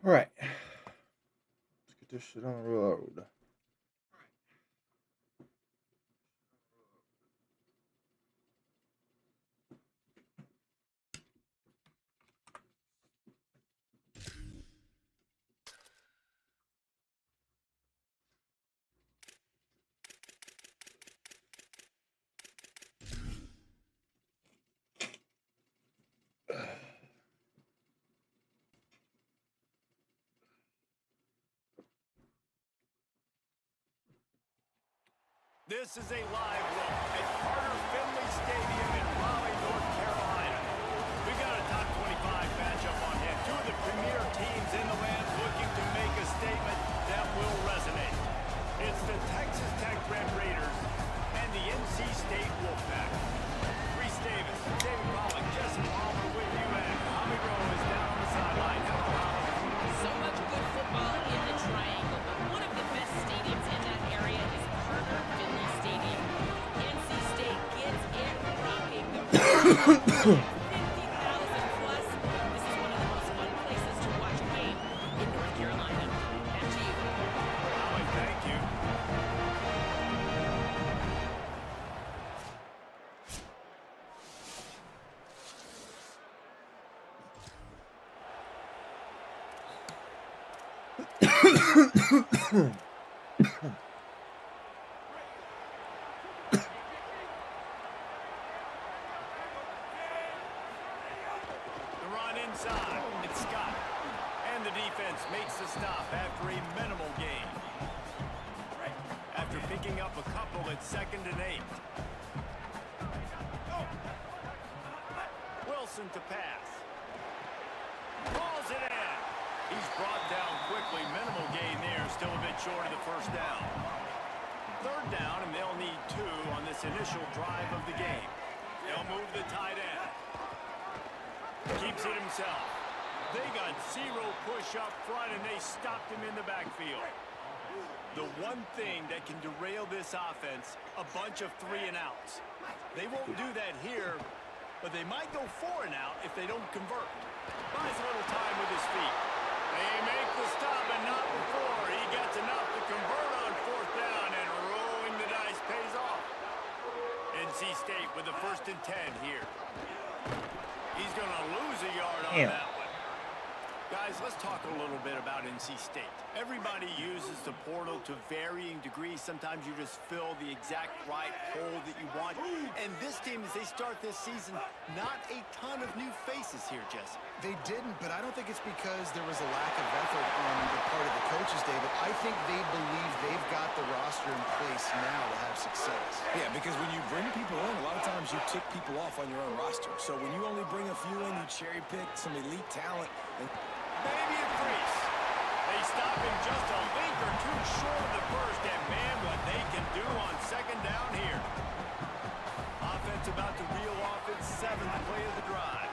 All right. Let's get this shit on the road. This is a live look at Carter Finley Stadium in Raleigh, North Carolina. We got a top 25 matchup on hand. Two of the premier teams in the land looking to make a statement that will resonate. It's the Texas Tech Red Raiders and the NC State Wolfpack. Reese Davis, David Pollock, Jesse Palmer with you, and Tommy Rowe is down on the sideline. So much good football in the Triangle, but one of the best stadiums in that area is Carter Finley Stadium. NC State gets it rocking. The 50,000 plus. This is one of the most fun places to watch a game in North Carolina. Back to you. Holly, thank you. The run inside. It's Scott. And the defense makes the stop after a minimal gain. After picking up a couple at 2nd and 8. Wilson to pass. Balls it in. He's brought down quickly. Minimal gain there. Still a bit short of the first down. 3rd down, and they'll need 2 on this initial drive of the game. They'll move the tight end. Keeps it himself. They got 0 push up front, and they stopped him in the backfield. The one thing that can derail this offense, a bunch of 3-and-outs. They won't do that here, but they might go 4-and-out if they don't convert. Buys a little time with his feet. They make the stop, and not before. He gets enough to convert on 4th down, and rolling the dice pays off. NC State with the 1st and 10 here. He's going to lose a yard on that one. Guys, let's talk a little bit about NC State. Everybody uses the portal to varying degrees. Sometimes you just fill the exact right hole that you want. And this team, as they start this season, not a ton of new faces here, Jesse. They didn't, but I don't think it's because there was a lack of effort on the part of the coaches, David. I think they believe they've got the roster in place now to have success. Yeah, because when you bring people in, a lot of times you tick people off on your own roster. So when you only bring a few in, you cherry pick some elite talent. Maybe a crease. They stop him just a link or 2 short of the first, and man, what they can do on 2nd down here. Offense about to reel off its 7th play of the drive.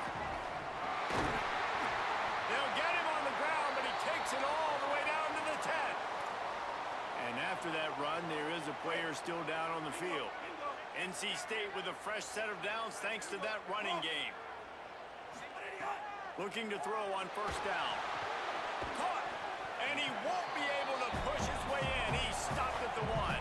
They'll get him on the ground, but he takes it all the way down to the 10. And after that run, there is a player still down on the field. NC State with a fresh set of downs thanks to that running game. Looking to throw on 1st down. Caught. And he won't be able to push his way in. He stopped at the 1.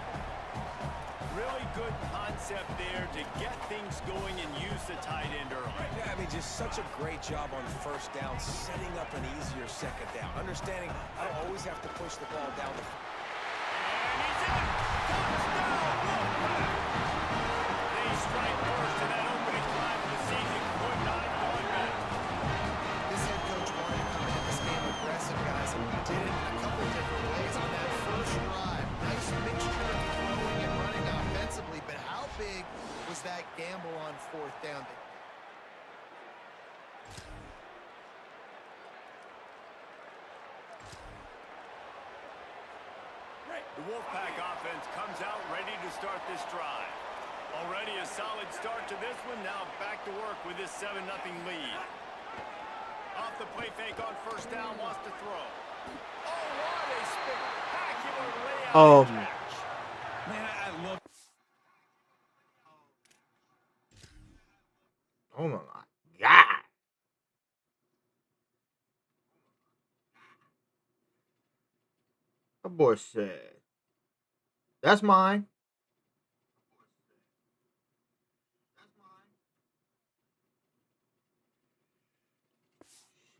Really good concept there to get things going and use the tight end early. Yeah, I mean, just such a great job on 1st down, setting up an easier 2nd down. Understanding I don't always have to push the ball down the field. And he's in. Touchdown. They strike first in that opening drive of the season. Could not have gone better. This head coach wanted to come into this game aggressive, guys, and he did it in a couple of different ways on that first drive. Nice mixture of throwing and running offensively, but how big was that gamble on 4th down? The Wolfpack offense comes out ready to start this drive. Already a solid start to this one. Now back to work with this 7-0 lead. Off the play fake on 1st down, wants to throw. Oh, what a spectacular layout catch. Man, I love. Oh my God. That boy said, "That's mine."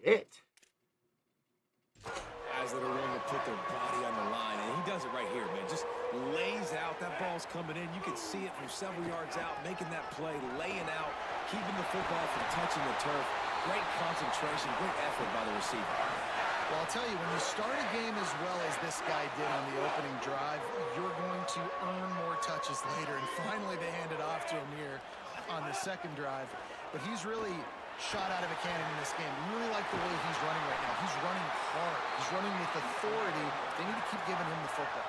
Shit. Guys that are willing to put their body on the line, and he does it right here, man. Just lays out. That ball's coming in. You can see it from several yards out, making that play, laying out, keeping the football from touching the turf. Great concentration, great effort by the receiver. Well, I'll tell you, when you start a game as well as this guy did on the opening drive, you're going to earn more touches later. And finally, they hand it off to him here on the second drive. But he's really shot out of a cannon in this game. I really like the way he's running right now. He's running hard. He's running with authority. They need to keep giving him the football.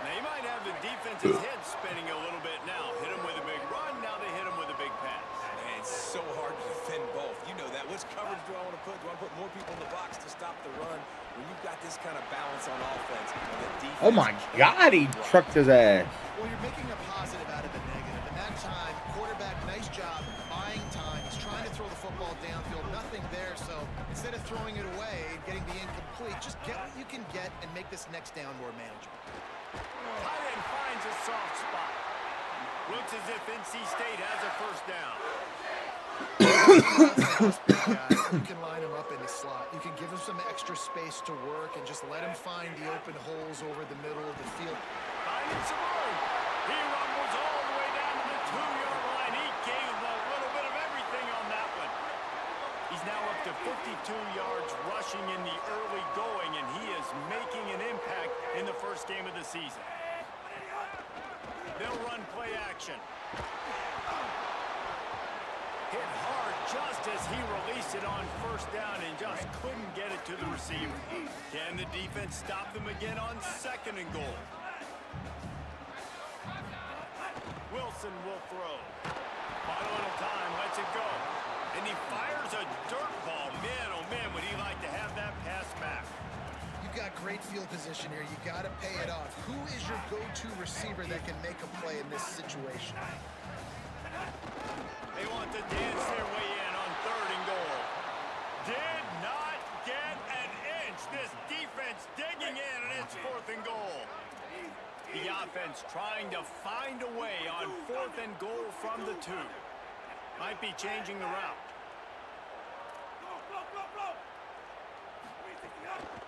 Now, he might have the defense's head spinning a little bit now. Hit him with a big run, now they hit him with a big pass. Man, it's so hard to defend both. You know that. Which coverage do I want to put? Do I put more people in the box to stop the run? When you've got this kind of balance on offense, the defense... Oh my God, he trucked his ass. Well, you're making a positive out of the negative. And that time, quarterback, nice job buying time. He's trying to throw the football downfield. Nothing there, so instead of throwing it away and getting the incomplete, just get what you can get and make this next down more manageable. Tight end finds a soft spot. Looks as if NC State has a first down. You can line him up in the slot. You can give him some extra space to work and just let him find the open holes over the middle of the field. Finding some room. He rumbles all the way down to the 2-yard line. He gave a little bit of everything on that one. He's now up to 52 yards rushing in the early going, and he is making an impact in the first game of the season. They'll run play action. Hit hard just as he released it on first down and just couldn't get it to the receiver. Can the defense stop them again on second and goal? Wilson will throw. Final little time, lets it go. And he fires a dirt ball. Man, oh man, would he like to have that pass back. You've got great field position here. You got to pay it off. Who is your go-to receiver that can make a play in this situation? They want to dance their way in on third and goal. Did not get an inch. This defense digging in, and it's fourth and goal. The offense trying to find a way on fourth and goal from the 2. Might be changing the route.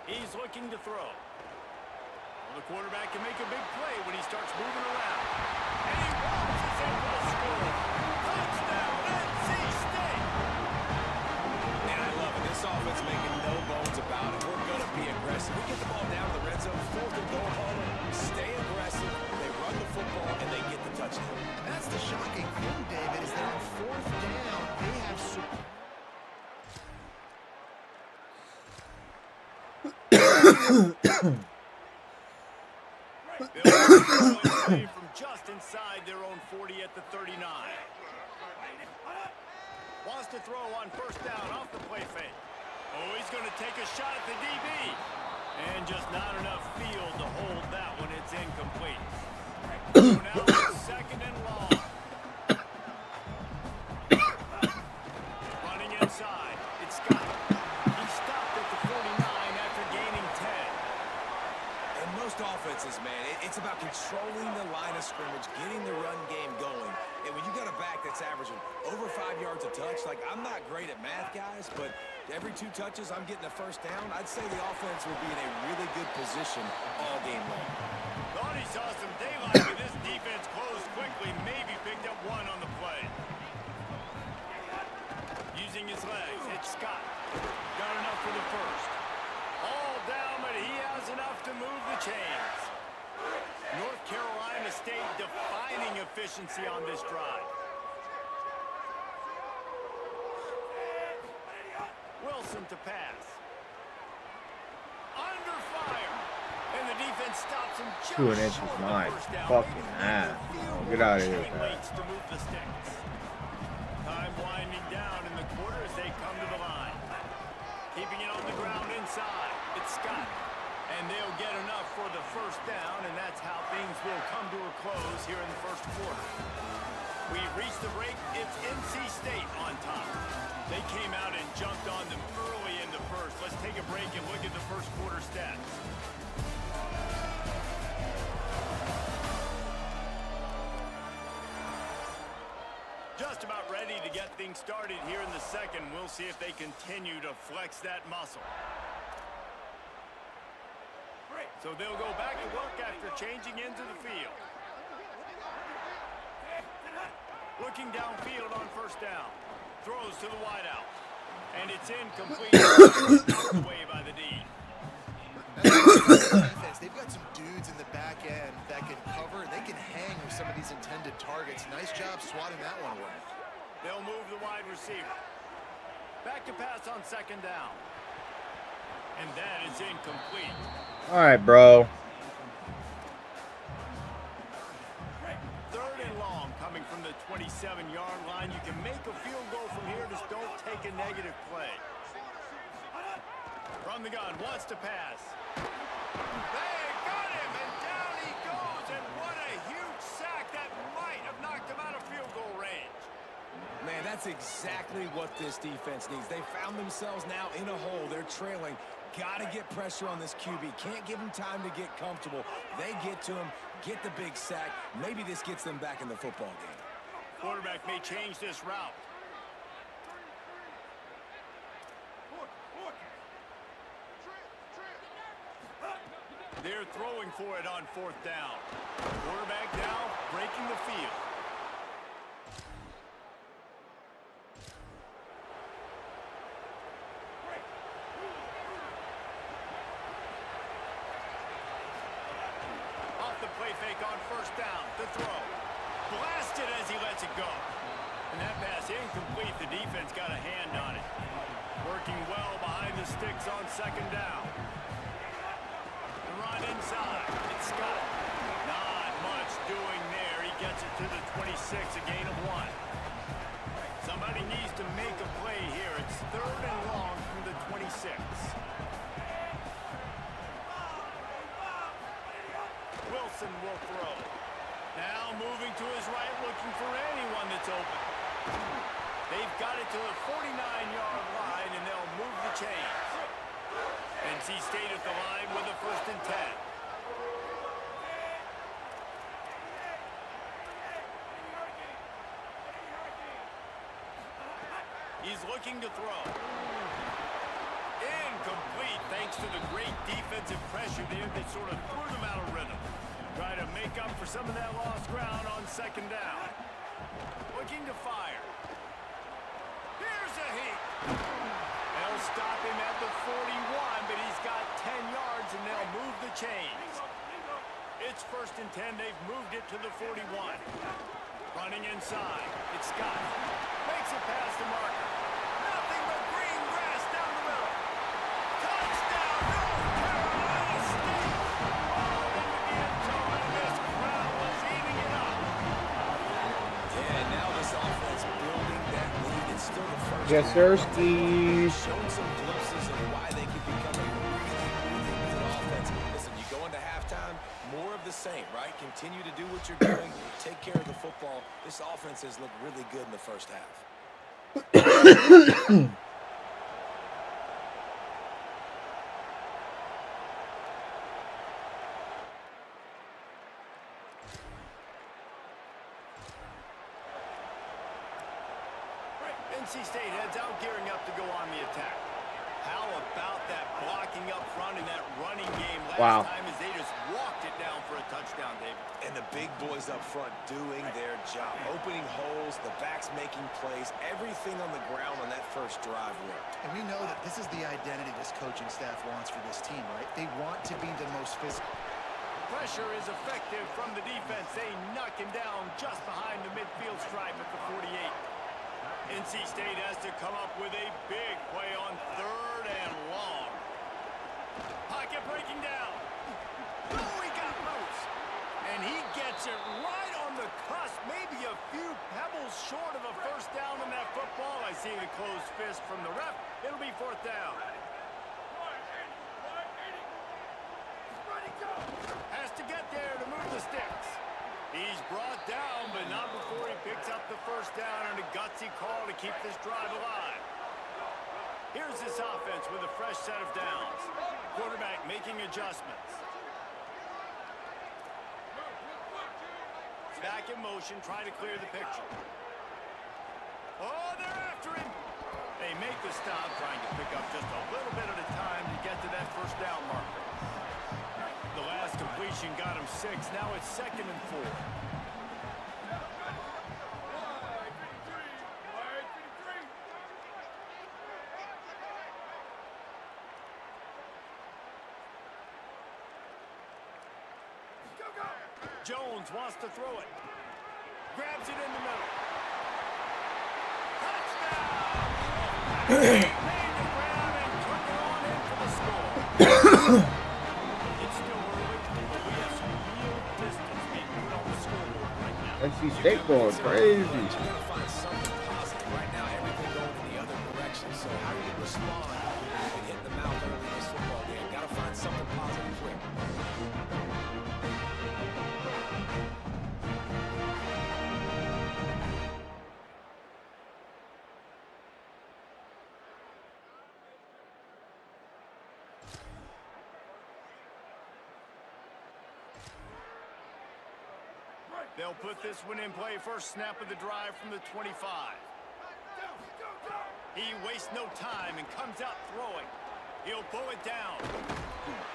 He's looking to throw. Well, the quarterback can make a big play when he starts moving around. And he launches in for the score. Touchdown, NC State! Man, I love it. This offense making no bones about it. We're going to be aggressive. We get the ball down to the red zone, fourth and goal, stay aggressive. They run the football, and they get the touchdown. That's the shocking thing, David, is that on fourth down, they have from just inside their own 40 at the 39. Wants to throw on first down off the play fake. Oh, he's going to take a shot at the DB. And just not enough field to hold that one. It's incomplete. So now it's second and long. Running inside. It's Scott. He stopped at the 49 after gaining 10. And most offenses, man, it's about controlling the line of scrimmage, getting the run game going. And when you got a back that's averaging over 5 yards a touch, like, I'm not great at math, guys, but every 2 touches I'm getting a first down, I'd say the offense will be in a really good position all game long. Thought he saw some daylight, but this defense closed quickly, maybe picked up 1 on the play. Using his legs, it's Scott. Got enough for the first. All down, but he has enough to move the chains. North Carolina State defining efficiency on this drive. Wilson to pass. Under fire. And the defense stops him just 2 inches short of the mine. first down. Fucking ass. Oh, get out of here with Chain that. waits to move the sticks. Time winding down in the quarter as they come to the line. Keeping it on the ground inside. It's Scott. And they'll get enough for the first down, and that's how things will come to a close here in the first quarter. We've reached the break. It's NC State on top. They came out and jumped on them early in the first. Let's take a break and look at the first quarter stats. ready to get things started here in the second. We'll see if they continue to flex that muscle. So they'll go back to work after changing into the field. Looking downfield on first down. Throws to the wideout. And it's incomplete. Away by the D. They've got some dudes in the back end that can cover. They can hang with some of these intended targets. Nice job swatting that one away. They'll move the wide receiver. Back to pass on second down. And that is incomplete. All right, bro. Third and long coming from the 27-yard line. You can make a field goal from here. Just don't take a negative play. From the gun, wants to pass. They got him, and down he goes. And what a huge sack. That might have knocked him out of field goal range. Man, that's exactly what this defense needs. They found themselves now in a hole. They're trailing. Got to get pressure on this QB. Can't give him time to get comfortable. They get to him, get the big sack. Maybe this gets them back in the football game. Quarterback may change this route. They're throwing for it on fourth down. Quarterback now breaking the field. Off the play fake on first down. The throw. Blasted as he lets it go. And that pass incomplete. The defense got a hand on it. Working well behind the sticks on second down. Run inside. It's Scott. Not much doing there. He gets it to the 26, a gain of 1. Somebody needs to make a play here. It's third and long from the 26. Wilson will throw. Now moving to his right, looking for anyone that's open. They've got it to the 49-yard line, and they'll move the chains. NC State at the line with a 1st and 10. He's looking to throw. Incomplete thanks to the great defensive pressure there that sort of threw them out of rhythm. Try to make up for some of that lost ground on second down. Looking to fire. Here's a heat. They'll stop him at the 41, but he's got 10 yards, and they'll move the chains. It's 1st and 10. They've moved it to the 41. Running inside. It's Scott. Makes it past the marker. Nothing but green grass down the middle. Touchdown, North Carolina State. Oh, into the end zone, and this crowd was eating it up. Yeah, and now this offense building that lead. It's still the first. Yes, sir, Steve. Showing some glimpses of why they could become a really good offense. Listen, you go into halftime, more of the same, right? Continue to do what you're doing. Take care of the football. This offense has looked really good in the first half. NC State heads out, gearing up to go on the attack. How about that blocking up front in that running game last time as they just walked it down for a touchdown, David? And the big boys up front doing their job. Opening holes, the backs making plays. Everything on the ground on that first drive worked. And we know that this is the identity this coaching staff wants for this team, right? They want to be the most physical. Pressure is effective from the defense. They knock him down just behind the midfield stripe at the 48. NC State has to come up with a big play on third and long. Pocket breaking down. Oh, he got loose. And he gets it right on the cusp. Maybe a few pebbles short of a first down on that football. I see the closed fist from the ref. It'll be 4th down. Has to get there to move the sticks. He's brought down, but not before he picks up the first down and a gutsy call to keep this drive alive. Here's this offense with a fresh set of downs. Quarterback making adjustments. Back in motion, trying to clear the picture. Oh, they're after him. They make the stop, trying to pick up just a little bit at a time to get to that first down marker. The last completion got him 6. Now it's 2nd and 4. Jones wants to throw it. Grabs it in the middle. Touchdown! Made the grab and took it on in for the score. It's still early, but we have some real distance being put on the scoreboard right now. NC State going crazy. You gotta find something positive. Right now, everything going in the other direction. So how do you respond? You've been hitting the mouth early in this football game. Gotta find something positive quick. They'll put this one in play. First snap of the drive from the 25. He wastes no time and comes out throwing. He'll pull it down.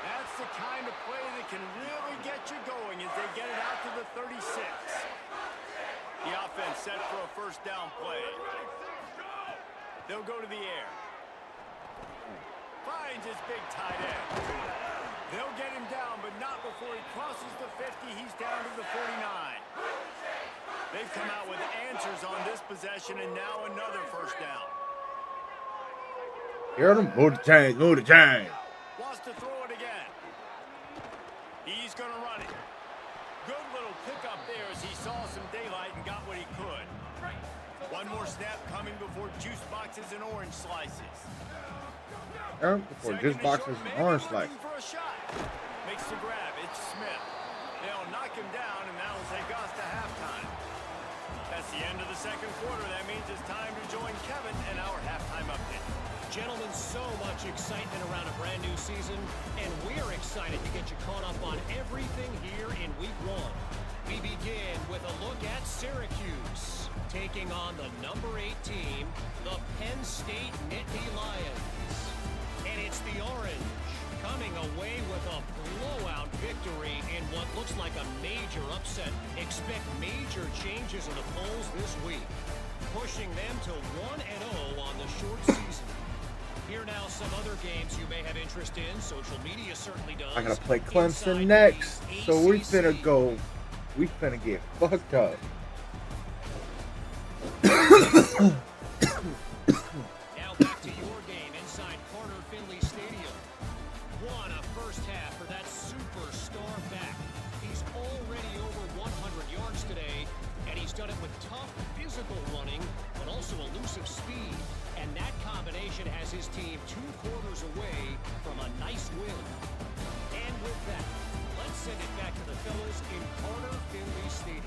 That's the kind of play that can really get you going as they get it out to the 36. The offense set for a first down play. They'll go to the air. Finds his big tight end. They'll get him down, but not before he crosses the 50. He's down to the 49. They've come out with answers on this possession, and now another first down. Hear them? Move the chains, move the chains. Wants to throw it again. He's going to run it. Good little pickup there as he saw some daylight and got what he could. One more snap coming before juice boxes and orange slices. Before juice boxes and orange slice. For a shot. Makes the grab. It's Smith. They'll knock him down, and that'll take us to halftime. That's the end of the second quarter. That means it's time to join Kevin in our halftime update. Gentlemen, so much excitement around a brand new season, and we're excited to get you caught up on everything here in Week 1. We begin with a look at Syracuse, taking on the number 8 team, the Penn State Nittany Lions. And it's the Orange coming away with a blowout victory in what looks like a major upset. Expect major changes in the polls this week, pushing them to 1-0 on the short season. Here now some other games you may have interest in. Social media certainly does. I gotta play Clemson next, so we finna go. We finna get fucked up. Now back to your game inside Carter Finley Stadium. What a first half for that superstar back. He's already over 100 yards today, and he's done it with tough physical running, but also elusive speed. And that combination has his team 2 quarters away from a nice win. And with that, let's send it back to the fellas in Carter Finley Stadium.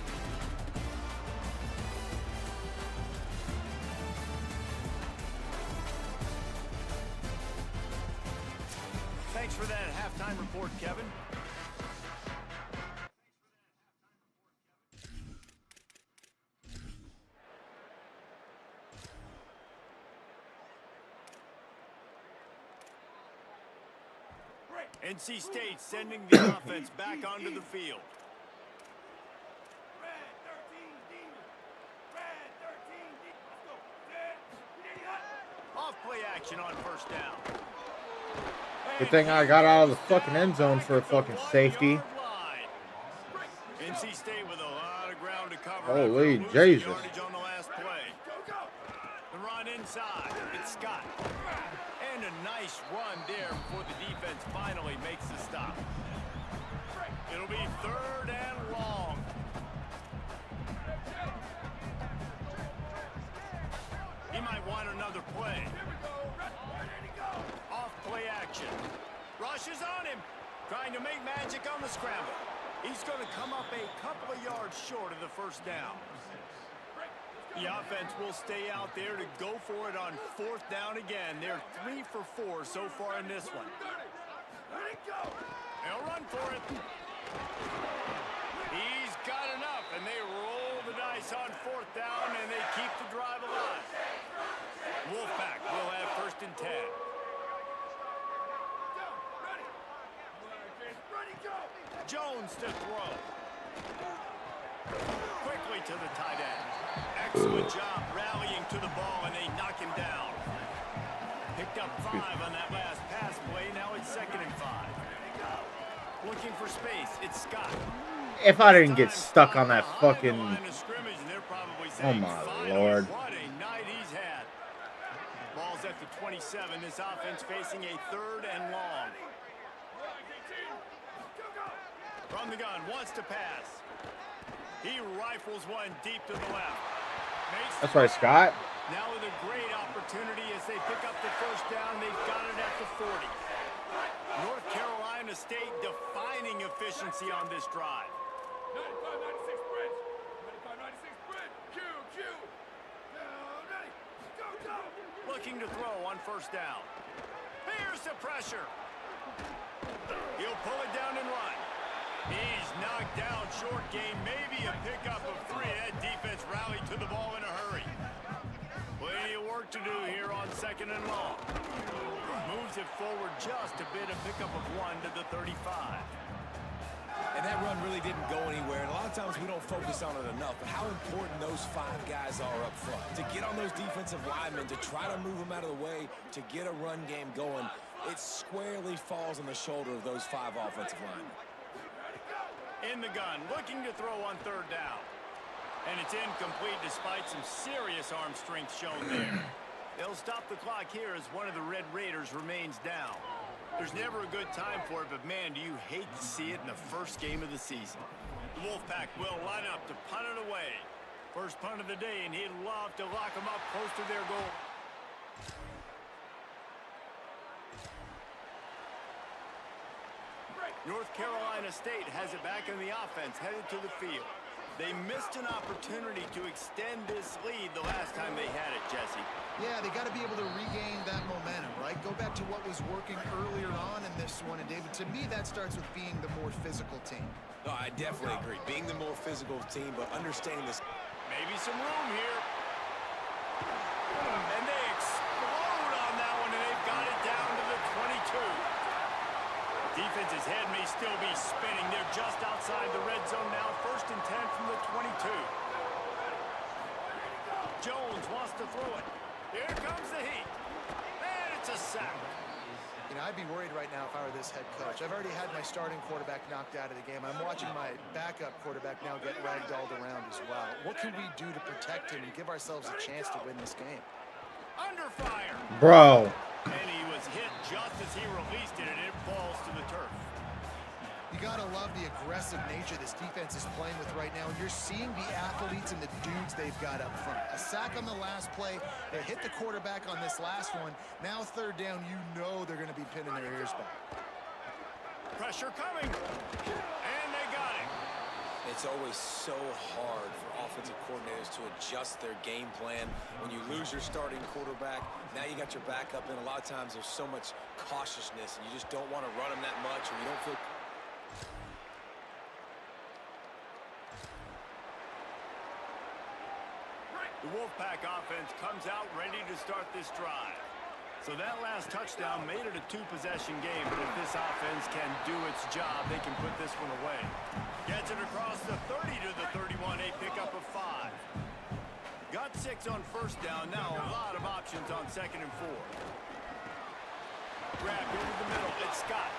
Thanks for that halftime report, Kevin. NC State sending the offense back onto the field. Off play action on first down. Good thing I got out of the fucking end zone for a fucking safety. NC State with a lot of ground to cover. Holy Jesus. On the last play. The run inside. It's Scott. And a nice run there before the defense finally makes the stop. It'll be 3rd and long. He might want another play. Off play action. Rush is on him. Trying to make magic on the scramble. He's going to come up a couple of yards short of the first down. The offense will stay out there to go for it on 4th down again. They're 3 for 4 so far in this one. They'll run for it. He's got enough, and they roll the dice Nice on 4th down, and they keep the drive alive. Wolfpack will have 1st and 10. Jones to throw. Quickly to the tight end. Excellent job rallying to the ball, and they knock him down. Picked up 5 on that last pass play. Now it's 2nd and 5. Looking for space. It's Scott. If I didn't get stuck on that fucking... Oh my lord. What a night he's had. Ball's at the 27. This offense facing a 3rd and long. From the gun, wants to pass. He rifles one deep to the left. That's right, Scott. Now with a great opportunity as they pick up the 1st down. They've got it at the 40. North Carolina State defining efficiency on this drive. 95-96 bridge. 95-96 bridge. Q. Down, ready. Go. Looking to throw on 1st down. Here's the pressure. He'll pull it down and run. He's knocked down short game. Maybe a pickup of 3. That defense rallied to the ball in a hurry. Plenty of work to do here on 2nd and long. Moves it forward just a bit. A pickup of 1 to the 35. And that run really didn't go anywhere. And a lot of times we don't focus on it enough. But how important those 5 guys are up front. To get on those defensive linemen, to try to move them out of the way, to get a run game going, it squarely falls on the shoulder of those 5 offensive linemen. In the gun, looking to throw on 3rd down. And it's incomplete despite some serious arm strength shown there. They'll stop the clock here as one of the Red Raiders remains down. There's never a good time for it, but man, do you hate to see it in the first game of the season. The Wolfpack will line up to punt it away. First punt of the day, and he'd love to lock them up close to their goal. North Carolina State has it back in the offense, headed to the field. They missed an opportunity to extend this lead the last time they had it, Jesse. Yeah, they got to be able to regain that momentum, right? Go back to what was working earlier on in this one. And, David, to me, that starts with being the more physical team. No, I definitely agree. Being the more physical team, but understanding this. Maybe some room here. And they explode on that one, and they've got it down to the 22. Defense's head may still be spinning. They're just outside the red zone now. 1st and 10 from the 22. Jones wants to throw it. Here comes the heat. And it's a sack. You know, I'd be worried right now if I were this head coach. I've already had my starting quarterback knocked out of the game. I'm watching my backup quarterback now get ragdolled around as well. What can we do to protect him and give ourselves a chance to win this game? Under fire. Bro. And he was hit just as he released it, and it falls to the turf. You gotta love the aggressive nature this defense is playing with right now, and you're seeing the athletes and the dudes they've got up front. A sack on the last play, they hit the quarterback on this last one. Now 3rd down, you know they're gonna be pinning their ears back. Pressure coming, and they got it. It's always so hard for offensive coordinators to adjust their game plan. When you lose your starting quarterback, now you got your backup in. A lot of times there's so much cautiousness, and you just don't want to run them that much, or you don't feel... The Wolfpack offense comes out ready to start this drive. So that last touchdown made it a 2-possession game, but if this offense can do its job, they can put this one away. Gets it across the 30 to the 31, a pickup of 5. Got 6 on 1st down, now a lot of options on 2nd and 4. Grab over the middle, it's Scott.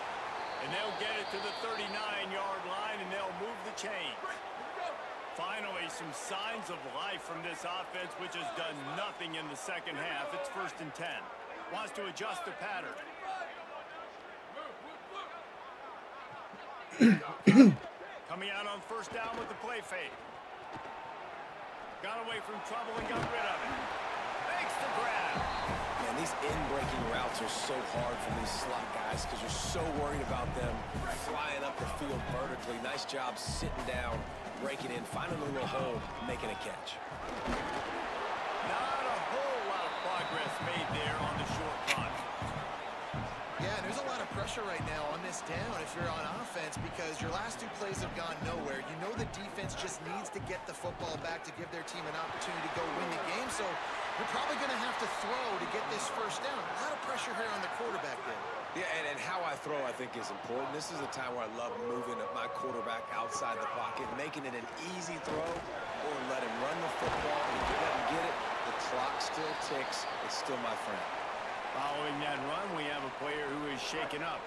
And they'll get it to the 39-yard line, and they'll move the chains. Finally, some signs of life from this offense, which has done nothing in the second half. It's 1st and 10. Wants to adjust the pattern. Coming out on 1st down with the play fake. Got away from trouble and got rid of it. Makes the grab. Man, these in-breaking routes are so hard for these slot guys because you're so worried about them flying up the field vertically. Nice job sitting down, breaking in, finding a little hole, making a catch. Not a whole lot of progress made there on the short punt. Yeah, there's a lot of pressure pressure right now on this down if you're on offense because your last 2 plays have gone nowhere. You know the defense just needs to get the football back to give their team an opportunity to go win the game. So you're probably going to have to throw to get this first down. A lot of pressure here on the quarterback there. Yeah, and how I throw, I think, is important. This is a time where I love moving my quarterback outside the pocket, making it an easy throw, or let him run the football. And if you let him get it, the clock still ticks. It's still my friend. Following that run, we have a player who is shaken up.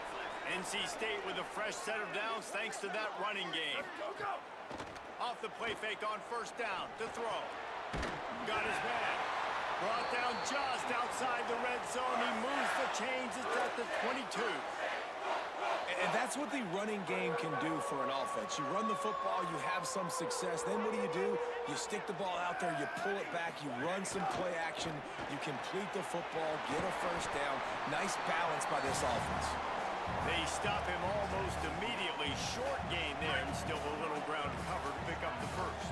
NC State with a fresh set of downs thanks to that running game. Off the play fake on first down to throw. Got his man. Brought down just outside the red zone. He moves the chains. It's at the 22. And that's what the running game can do for an offense. You run the football, you have some success. Then what do? You stick the ball out there, you pull it back, you run some play action, you complete the football, get a first down. Nice balance by this offense. They stop him almost immediately. Short gain there, and still a little ground to cover to pick up the first.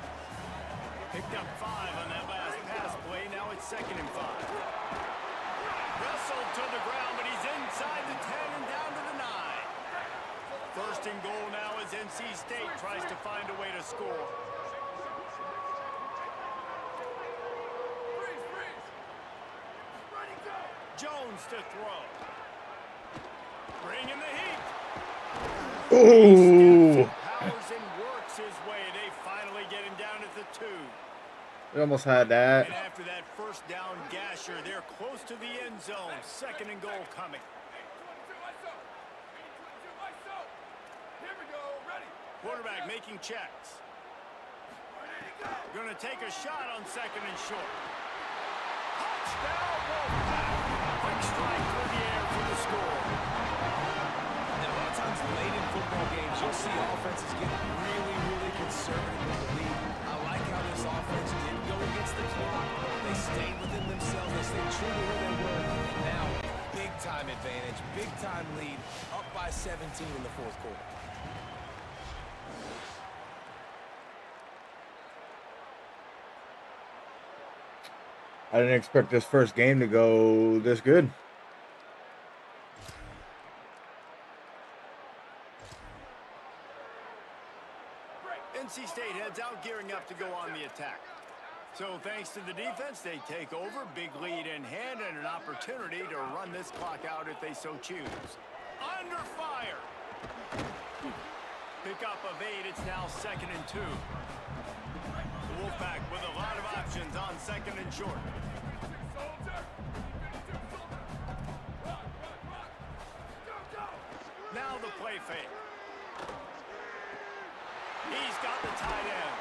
Picked up 5 on that last pass play. Now it's 2nd and 5. Wrestled to the ground, but he's inside the 10 and down to the 9. First and goal now as NC State tries to find a way to score. Jones to throw. Bringing the heat. Ooh. Powers and works his way. They finally get him down at the 2. We almost had that. And after that first down gasher, they're close to the end zone. 2nd and goal coming. Quarterback making checks. Going to take a shot on 2nd and short. Touchdown, Wolfpack. Quick strike through the air for the score. Now, a lot of times late in football games, you'll see offenses get really, really conservative with the lead. I like how this offense didn't go against the clock. They stayed within themselves. They stayed true to who they were. Now, big-time advantage, big-time lead, up by 17 in the 4th quarter. I didn't expect this first game to go this good. NC State heads out, gearing up to go on the attack. So thanks to the defense, they take over. Big lead in hand and an opportunity to run this clock out if they so choose. Under fire. Pick up of 8. It's now 2nd and 2. The Wolfpack with a lot of options on 2nd and short. Now the play fake. He's got the tight end.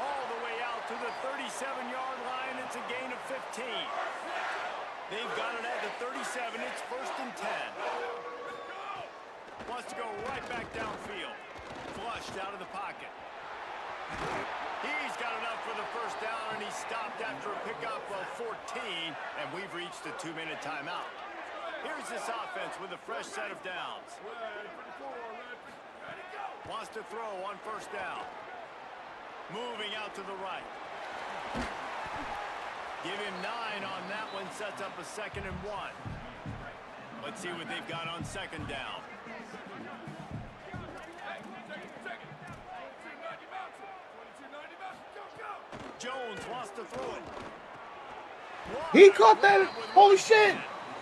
All the way out to the 37-yard line. It's a gain of 15. They've got it at the 37. It's 1st and 10. Wants to go right back downfield. Flushed out of the pocket. He's got enough for the first down, and he stopped after a pickup of 14, and we've reached a 2-minute timeout. Here's this offense with a fresh set of downs. Wants to throw on first down. Moving out to the right. Give him 9 on that one. Sets up a 2nd and 1. Let's see what they've got on 2nd down. Jones wants to throw it. He caught that. Holy shit.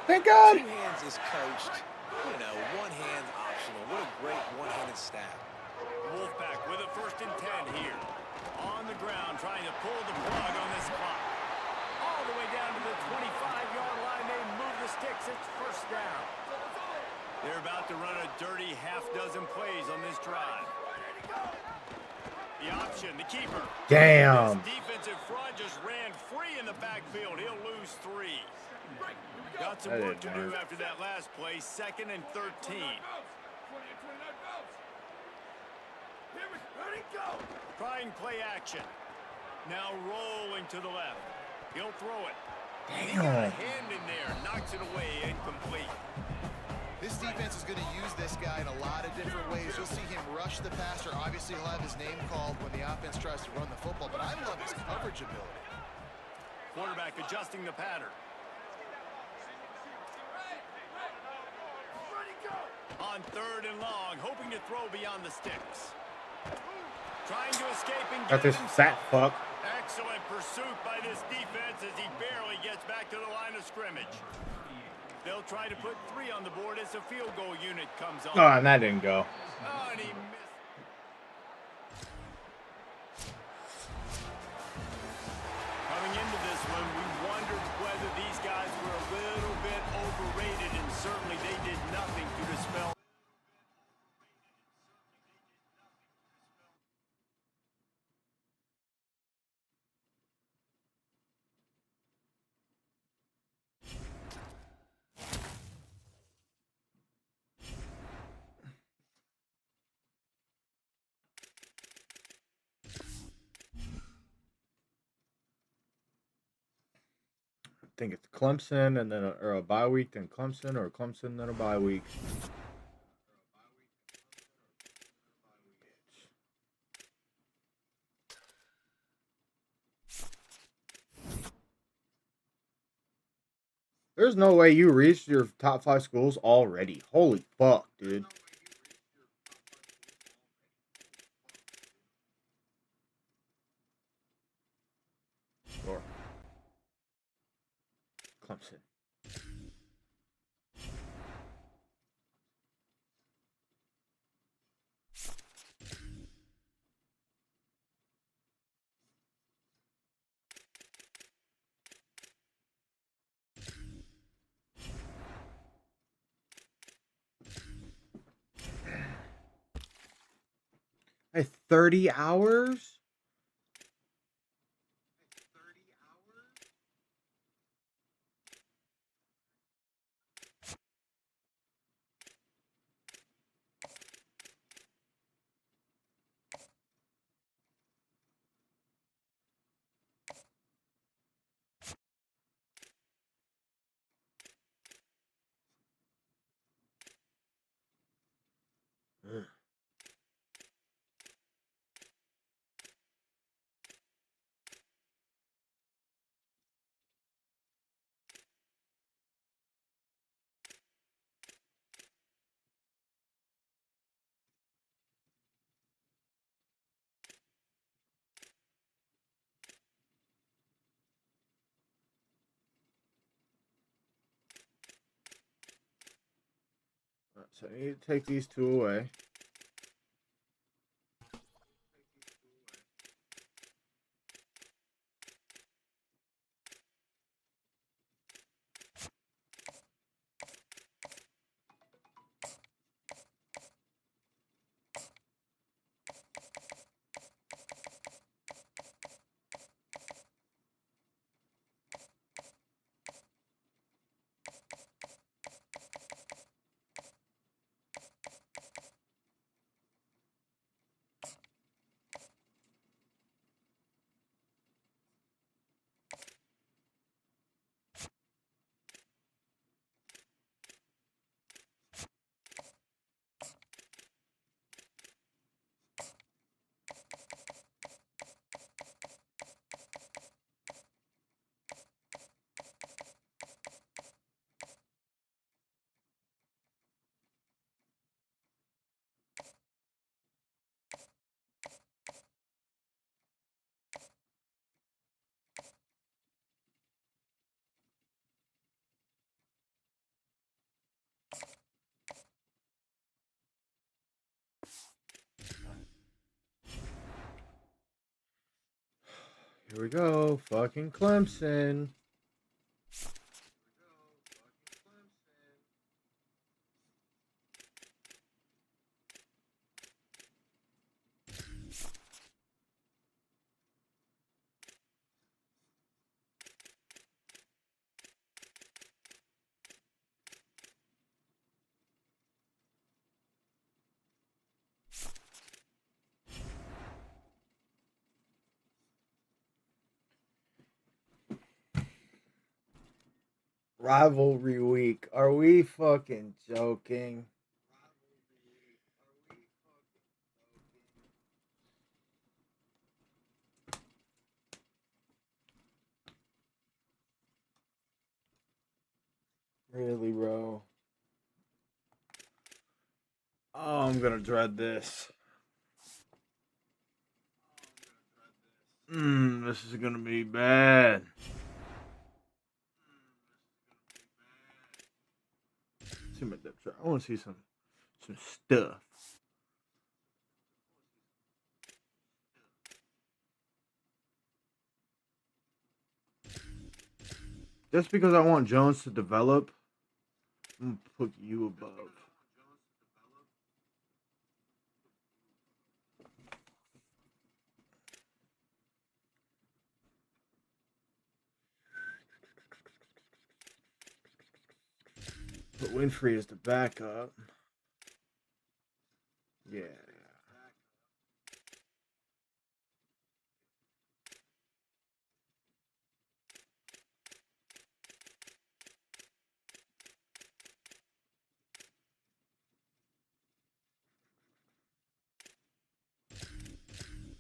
Thank God. 2 hands is coached. You know, 1 hand optional. What a great one-handed stab. Wolfpack with a 1st and 10 here. On the ground, trying to pull the plug on this clock. All the way down to the 25-yard line. They move the sticks. It's 1st down. They're about to run a dirty half-dozen plays on this drive. The option, the keeper. Damn. This defensive front just ran free in the backfield. He'll lose 3. Got some work to do after that last play. 2nd and 13. Trying play action. Now rolling to the left. He'll throw it. He got a hand in there. Knocks it away. Incomplete. This defense is going to use this guy in a lot of different ways. You'll see him rush the passer. Obviously, he'll have his name called when the offense tries to run the football, but I love his coverage ability. Quarterback adjusting the pattern. on 3rd and long, hoping to throw beyond the sticks. Trying to escape and Got get this fat himself. fuck. Excellent pursuit by this defense as he barely gets back to the line of scrimmage. They'll try to put 3 on the board as the field goal unit comes on. Oh, and that didn't go. Oh, and he missed. Coming into this one, we wondered whether these guys were a little bit overrated, and certainly they did nothing to dispel. I think it's Clemson and then a bye week, then Clemson, or Clemson then a bye week. There's no way you reached your top 5 schools already. Holy fuck, dude. Or Clemson. Hey, 30 hours? Ugh. So I need to take these 2 away. Here we go. Fucking Clemson. Rivalry week. Are we fucking joking? Really, bro? Oh, I'm gonna dread this. This is gonna be bad. See my depth chart. I want to see some stuff. Just because I want Jones to develop, I'm gonna put you above. But Winfrey is the backup. Yeah.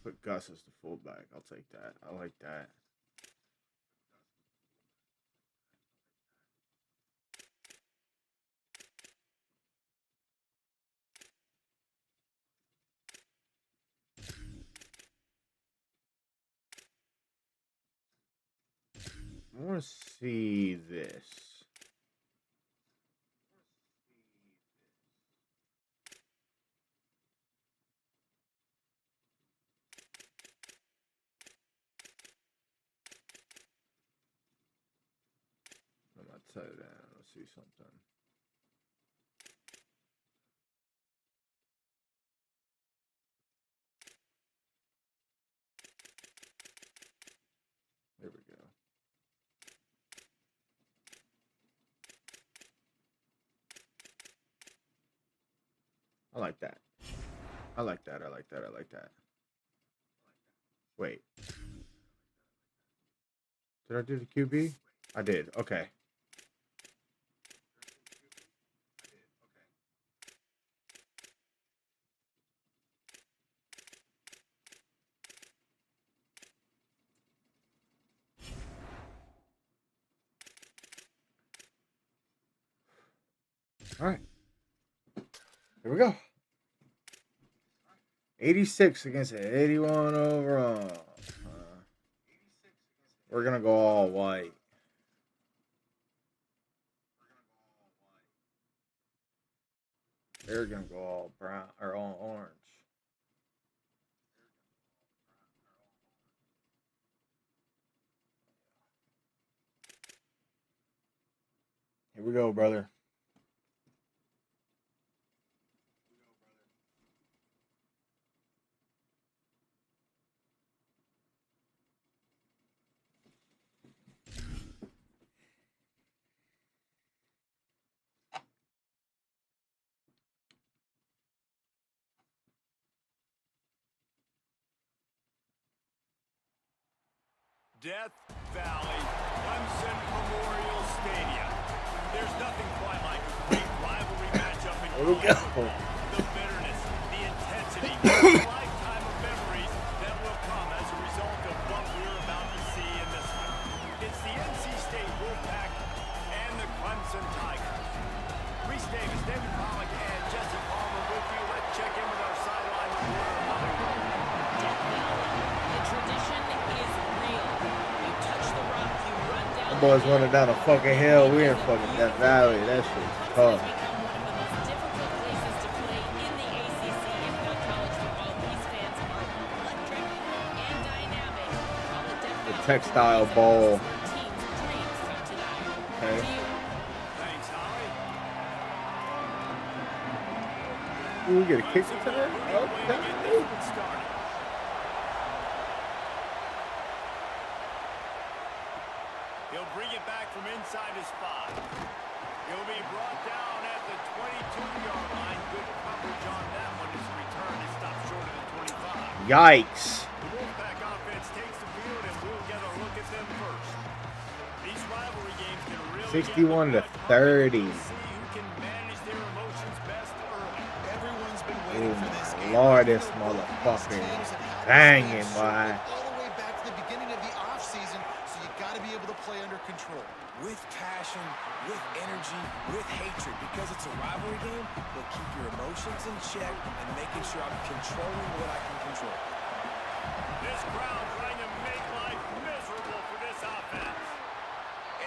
Put Gus as the fullback. I'll take that. I like that. I want to see this. I'm gonna tell you that. Let's see something. There we go. I like that. I like that. I like that. I like that. Wait. Did I do the QB? I did. Okay. All right. Here we go. 86 against an 81 overall. We're going to go all white. They're going to go all brown or all orange. Here we go, brother. Death Valley, Clemson Memorial Stadium. There's nothing quite like a great rivalry matchup in Here we go. The bitterness, the intensity, the lifetime of memories that will come as a result of what we're about to see in this one. It's the NC State Wolfpack and the Clemson Tigers. Reese Davis, David Pollock, and Jesse Palmer with you. Let's check in with our sideline reporter, Holly Rowe. Death Valley. The tradition is real. You touch the rock, you run down. The boys running down a fucking hill. We in fucking Death Valley. That shit's tough. It's become one of the most difficult places to play in the ACC, if not college football. These fans are electric and dynamic. While the Death The Valley Textile Bowl. team's dreams come to life. Okay. To you. Thanks, Holly. Ooh, we get a kick to that? Okay. He'll bring it back from inside his 5. He'll be brought down at the 22-yard line. Good coverage on that one as a return. It stops short of the 25. Yikes. The Wolfpack offense takes the field, and we'll get a look at them first. These rivalry games can really 61 to get 30. see who can manage their emotions best early. Everyone's been Oh waiting for this my game. lord, this motherfucker is banging, boy. All the way back to the beginning of the offseason, so you got to be able to play under control. with passion, with energy, with hatred, because it's a rivalry game. But keep your emotions in check and making sure I'm controlling what I can control. This crowd trying to make life miserable for this offense.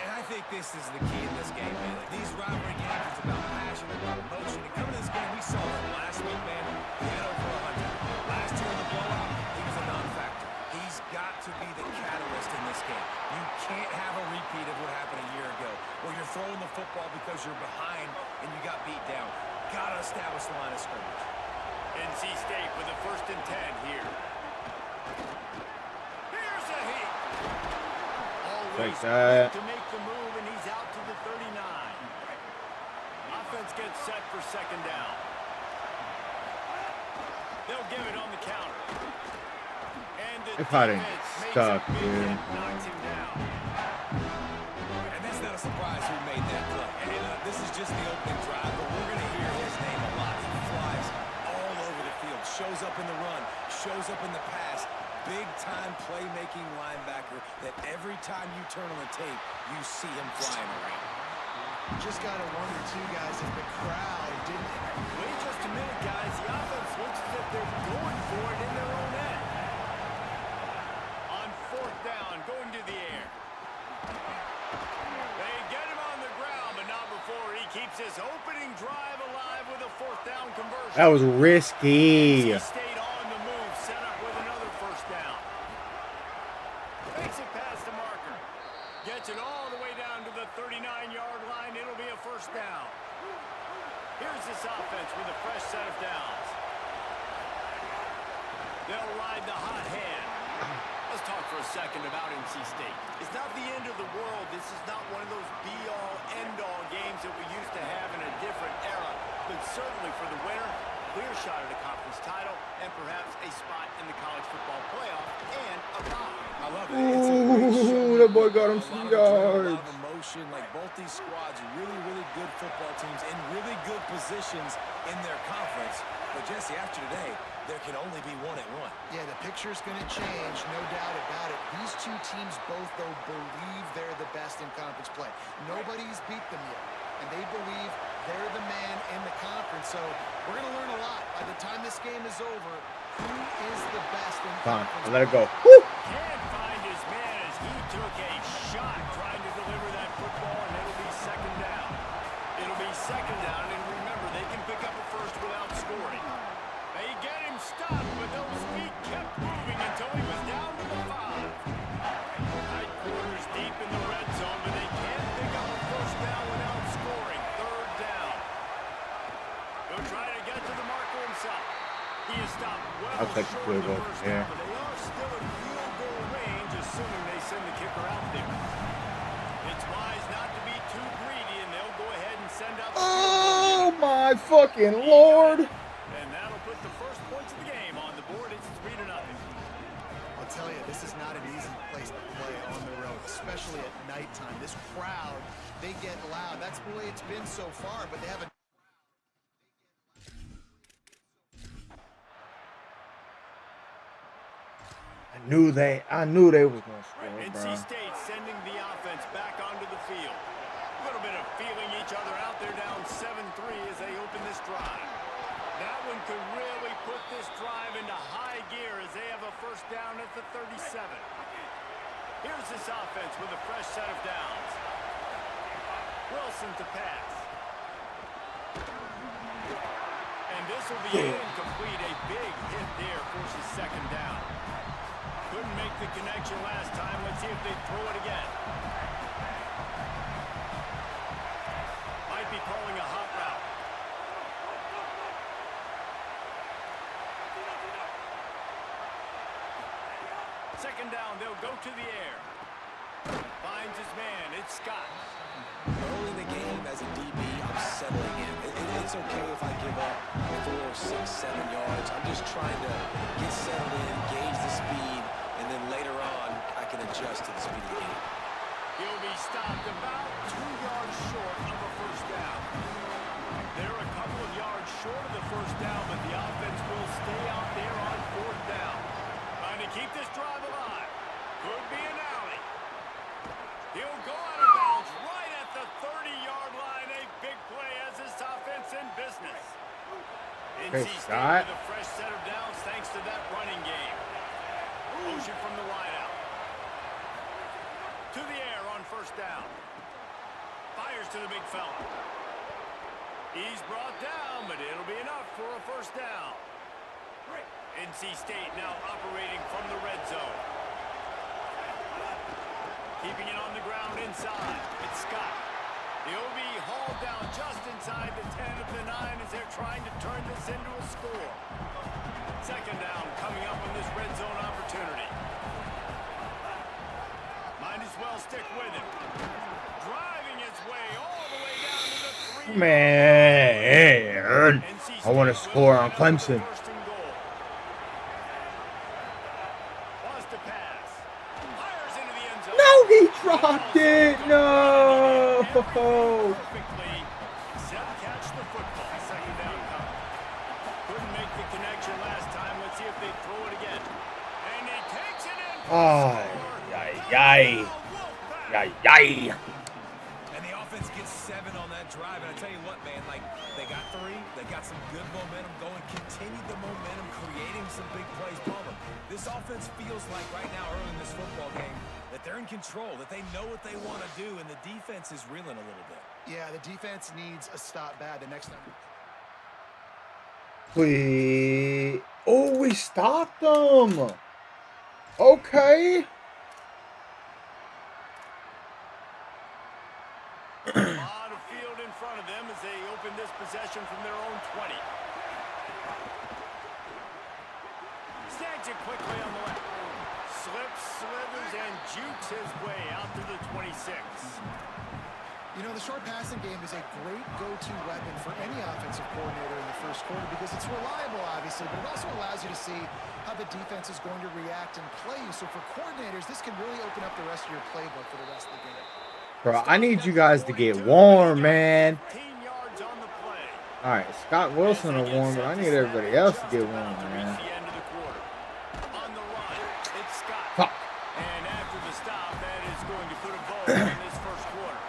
And I think this is the key in this game, man. These rivalry games, it's about passion, about emotion. And coming to this game, we saw him last week, man. He had over 100. Last year in the blowout, he was a non-factor. He's got to be the catalyst in this game. You can't have a repeat of what happened a year ago, where you're throwing the football because you're behind and you got beat down. Got to establish the line of scrimmage. NC State with a 1st and 10 here. Here's a heat. Always that. quick to make the move, and he's out to the 39. Offense gets set for 2nd down. They'll give it on the counter. And the If I didn't defense get makes stuck, a big dude. hit, knocks him down. And that's not a surprise who made that play. And this is just the opening drive, but we're going to hear his name a lot. He flies all over the field, shows up in the run, shows up in the pass. Big-time playmaking linebacker that every time you turn on the tape, you see him flying around. Just got to wonder, too, guys, if the crowd didn't... Wait just a minute, guys. The offense looks as if they're going for it in their own end. On 4th down, going to the air. They get him on the ground, but not before he keeps his opening drive alive with a 4th down conversion. That was risky. He stayed on the move, set up with another 1st down. Makes it past the marker. Gets it all the way down to the 39-yard line. It'll be a 1st down. Here's this offense with a fresh set of downs. They'll ride the hot hand. Let's talk for a second about NC State. It's not the end of the world. This is not one of those be-all, end-all games that we used to have in a different era. But certainly for the winner, clear shot at a conference title and perhaps a spot in the college football playoff and a bye. I love it. It's a great show. Ooh, that boy got him A some lot of adrenaline, a lot yards. of emotion. Like both these squads, really, really good football teams in really good positions in their conference. But Jesse, after today, there can only be one at one. Yeah, the picture's going to change, no doubt about it. These two teams both, though, believe they're the best in conference play. Nobody's beat them yet, and they believe they're the man in the conference. So we're going to learn a lot. By the time this game is over, who is the best in Fine, conference I'll let it go. play? Woo! Can't find his man as he took a shot trying to deliver that football, and it'll be 2nd down. It'll be 2nd down, and remember, they can pick up a 1st without scoring. They get him stopped, but those feet kept moving until he was down to the 5. Tight quarters deep in the red zone, but they can't pick up a 1st down without scoring. 3rd down. He'll try to get to the marker himself. He is stopped well I'll take the short field of the goal 1st here. down, but they are still in field goal range, assuming they send the kicker out there. It's wise not to be too greedy, and they'll go ahead and send out the field goal Oh unit. my fucking Lord. And that'll put the first points of the game on the board. It's 3-0. I'll tell you, this is not an easy place to play on the road, especially at nighttime. This crowd, they get loud. That's the way it's been so far, but they have a... I knew they was gonna score, NC bro. State sending the offense back onto the field. A little bit of feeling each other out there, down 7-3 as they open this drive. That one could really put this drive into high gear as they have a 1st down at the 37. Here's this offense with a fresh set of downs. Wilson to pass. And this will be incomplete. A big hit there forces 2nd down. Couldn't make the connection last time. Let's see if they throw it again. Might be calling a hot route. Second down, they'll go to the air. Finds his man. It's Scott. Early in the game, as a DB, I'm settling in. It's okay if I give up 4, 6, 7 yards. I'm just trying to get settled in, gauge the speed, and then later on, I can adjust to the speed of the game. He'll be stopped about 2 yards short of a 1st down. They're a couple of yards short of the 1st down, but the offense will stay out there on 4th down. Trying to keep this drive alive. Could be an alley. He'll go out of bounds Okay, NC State Scott. with a fresh set of downs thanks to that running game. Motion from the wideout. To the air on first down. Fires to the big fella. He's brought down, but it'll be enough for a first down. NC State now operating from the red zone. Keeping it on the ground inside. It's Scott. The OB hauled down just inside the 10 of the 9 as they're trying to turn this into a score. Second down coming up on this red zone opportunity. Might as well stick with him. Driving his way all the way down to the 3. Man, I want to score on Clemson. First and goal. Was to pass. Fires into the end zone. No, he dropped it. No. Perfectly, except catch the football. Second down coming. Couldn't make the connection last time. Let's see if they throw it again. And he takes it in. Ay, ay, ay, ay. And the offense gets 7 on that drive. And I tell you what, man, like, they got 3. They got some good momentum going. Continue the momentum, creating some big plays. Palmer, this offense feels like right now, early in this football game, that they're in control, that they know what they want to do, and the defense is reeling a little bit. Yeah, the defense needs a stop bad the next time. We stopped them. Okay. A lot of field in front of them as they open this possession from their own 20. Snags it quickly on the left. Slips, slithers, and jukes his way out to the 26. You know, the short passing game is a great go-to weapon for any offensive coordinator in the first quarter because it's reliable, obviously, but it also allows you to see how the defense is going to react and play you. So for coordinators, this can really open up the rest of your playbook for the rest of the game. Bro, I need you guys to get warm, man. 15 yards on the play. All right, Scott Wilson will warm, but I need everybody else to get warm, man. The end of the quarter. On the run, it's Scott. Fuck. And after the stop, that is going to put a bow on this first quarter.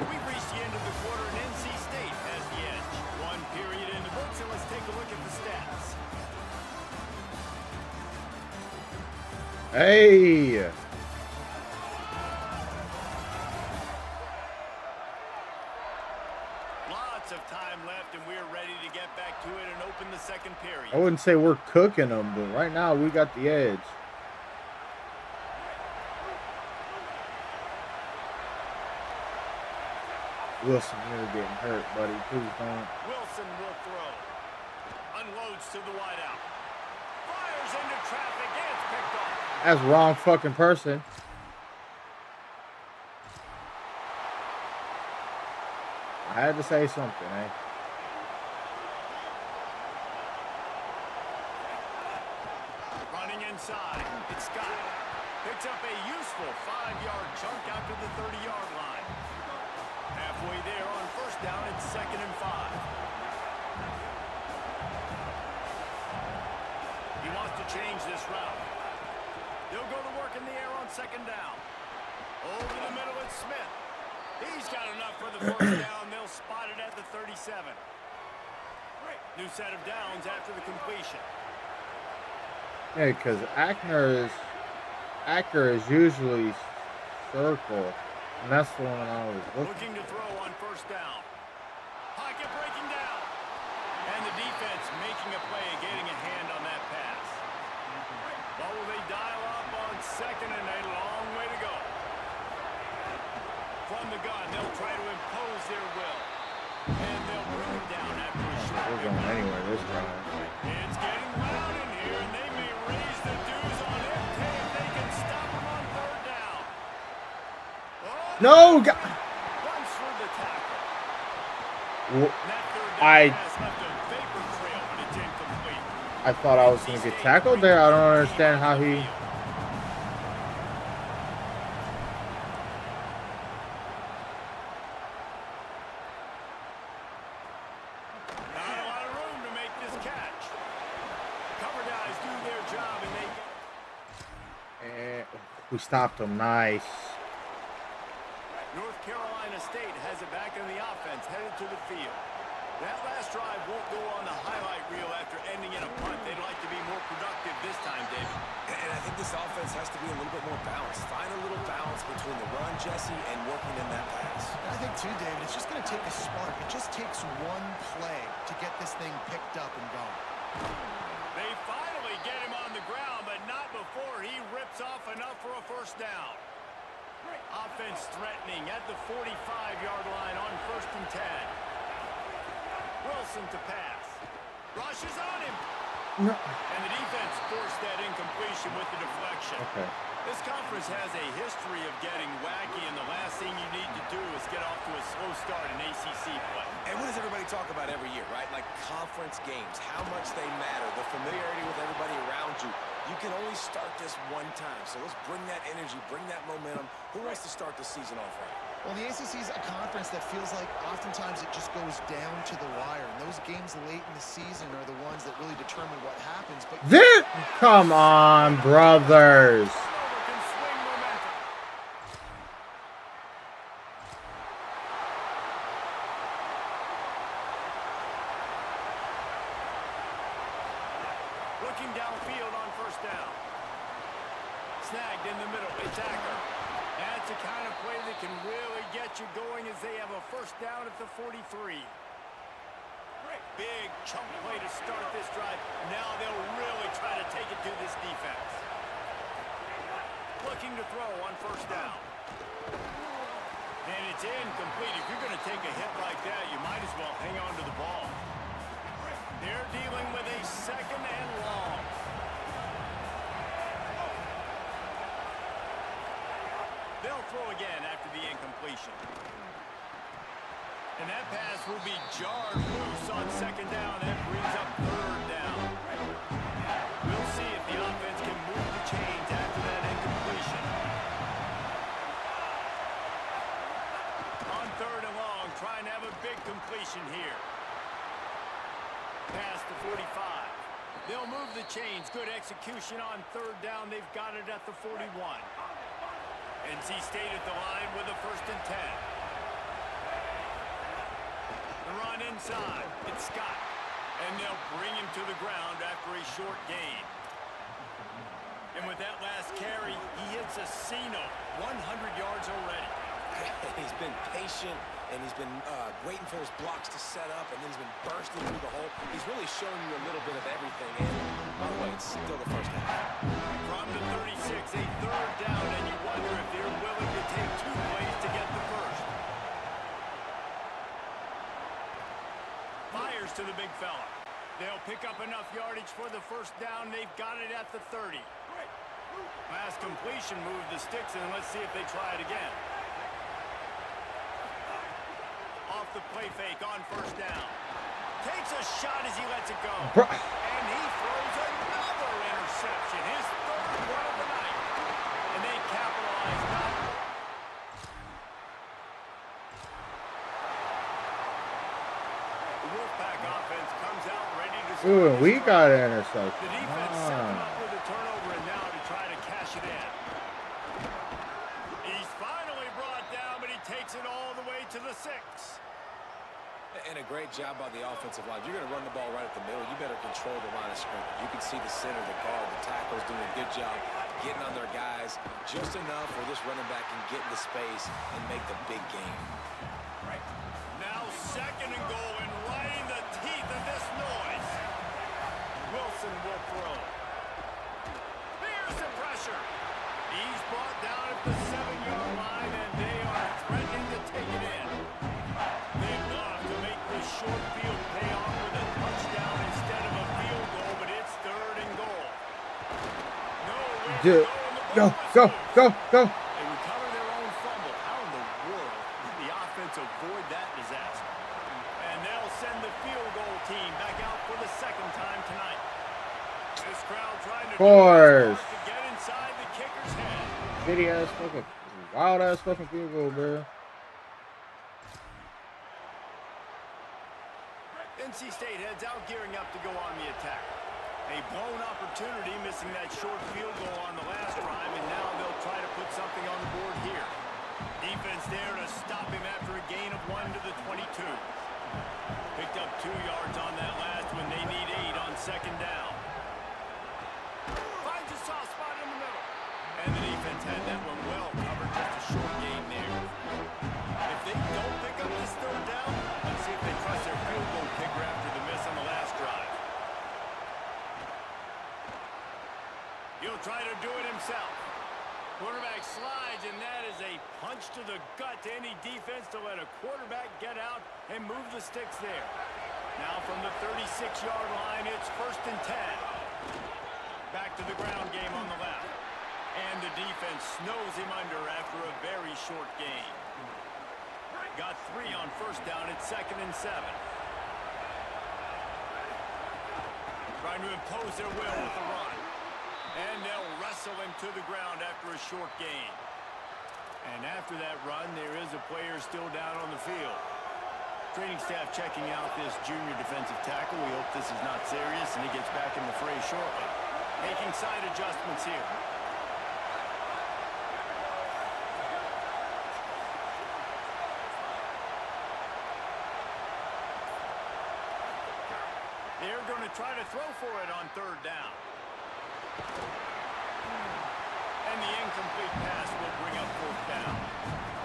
We've reached the end of the quarter, and NC State has the edge. One period in the books, and let's take a look at the stats. Hey. Lots of time left, and we're ready to get back to it and open the second period. I wouldn't say we're cooking them, but right now we got the edge. Wilson, you're getting hurt, buddy. Please don't. Wilson will throw. Unloads to the wideout. Fires into traffic. It's picked off. That's wrong fucking person. I had to say something, eh? Running inside. It's Scott. Picks up a useful 5-yard chunk out to the 30-yard line. Halfway there on first down. It's 2nd and 5. He wants to change this route. They'll go to work in the air on 2nd down. Over the middle, it's Smith. He's got enough for the first down. They'll spot it at the 37. New set of downs after the completion. Yeah, because Ackner is usually circle, and that's the one I was Looking to throw on first down. Pocket breaking down. And the defense making a play, getting a hand on that pass. What will they dial up on 2nd and a long way to go? From the gun, they'll try to impose their will. And they'll bring it down after a short We're going anywhere this time. It's getting loud in here, and they may raise the dues on MK if they can stop them on 3rd down. Oh, No, God. runs through the tackle. Well, That 3rd down I pass left a vapor trail, but it's incomplete. I thought I was gonna get tackled there. I don't understand how he. Not a lot of room to make this catch. Cover guys do their job, and they We stopped him. Nice. North Carolina State has it back in the offense, headed to the field. That last drive won't go on the highlight reel after ending in a punt. They'd like to be more productive this time, David. And I think this offense has to be a little bit more balanced. Find a little balance between the run, Jesse, and working in that pass. I think, too, David, it's just going to take a spark. It just takes one play to get this thing picked up and going. They finally get him on the ground, but not before he rips off enough for a first down. Offense threatening at the 45-yard line on 1st and 10. Wilson to pass. Rushes on him. No. And the defense forced that incompletion with the deflection. Okay. This conference has a history of getting wacky, and the last thing you need to do is get off to a slow start in ACC play. And what does everybody talk about every year, right? Like conference games, how much they matter, the familiarity with everybody around you. You can only start this one time. So let's bring that energy, bring that momentum. Who wants to start the season off right? Well, the ACC is a conference that feels like oftentimes it just goes down to the wire. And those games late in the season are the ones that really determine what happens. But Come on, brothers. Can swing momentum. Looking downfield on 1st down. Snagged in the middle. They tackle. That's the kind of play that can really get you going as they have a first down at the 43. Big chunk play to start this drive. Now they'll really try to take it to this defense. Looking to throw on 1st down. And it's incomplete. If you're going to take a hit like that, you might as well hang on to the ball. They're dealing with a 2nd and long. They'll throw again after the incompletion. And that pass will be jarred loose on 2nd down. That brings up 3rd down. We'll see if the offense can move the chains after that incompletion. On 3rd and long, trying to have a big completion here. Pass to 45. They'll move the chains. Good execution on 3rd down. They've got it at the 41. NC State at the line with a 1st and 10. The run inside. It's Scott. And they'll bring him to the ground after a short gain. And with that last carry, he hits a C-note. 100 yards already. He's been patient, and he's been waiting for his blocks to set up, and then he's been bursting through the hole. He's really showing you a little bit of everything. And, by the way, it's still the 1st half. From the 36, a 3rd down, and you wonder if they're willing to take 2 plays to get the first. Fires to the big fella. They'll pick up enough yardage for the 1st down. They've got it at the 30. Last completion moved the sticks, and let's see if they try it again. Off the play fake on 1st down. Takes a shot as he lets it go. And he throws another interception. His 3rd one of the night. And they capitalize not. The Wolfpack offense comes out ready to score. Ooh, we got an interception. The defense set them up with a turnover, and now to try to cash it in. He's finally brought down, but he takes it all the way to the 6. And a great job by the offensive line. If you're going to run the ball right at the middle, you better control the line of scrimmage. You can see the center, the guard, the tackles doing a good job getting on their guys just enough where this running back can get into space and make the big game. Right. Now 2nd and goal, and right in the teeth of this noise. Wilson will throw. Here's the pressure. He's brought down at the 7-yard line, and they are threatening to take it in. They've got to make the short field pay off with a touchdown instead of a field goal, but it's 3rd and goal. Go. They recover their own fumble. How in the world did the offense avoid that disaster? And they'll send the field goal team back out for the 2nd time tonight. This crowd trying to get inside the kicker's head. Shitty ass fucking, wild ass fucking field goal, bro. NC State heads out, gearing up to go on the attack. A blown opportunity, missing that short field goal on the last drive, and now they'll try to put something on the board here. Defense defense there to stop him after a gain of 1 to the 22. Picked up 2 yards on that last one. They need 8 on second down. Finds a soft spot in the middle. And the defense had that one well covered. Just a short gain there. If they don't pick up this third down, let's see if they trust their field goal kicker after the miss on the last drive. He'll try to do it himself. Quarterback slides, and that is a punch to the gut to any defense to let a quarterback get out and move the sticks there. Now from the 36-yard line, it's 1st and 10. Back to the ground game on the left. And the defense snows him under after a very short gain. Got 3 on 1st down at 2nd and 7. Trying to impose their will with the run. And they'll wrestle him to the ground after a short gain. And after that run, there is a player still down on the field. Training staff checking out this junior defensive tackle. We hope this is not serious, and he gets back in the fray shortly. Making side adjustments here. They're going to try to throw for it on 3rd down. And the incomplete pass will bring up 4th down.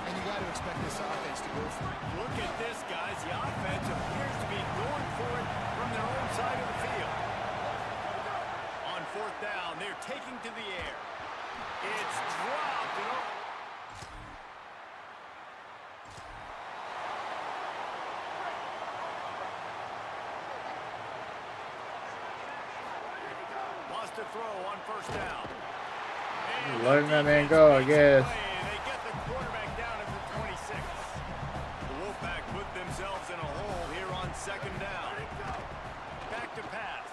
And you got to expect this offense to go for it. Look at this, guys. The offense appears to be going for it from their own side of the field. On 4th down, they're taking to the air. It's dropped. To throw on 1st down. Letting that man go, I guess. They get the quarterback down at the 26. The Wolfpack put themselves in a hole here on 2nd down. Back to pass.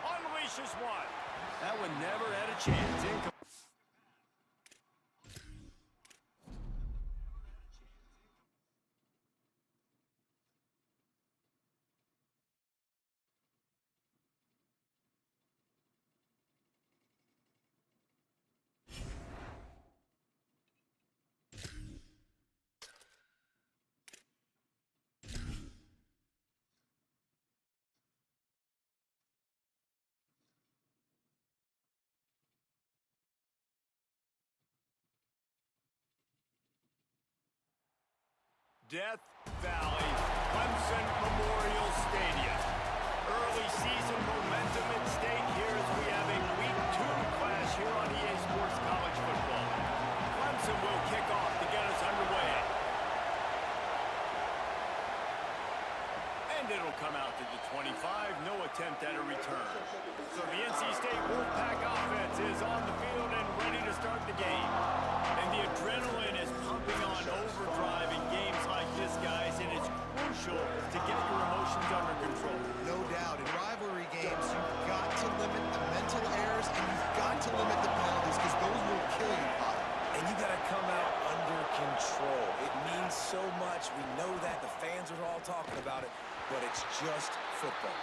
Unleashes one. That one never had a chance. Death Valley, Clemson Memorial Stadium. Early season momentum at stake here as we have a Week 2 clash here on EA Sports College Football. Clemson will kick off to get us underway. And it'll come out to the 25, no attempt at a return. So the NC State Wolfpack offense is on the field and ready to start the game. And the adrenaline is pumping on overdrive in games like this, guys, and it's crucial to get your emotions under control. No doubt. In rivalry games, you've got to limit the mental errors and you've got to limit the penalties because those will kill you, Pop. And you got to come out under control. It means so much. We know that. The fans are all talking about it, but it's just football.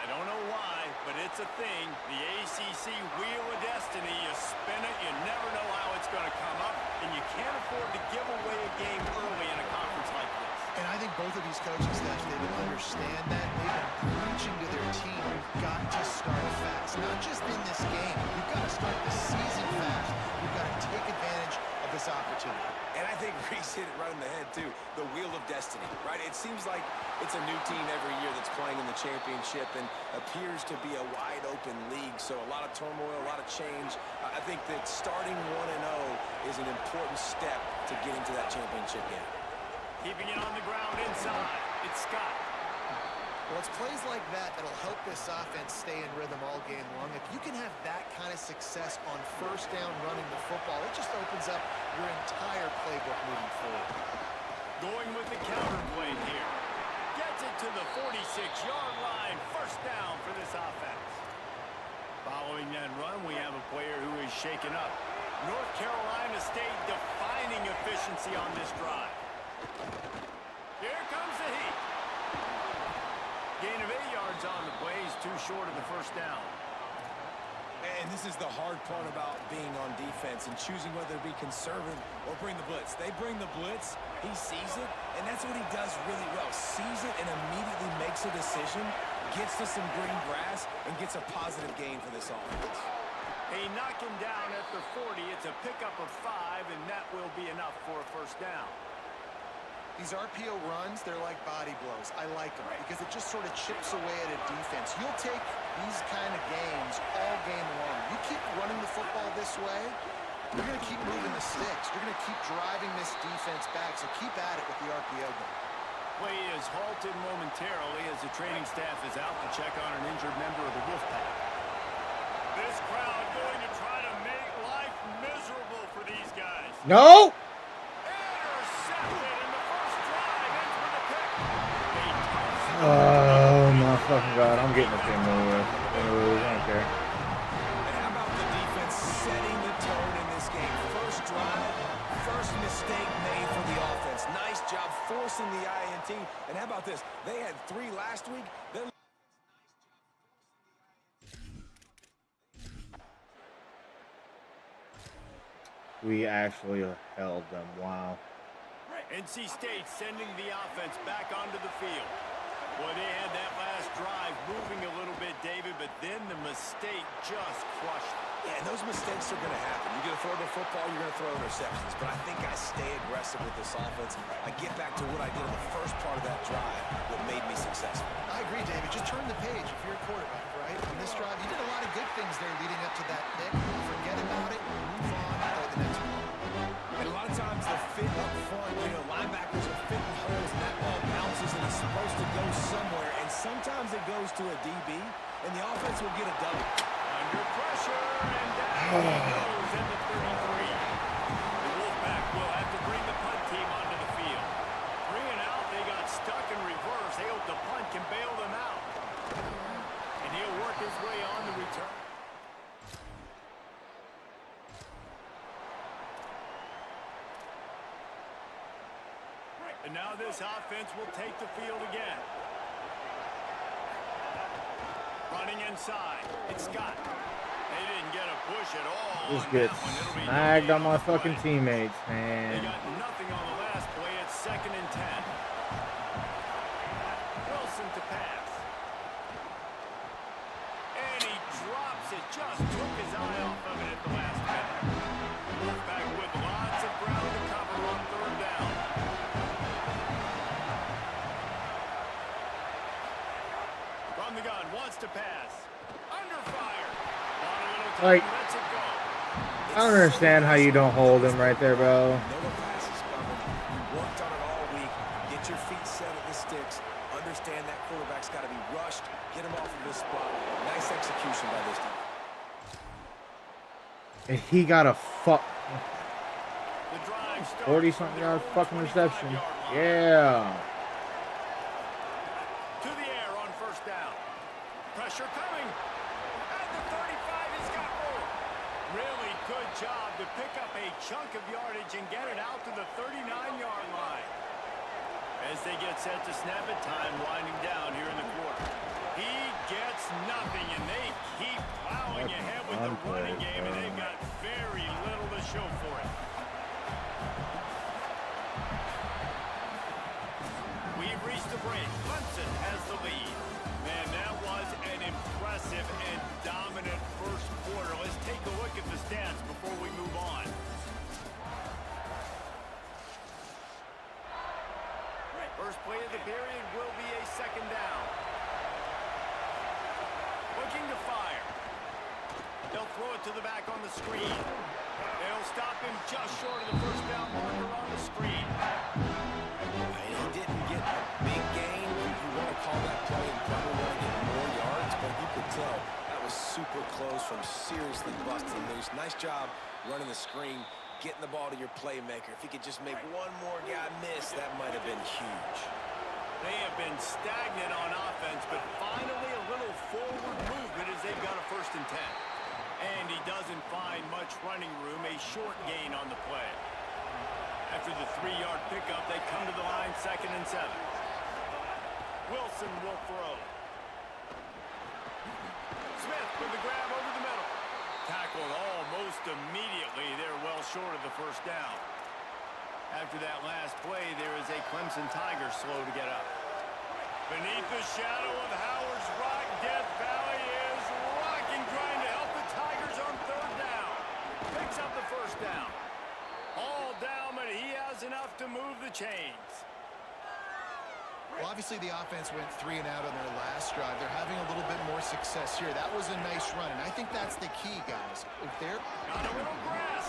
I don't know why, but it's a thing. The ACC Wheel of Destiny, you spin it, you never know how it's going to come up, and you can't afford to give away a game early in a conference like this. And I think both of these coaching staffs, they will understand that. They've been preaching to their team, we've got to start fast. Not just in this game. We've got to start the season fast. We've got to take advantage of this opportunity. And I think Reese hit it right in the head, too. The Wheel of Destiny, right? It seems like it's a new team every year that's playing in the championship and appears to be a wide-open league. So a lot of turmoil, a lot of change. I think that starting 1-0 is an important step to getting to that championship game. Keeping it on the ground inside. It's Scott. Well, it's plays like that that'll help this offense stay in rhythm all game long. If you can have that kind of success on 1st down running the football, it just opens up your entire playbook moving forward. Going with the counter play here. Gets it to the 46-yard line. 1st down for this offense. Following that run, we have a player who is shaken up. North Carolina State defining efficiency on this drive. Here comes the heat. Gain of 8 yards on the play. He's too short of the 1st down. And this is the hard part about being on defense and choosing whether to be conservative or bring the blitz. They bring the blitz, he sees it, and that's what he does really well. Sees it and immediately makes a decision, gets to some green grass, and gets a positive gain for this offense. They knock him down at the 40. It's a pickup of 5, and that will be enough for a first down. These RPO runs, they're like body blows. I like them because it just sort of chips away at a defense. You'll take these kind of games all game long. You keep running the football this way, you're going to keep moving the sticks. You're going to keep driving this defense back, so keep at it with the RPO game. Play is halted momentarily as the training staff is out to check on an injured member of the Wolfpack. This crowd going to try to make life miserable for these guys. No! Intercepted in the first drive, ends with a pick. They toss it. Oh my fucking god, I'm getting this game over with. I don't care. And how about the defense setting the tone in this game? First drive, first mistake made for the offense. Nice job forcing the INT. And how about this? They had 3 last week. They're We actually held them. Wow. NC State sending the offense back onto the field. Boy, they had that last drive moving a little bit, David, but then the mistake just crushed them. Yeah, and those mistakes are going to happen. You're going to throw the football, you're going to throw interceptions. But I think I stay aggressive with this offense. I get back to what I did in the first part of that drive that made me successful. I agree, David. Just turn the page if you're a quarterback, right? On this drive, you did a lot of good things there leading up to that pick. Forget about it, move on, play the next one. And a lot of times the fit up front, linebackers are fitting holes and that ball bounces and it's supposed to go somewhere. And sometimes it goes to a DB and the offense will get a double. Under pressure, and down goes at the 33. The Wolfpack will have to bring the punt team onto the field. Bringing out, they got stuck in reverse. They hope the punt can bail them out. And he'll work his way on the return. And now this offense will take the field again. Running inside. It's Scott. They didn't get a push at all. Just on get that one. It'll be snagged no on my gain fucking play. teammates, They man. got nothing on the last play. It's 2nd and 10. Wilson to pass. And he drops it. Just took his eye off of it at the last minute. Wolfpack with lots of ground to cover on 3rd down. From the gun, wants to pass. Under fire. On a little time, Like, lets it go. I don't understand how you don't hold him right there, bro. No pass is coming. You worked on it all week. Get your feet set at the sticks. Understand that quarterback's got to be rushed. Get him off of this spot. Nice execution by this team. And he got a fuck The drive starts 40-something from their yard own fucking reception. 25-yard line. Yeah. To the air on 1st down. Pressure coming. At the 35, he's got more. Really good job to pick up a chunk of yardage and get it out to the 39-yard line. As they get set to snap it, time winding down here in the quarter. He gets nothing, and they keep plowing That's ahead with the unfair, running game, and bro. they've got very little to show for it. We've reached the break. Clemson has the lead. Man, that was an impressive and dominant first quarter. Let's take a look at the stats before we move on. First play of the period will be a 2nd down. Looking to fire. They'll throw it to the back on the screen. They'll stop him just short of the 1st down marker on the screen. And he didn't get a big gain. You want to call that play and probably want to get more yards, but you could tell that was super close from seriously busting loose. Nice job running the screen, getting the ball to your playmaker. If he could just make one more guy miss, that might have been huge. They have been stagnant on offense, but finally a little forward movement as they've got a 1st and 10. And he doesn't find much running room, a short gain on the play. After the 3-yard pickup, they come to the line 2nd and 7. Wilson will throw. Smith with the grab over the middle. tackled almost immediately. They're well short of the first down. After that last play, there is a Clemson Tiger slow to get up. Beneath the shadow of Howard's Rock, Death Valley is rocking, trying to help the Tigers on third down. Picks up the first down. All down, but he has enough to move the chains. Well, obviously the offense went 3 and out on their last drive. They're having a little bit more success here. That was a nice run, and I think that's the key, guys. If they're Got a little grass.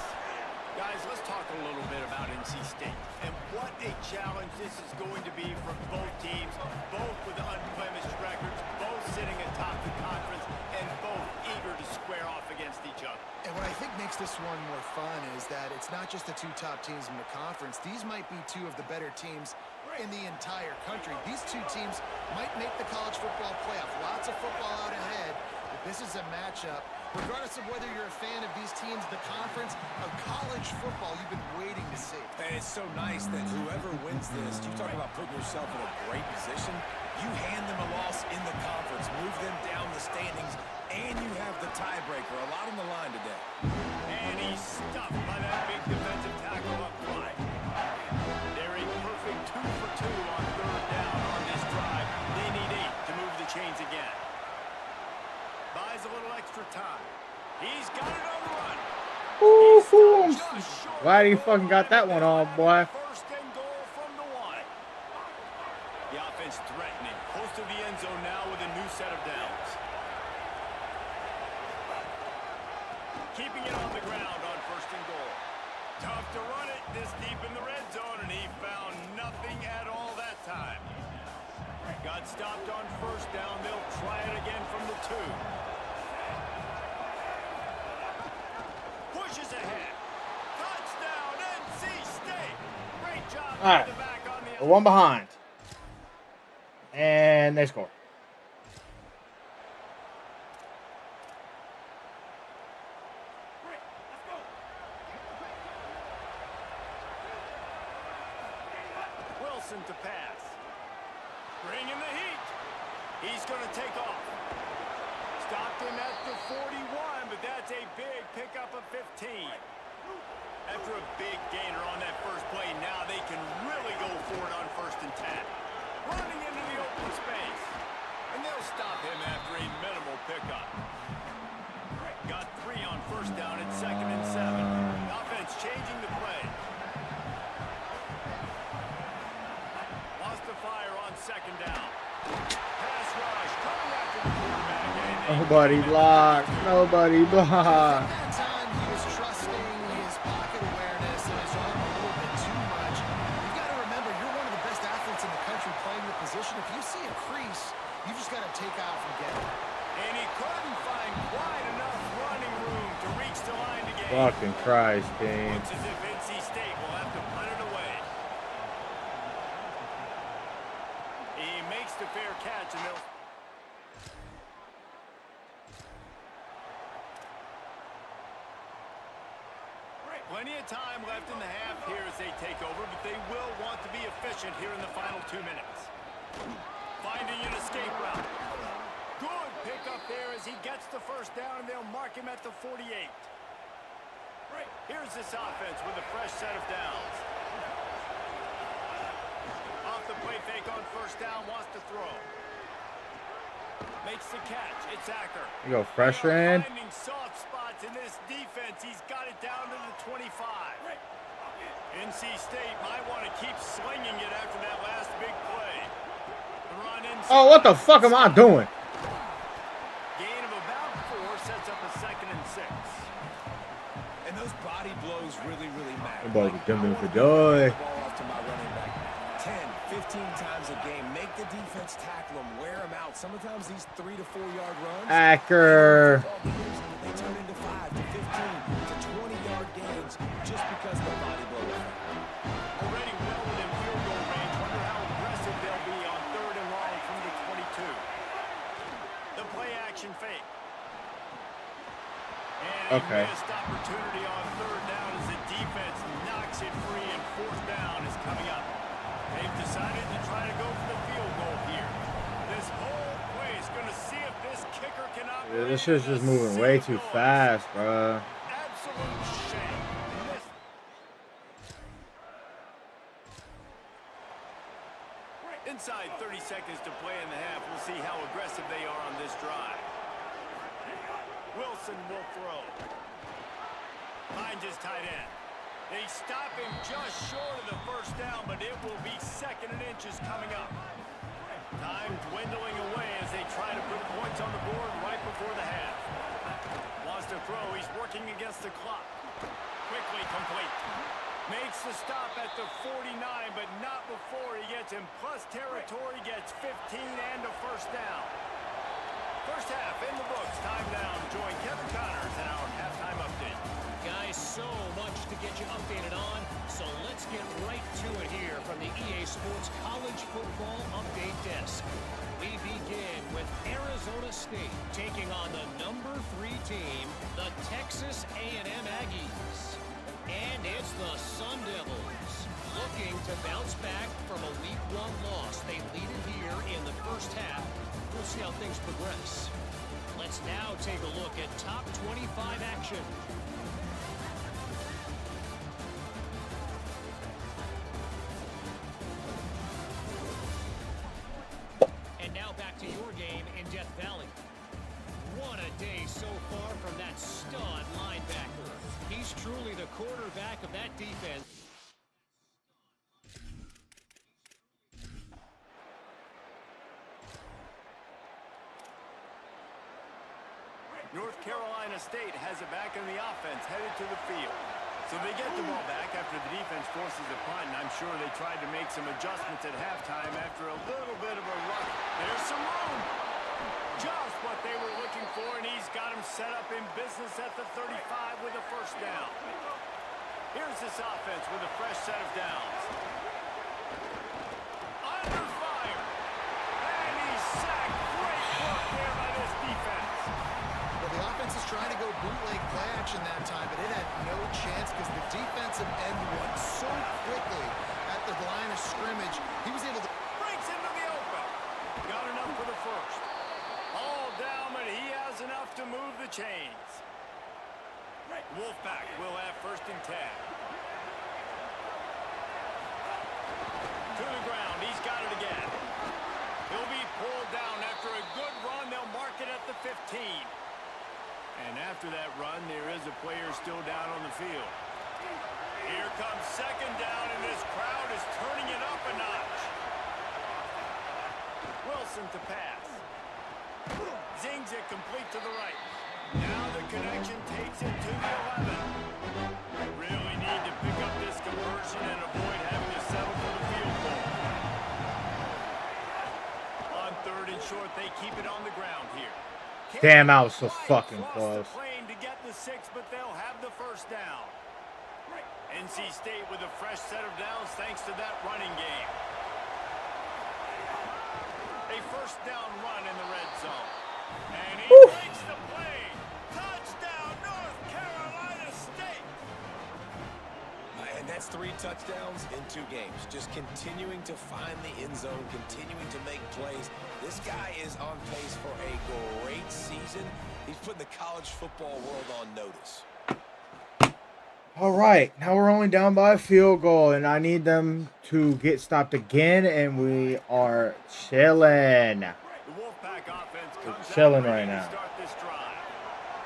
Guys, let's talk a little bit about NC State and what a challenge this is going to be for both teams, both with unblemished records, both sitting atop the conference, and both eager to square off against each other. And what I think makes this one more fun is that it's not just the 2 top teams in the conference. These might be 2 of the better teams in the entire country. These 2 teams might make the college football playoff. Lots of football out ahead, but this is a matchup. Regardless of whether you're a fan of these teams, the conference, of college football you've been waiting to see. And it's so nice that whoever wins this, you talk about putting yourself in a great position, you hand them a loss in the conference, move them down the standings, and you have the tiebreaker. A lot on the line today. And he's stuffed by that big defensive tackle up wide. They're a perfect 2 for 2 on third down on this drive. They need 8 to move the chains again. Buys a little extra time. He's got it on the run. Ooh, glad he fucking got that one on, boy. First and goal from the 1. The offense threatening. Close to the end zone now with a new set of downs. Keeping it on the ground on first and goal. Tough to run it this deep in the red zone, and he found nothing at all that time. Got stopped on first down. They'll try it again from the 2. Pushes ahead. Touchdown, NC State. Great job. All right. The back on the We're 1 behind. And they score. Wilson to pass. Bringing the heat. He's going to take off. Stopped him at the 41, but that's a big pickup of 15. After a big gainer on that first play, now they can really go for it on first and 10. Running into the open space. And they'll stop him after a minimal pickup. Got 3 on first down at second and 7. Offense changing the play. Lost the fire on second down. Pass rush coming after the quarterback. Nobody blocked. Nobody blocked. That time he was trusting his pocket awareness and his arm a little bit too much. You've got to remember, you're one of the best athletes in the country playing the position. If you see a crease, you just got to take off and get it. And he couldn't find quite enough running room to reach the line to gain. Fucking Christ, game. Looks as if NC State will have to punt it away. He makes the fair catch, and they'll... Plenty of time left in the half here as they take over, but they will want to be efficient here in the final 2 minutes. Finding an escape route. Good pickup there as he gets the first down, and they'll mark him at the 48. Here's this offense with a fresh set of downs. Off the play fake on first down, wants to throw. Makes the catch. It's Acker. You go fresher in. Finding soft spots in this defense. He's got it down to the 25. NC State might want to keep slinging it after that last big play. The run inside. Oh, what the fuck am I doing? Gain of about 4 sets up a second and 6. And those body blows really, really matter. About to jump in for I joy. wanna get the ball off to my running back 10, 15 times a game. Make the defense tackle them, wear them out. Sometimes these 3 to 4 yard runs, Acker. they turn into 5 to 15 to 20 yard gains just because of the body blow effect. Already well within field goal range. Wonder how aggressive they'll be on third and long from the 22. The play action fake. And Okay. a missed opportunity on third down as the defense knocks it free, and fourth down is coming up. They've decided to try to go for the field goal here. This whole play is going to see if this kicker can operate. Dude, this shit's just moving way too fast, bro. Absolute shame. Missed. Inside 30 seconds to play in the half. We'll see how aggressive they are on this drive. Wilson will throw. Finds his tight end. They stop him just short of the first down, but it will be 2nd and inches coming up. Time dwindling away as they try to put points on the board right before the half. Wants to throw. He's working against the clock. Quickly complete. Makes the stop at the 49, but not before he gets in plus territory, gets 15 and a first down. First half in the books. Time down. Join Kevin Connors in our halftime update. Guys, so much to get you updated on, so let's get right to it here from the EA Sports College Football Update Desk. We begin with Arizona State taking on the number 3 team, the Texas A&M Aggies. And it's the Sun Devils looking to bounce back from a Week 1 loss. They lead it here in the first half. We'll see how things progress. Let's now take a look at top 25 action. And now back to your game in Death Valley. What a day so far from that stud linebacker. He's truly the quarterback of that defense. North Carolina State has it back in the offense, headed to the field. So they get the ball back after the defense forces a punt, and I'm sure they tried to make some adjustments at halftime after a little bit of a rush. There's some room. Just what they were looking for, and he's got him set up in business at the 35 with a first down. Here's this offense with a fresh set of downs. Under fire. And he's sacked. Great work there by this defense. Well, the offense is trying to go bootleg play action that time, but it had no chance because the defensive end won so quickly at the line of scrimmage. He was able to... Breaks into the open. Got enough for the first. All down, but he has enough to move the chains. Wolfpack will have 1st and 10. To the ground. He's got it again. He'll be pulled down after a good run. They'll mark it at the 15. And after that run, there is a player still down on the field. Here comes 2nd down, and this crowd is turning it up a notch. Wilson to pass. Zings it complete to the right. Now the connection takes it to the 11. Really need to pick up this conversion and avoid having to settle for the field goal. On 3rd and short, they keep it on the ground here. Damn, I was so fucking close. To get the 6, but they'll have the first down. NC State with a fresh set of downs thanks to that running game. A first down run in the red zone. And he breaks the play. Touchdown, North Carolina State. And that's 3 touchdowns in 2 games. Just continuing to find the end zone, continuing to make plays. This guy is on pace for a great season. He's putting the college football world on notice. All right, now we're only down by a field goal, and I need them to get stopped again, and we are chilling. The Wolfpack offense comes chilling out right ready to now. start this drive.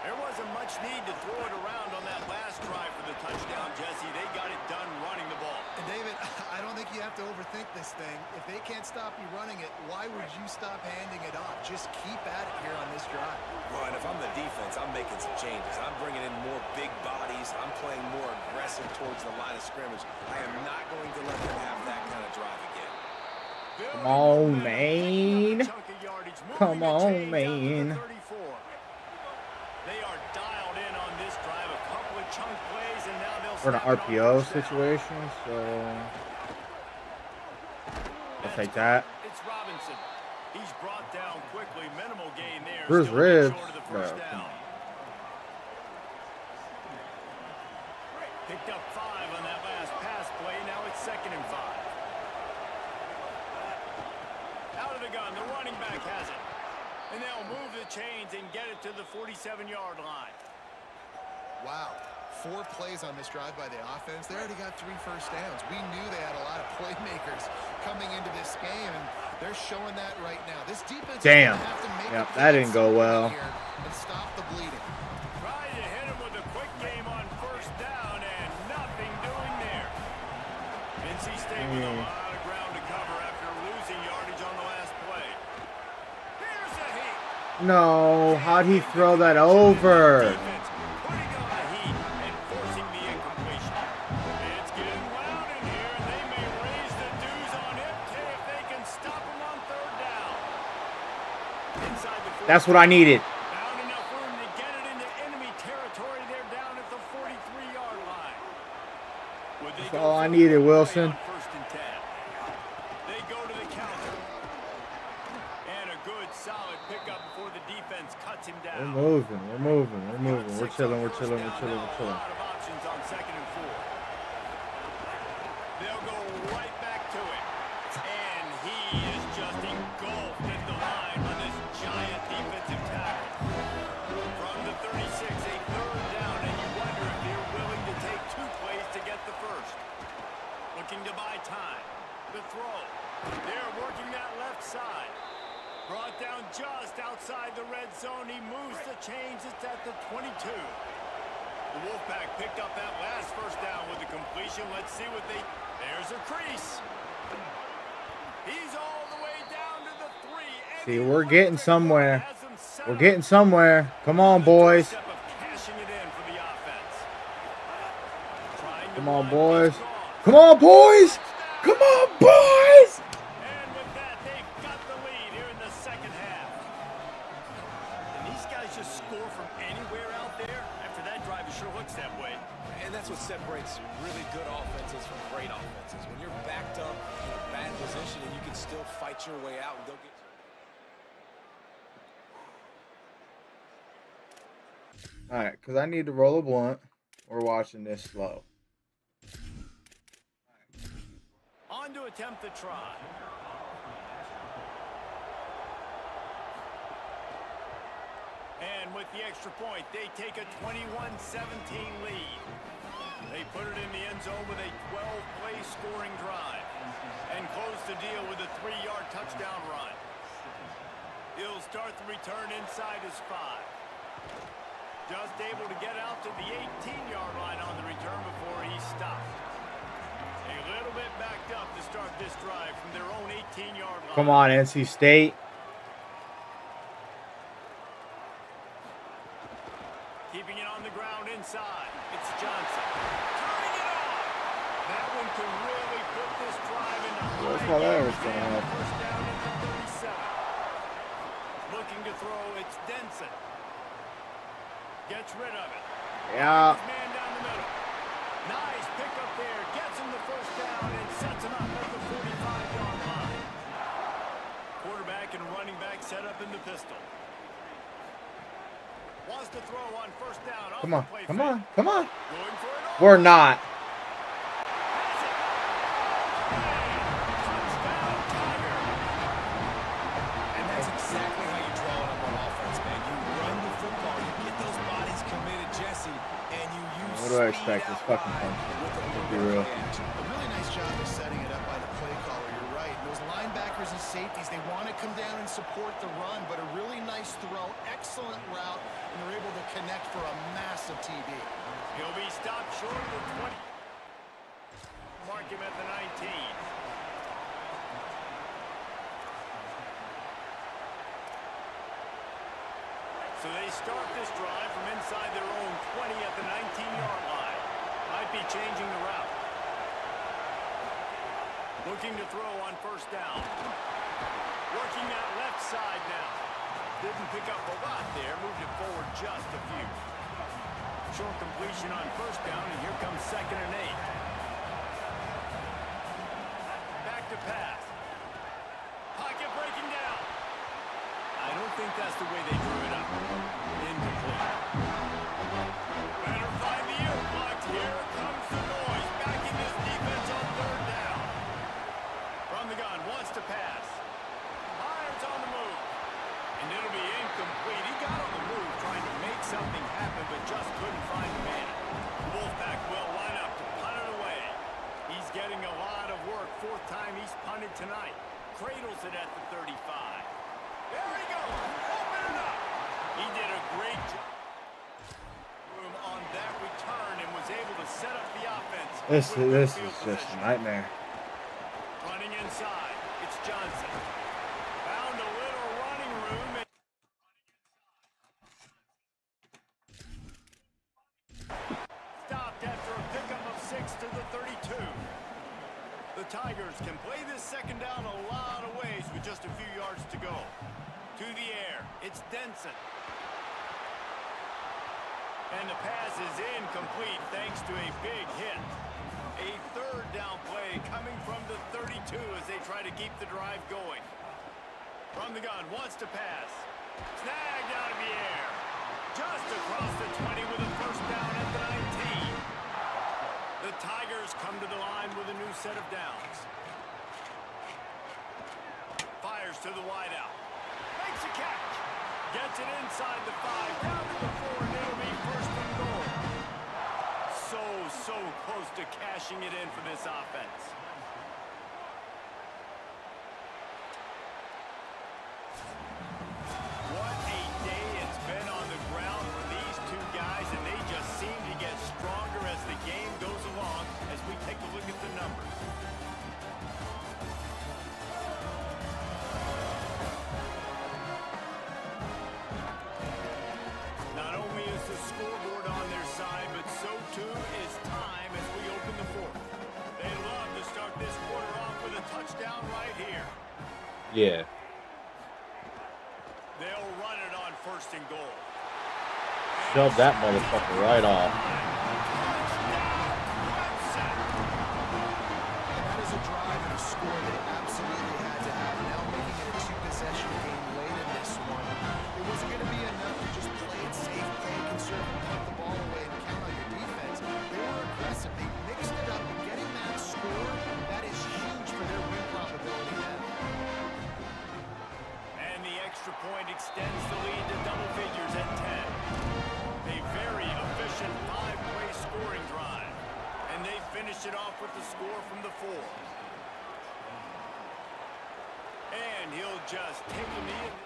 There wasn't much need to throw it around on that last drive for the touchdown, Jesse. They got it done running the ball. And David, I don't think you have to overthink this thing. If they can't stop you running it, why would you stop handing it off? Just keep at it here on this drive. Well, and if I'm the defense, I'm making some changes. I'm bringing in more big bodies. I'm playing more aggressive towards the line of scrimmage. I am not going to let them have that kind of drive again. Come on, man. Come on, man. They are dialed in on this drive. A couple of chunk plays, and now they'll We're in an snap it on RPO first down. situation, so I'll take that. It's Robinson. He's brought down quickly. Minimal gain there. Where's Still a bit Ribs? short of the Bro, first come down. on. Picked up 5 on that last pass play. Now it's 2nd and 5. Out of the gun. The running back has it. And they'll move the chains and get it to the 47-yard line. Wow. 4 plays on this drive by the offense. They already got 3 first downs. We knew they had a lot of playmakers coming into this game, and they're showing that right now. This defense Damn. is gonna have to make Yep, a that play didn't go well. here and stop the bleeding. Trying to hit him with a quick game on first down and nothing doing there. NC State with a lot of ground to cover after losing yardage on the last play. Here's a heat. No, how'd he throw that over? Defense putting on the heat and forcing the incompletion. It's getting loud in here, and they may raise the dues on MK if they can stop him on third down. Inside the 40. That's what I needed. Found enough room to get it into enemy territory. They're down at the 43-yard line. Would they That's go all I for needed, the play Wilson. on first and 10? They go to the counter. And a good, solid pickup before the defense cuts him We're down. moving. We're moving. We're moving. We're Six chilling. on We're first chilling. down We're chilling. now. We're A chilling. lot of options on 2nd and 4. They'll go right back to it. And he is just engulfed in the line on this giant defensive tackle. From the 36, a third down, and you wonder if they're willing to take 2 plays to get the first. Looking to buy time. The throw. They're working that left side. Brought down just outside the red zone. He moves the chains. It's at the 22. The Wolfpack picked up that last first down with a completion. Let's see what they... There's a crease. He's all the way down to the 3. And See, he we're wants getting to somewhere. has them set We're up. getting somewhere. Come on, boys. Step of cashing it in for the offense. Trying to Come on, run, boys. he's gone. Come on, boys. Come on, boys. And with that, they've got the lead here in the second half. And these guys just score from anywhere out there. After that drive, it sure looks that way. And that's what separates really good offenses from great offenses. When you're backed up in a bad position and you can still fight your way out and go get... All right, because I need to roll a blunt. We're watching this slow. On to attempt the try. And with the extra point, they take a 21-17 lead. They put it in the end zone with a 12-play scoring drive and close the deal with a 3-yard touchdown run. He'll start the return inside his 5. Just able to get out to the 18-yard line on the return before he stopped. A little bit backed up to start this drive from their own 18-yard line. Come on, NC State. Keeping it on the ground inside. It's Johnson. Turning it on. That one can really put this drive into That's high how that gear. was gonna Down, happen. first down at the 37. Looking to throw. It's Denson. Gets rid of it. Yeah. His man down the middle. Nice pickup there. Gets him the first down and sets him up at the 45-yard line. Quarterback and running back set up in the pistol. Wants to throw on first down. Come on. Play Come fake. on. Come on. Going for it all. We're not. Has it. Touchdown, Tiger. And that's exactly how you draw it up on offense, man. You run the football, you get those bodies committed, Jesse, and you use What do I speed expect? It's out fucking wide function. with a Let's little be bit real. of edge. A really nice job of setting it up by the play caller. You're right. Those linebackers and safeties, they want to come down and support the run, but a really nice throw, excellent route, and they're able to connect for a massive TD. He'll be stopped short of the 20. Mark him at the 19. So they start this drive from inside their own 20 at the 19-yard line. Might be changing the route. Looking to throw on first down. Working that left side now. Didn't pick up a lot there. Moved it forward just a few. Short completion on first down, and here comes 2nd and 8. Back to pass. Pocket breaking down. I don't think that's the way they drew it up. Incomplete. Better find the earplugs. Here comes the noise. Backing this defense on third down. From the gun, wants to pass. Irons on the move. And it'll be is getting a lot of work. Fourth time he's punted tonight. Cradles it at the 35. There he goes. Open it up. He did a great job on that return and was able to set up the offense. This with good is field just a position. nightmare. Running inside. It's Johnson. Found a little running room. And stopped after a pickup of 6 to the 32. The Tigers can play this second down a lot of ways with just a few yards to go. To the air. It's Denson. And the pass is incomplete thanks to a big hit. A third down play coming from the 32 as they try to keep the drive going. From the gun, wants to pass. Snagged out of the air. Just across the 20 with a first down at the 19. The Tigers come to the line with a new set of downs. Fires to the wideout. Makes a catch. Gets it inside the 5, down to the 4, and it'll be first and goal. So close to cashing it in for this offense. What a day it's been on the ground for these two guys, and they just seem to get stronger as the game goes along as we take a look at the numbers. Not only is the scoreboard on their side, but so too is time as we open the fourth. They love to start this quarter off with a touchdown right here. Yeah. They'll run it on first and goal. Shove that motherfucker right off. That is a drive and a score they absolutely had to have. Now making it a two-possession game late in this one. It wasn't going to be enough to just play it safe, play it conservative, put the ball away, and count on your defense. They were aggressive. They mixed it up, and getting that score, that is huge for their win probability now. And the extra point extends the lead to double figures at 10. A very efficient 5-play scoring drive. And they finish it off with the score from the 4. And he'll just take a knee in this.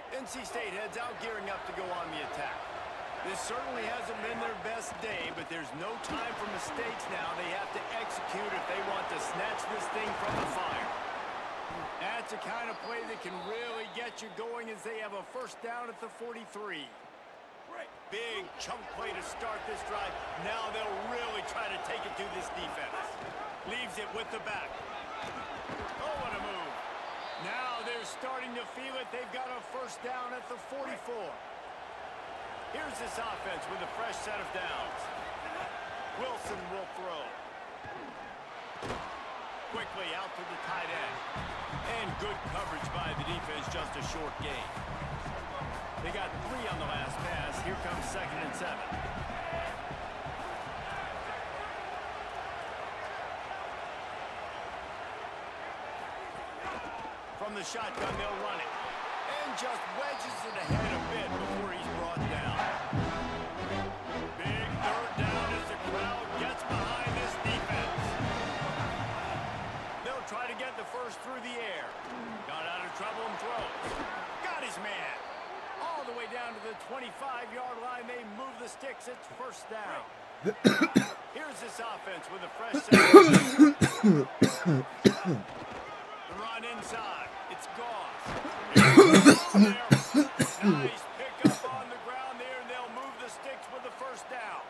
NC State heads out gearing up to go on the attack. This certainly hasn't been their best day, but there's no time for mistakes now. They have to execute if they want to snatch this thing from the fire. That's the kind of play that can really get you going as they have a first down at the 43. Big chunk play to start this drive. Now they'll really try to take it to this defense. Leaves it with the back. Oh, what a move. Now they're starting to feel it. They've got a first down at the 44. Here's this offense with a fresh set of downs. Wilson will throw. Quickly out to the tight end. And good coverage by the defense, just a short gain. They got 3 on the last pass. Here comes 2nd and 7. From the shotgun, they'll run it. And just wedges it ahead a bit before he's brought down. Big third down as the crowd gets behind this defense. They'll try to get the first through the air. Got out of trouble and throws. Got his man. All the way down to the 25-yard line. They move the sticks. It's first down. Here's this offense with a fresh set. The run inside. It's Goss. Nice pickup on the ground there, and they'll move the sticks with the first down.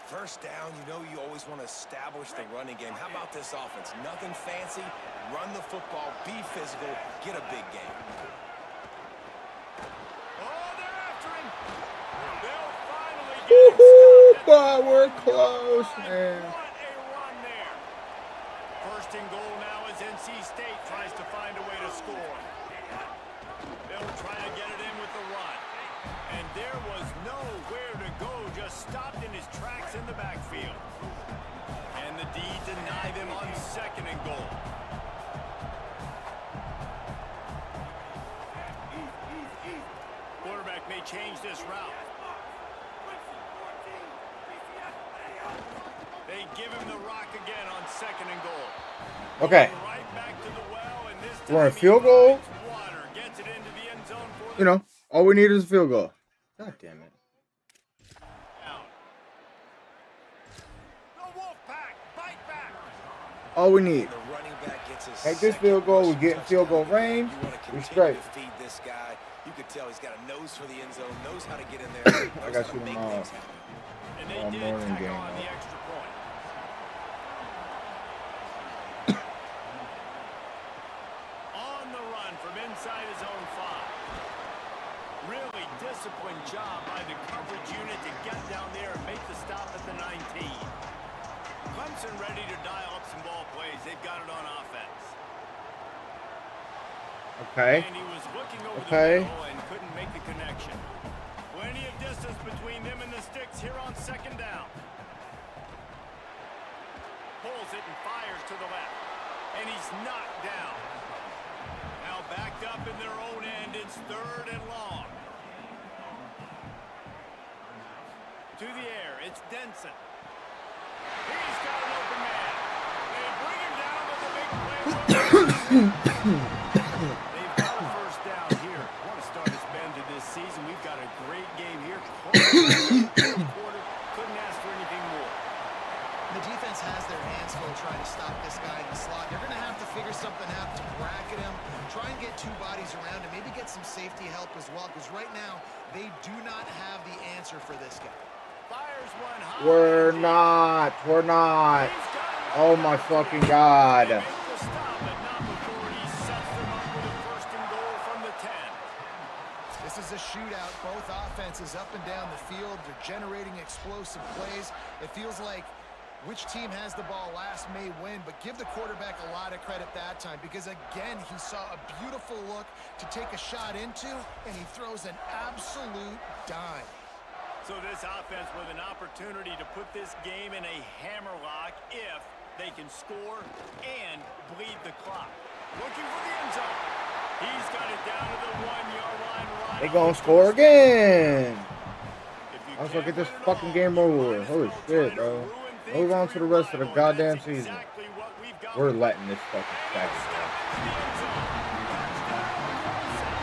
First down, you know you always want to establish the running game. How about this offense? Nothing fancy. Run the football, be physical, get a big game. Oh, they're after him. They'll finally get him stopped. But we're close, man. What a run there. First and goal now as NC State tries to find a way to score. They'll try to get it in with the run. And there was nowhere to go, just stopped in his tracks in the backfield. And the D deny them on second and goal. Quarterback may change this route. They give him the rock again on second and goal. Okay. Right back to the well, and this We're in time field he goal. finds water, gets it into the end zone for You know, all we need is a field goal. God damn it. out. The Wolfpack bite back. All we need. The running back gets his Take this second field goal. We rushing get in field goal touchdown. range. You want to We continue straight. to feed this guy. You could tell he's got a nose for the end zone, knows how to get in there, knows got how you to make tomorrow. things happen. And they All did morning tack game, on the though. extra point. On the run from inside his own 5. Really disciplined job by the coverage unit to get down there and make the stop at the 19. Clemson ready to dial up some ball plays. They've got it on offense. Okay. And he was looking over Okay. the middle and couldn't make the connection. Plenty of distance between them and the sticks here on second down. Pulls it and fires to the left. And he's knocked down. Now backed up in their own end. It's third and long. To the air. It's Denson. He's got an open man. They bring him down with the big play. They've got a first down here. Want to start us bend to this season. We've got a great game here. Fourth quarter. Couldn't ask for anything more. The defense has their hands full trying to stop this guy in the slot. They're going to have to figure something out to bracket him, try and get two bodies around him, maybe get some safety help as well, because right now they do not have the answer for this guy. Fires one high. We're not. We're not. He's got it. Oh my fucking God. They make the stop, but not before he sets them up with a first and goal from the 10. This is a shootout. Both offenses up and down the field. They're generating explosive plays. It feels like which team has the ball last may win, but give the quarterback a lot of credit that time because, again, he saw a beautiful look to take a shot into, and he throws an absolute dime. So this offense with an opportunity to put this game in a hammerlock if they can score and bleed the clock. Looking for the end zone. He's got it down to the 1-yard line. Right They gonna score again. If you Let's can't get this win it fucking all, game you over might with. as Holy well shit, try to bro. ruin things Move on for to the your rest of the rival, and goddamn that's season. exactly what we've got. We're letting this fucking And stack. he'll step into the end zone. Touchdown, Clemson.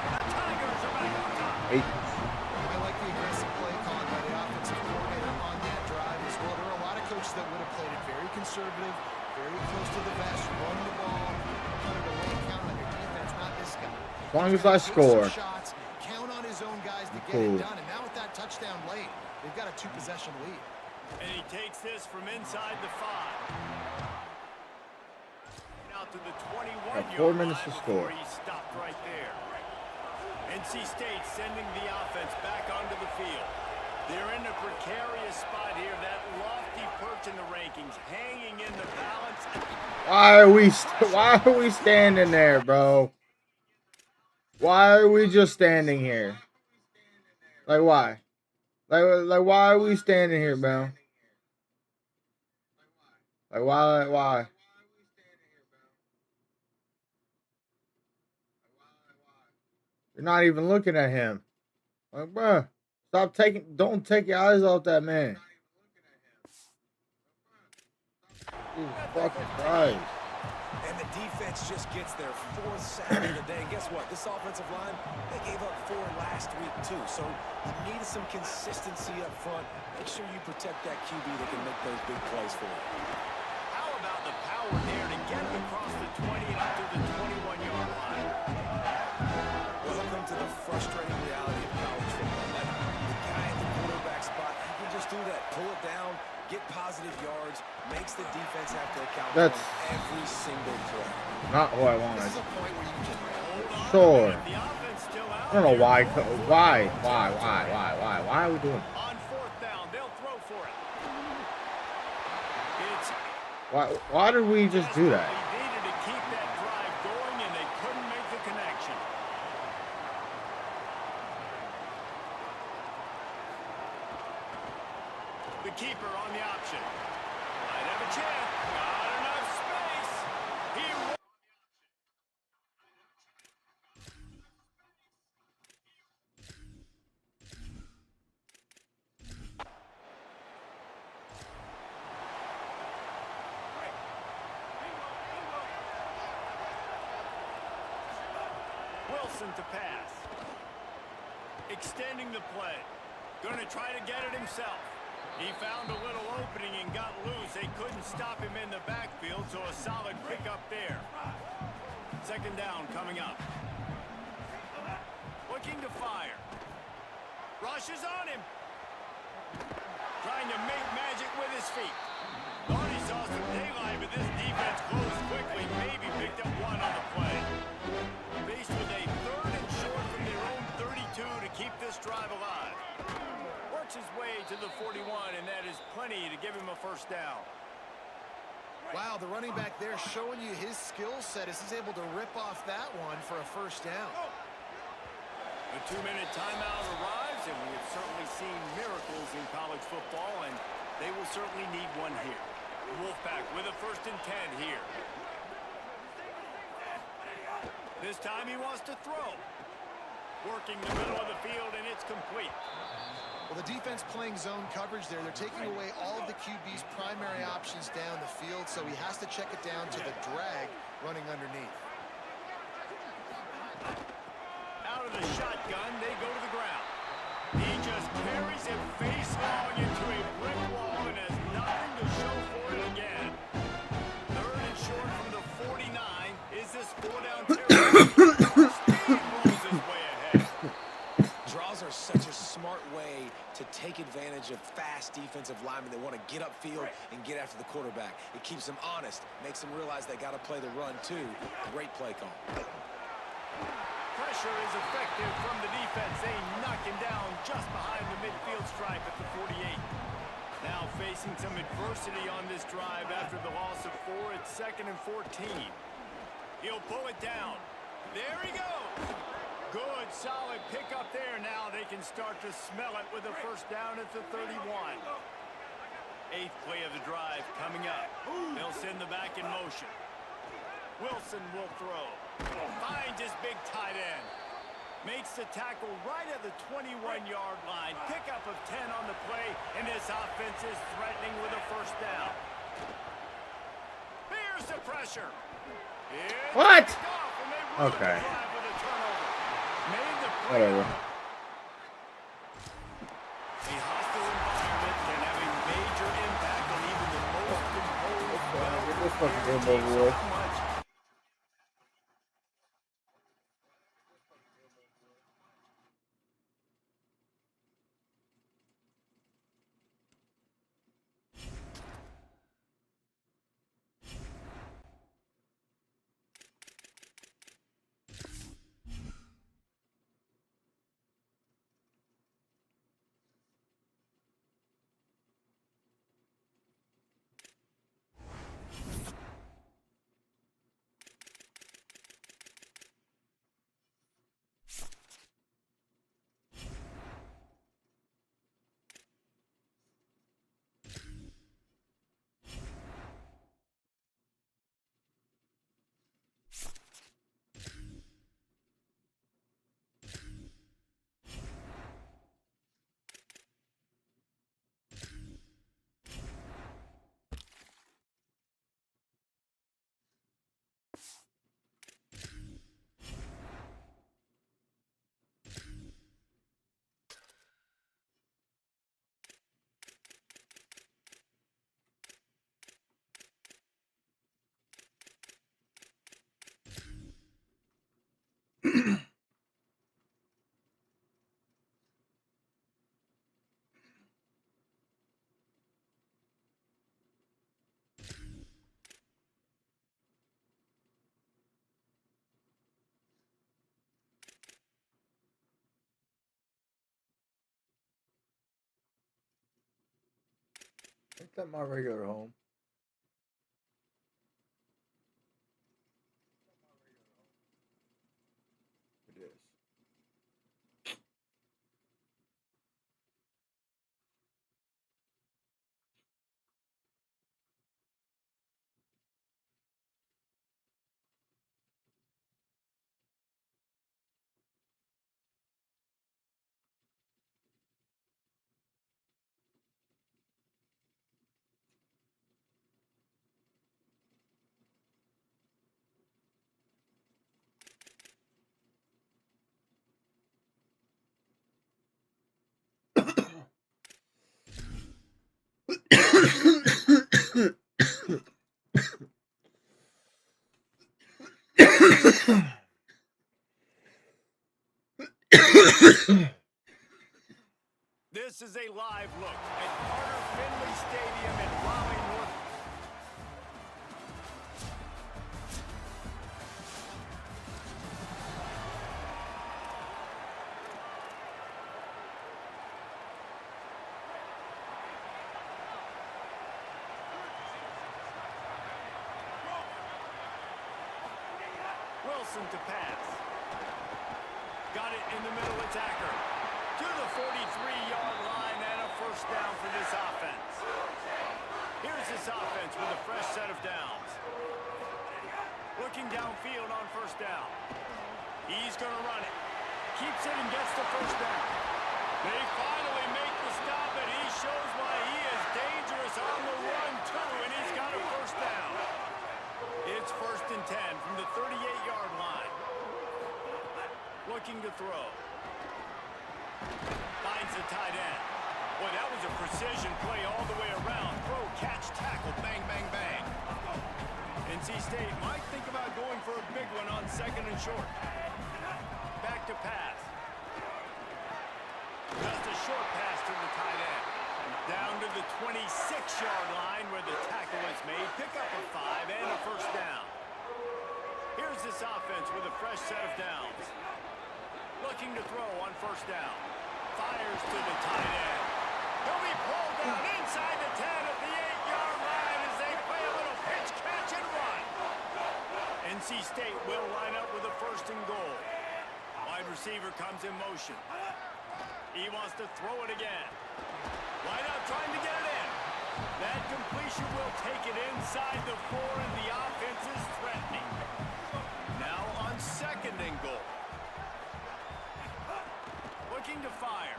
The Tigers are back on top. Eight. I like the aggressive play called by the offensive coordinator on that drive as well. There are a lot of coaches that would have played it very conservative, very close to the vest, run the ball, put it away, count on your defense, not this guy. As long as I Take some score. shots, count on his own guys to get Cool. it done. And now with that touchdown late, they've got a 2-possession lead. And he takes this from inside the 5. Out to the 21-yard Got 4 minutes to line score. before he stopped right there. NC State sending the offense back onto the field. They're in a precarious spot here. That lofty perch in the rankings, hanging in the balance. Why are we standing there, bro? Why are we just standing here? Like why? Like why are we standing here, bro? Like why? You're not even looking at him. Like, bro, don't take your eyes off that man. Jesus fucking Christ. And the defense just gets their fourth sack of the day. And guess what? This offensive line, they gave up 4 last week too. So you need some consistency up front. Make sure you protect that QB that can make those big plays for you. How about the power there to get it across the 20 and up to the That's every single play. not who I wanted. This is a point where you can just hold on. Sure. The offense still out I don't know there. why. Why are we doing this? On fourth down, they'll throw for it. It's Why did we just do that? They needed to keep that drive going, and they couldn't make the connection. The keeper on the option. Might have a chance. Got enough space. He Wilson to pass. Extending the play. Going to try to get it himself. He found a little opening and got loose. They couldn't stop him in the backfield, so a solid pickup there. Second down coming up. Looking to fire. Rushes on him. Trying to make magic with his feet. Thought he saw some daylight, but this defense closed quickly. Maybe picked up one on the play. Faced with a third and short from their own 32 to keep this drive alive. Works his way to the 41, and that is plenty to give him a first down. Wow, the running back there showing you his skill set as he's able to rip off that one for a first down. A 2-minute timeout arrives, and we have certainly seen miracles in college football, and they will certainly need one here. Wolfpack with a 1st and 10 here. This time he wants to throw. Working the middle of the field, and it's complete. Well, the defense playing zone coverage there. They're taking away all of the QB's primary options down the field, so he has to check it down to the drag running underneath. Out of the shotgun, they go to the ground. He just carries it face long into a brick wall and has nothing to show for it again. Third and short from the 49. Is this 4-down territory? Steamrolls his way ahead. Draws are such a smart way to take advantage of fast defensive linemen that want to get upfield and get after the quarterback. It keeps them honest, makes them realize they got to play the run too. Great play call. Pressure is effective from the defense. They knock him down just behind the midfield stripe at the 48. Now facing some adversity on this drive after the loss of 4. It's 2nd and 14. He'll pull it down. There he goes. Good, solid pickup there. Now they can start to smell it with a first down at the 31. 8th play of the drive coming up. They'll send the back in motion. Wilson will throw. Finds his big tight end. Makes the tackle right at the 21-yard line. Pickup of 10 on the play, and this offense is threatening with a first down. Here's the pressure. What? Okay. Okay. Whatever. A hostile environment can have a major impact on even the most composed, Get this fucking game over with. that my regular home? It is. This is a live look at Carter Finley Stadium in Raleigh, North. Wilson to pass. Got it in the middle, attacker. To the 43-yard line and a first down for this offense. Here's this offense with a fresh set of downs. Looking downfield on first down. He's going to run it. Keeps it and gets the first down. They finally make the stop, and he shows why he is dangerous on the run, too, and he's got a first down. It's 1st and 10 from the 38-yard line. Looking to throw. Finds the tight end. Boy, that was a precision play all the way around. Throw, catch, tackle, bang, bang, bang. NC State might think about going for a big one on 2nd and short. Back to pass. Just a short pass to the tight end. Down to the 26-yard line where the tackle is made. Pick up a 5 and a first down. Here's this offense with a fresh set of downs. Looking to throw on first down. Fires to the tight end. He'll be pulled down inside the 10 at the 8-yard line as they play a little pitch, catch, and run. NC State will line up with a 1st and goal. Wide receiver comes in motion. He wants to throw it again. Wide out trying to get it in. That completion will take it inside the 4, and the offense is threatening. Now on 2nd and goal. Looking to fire.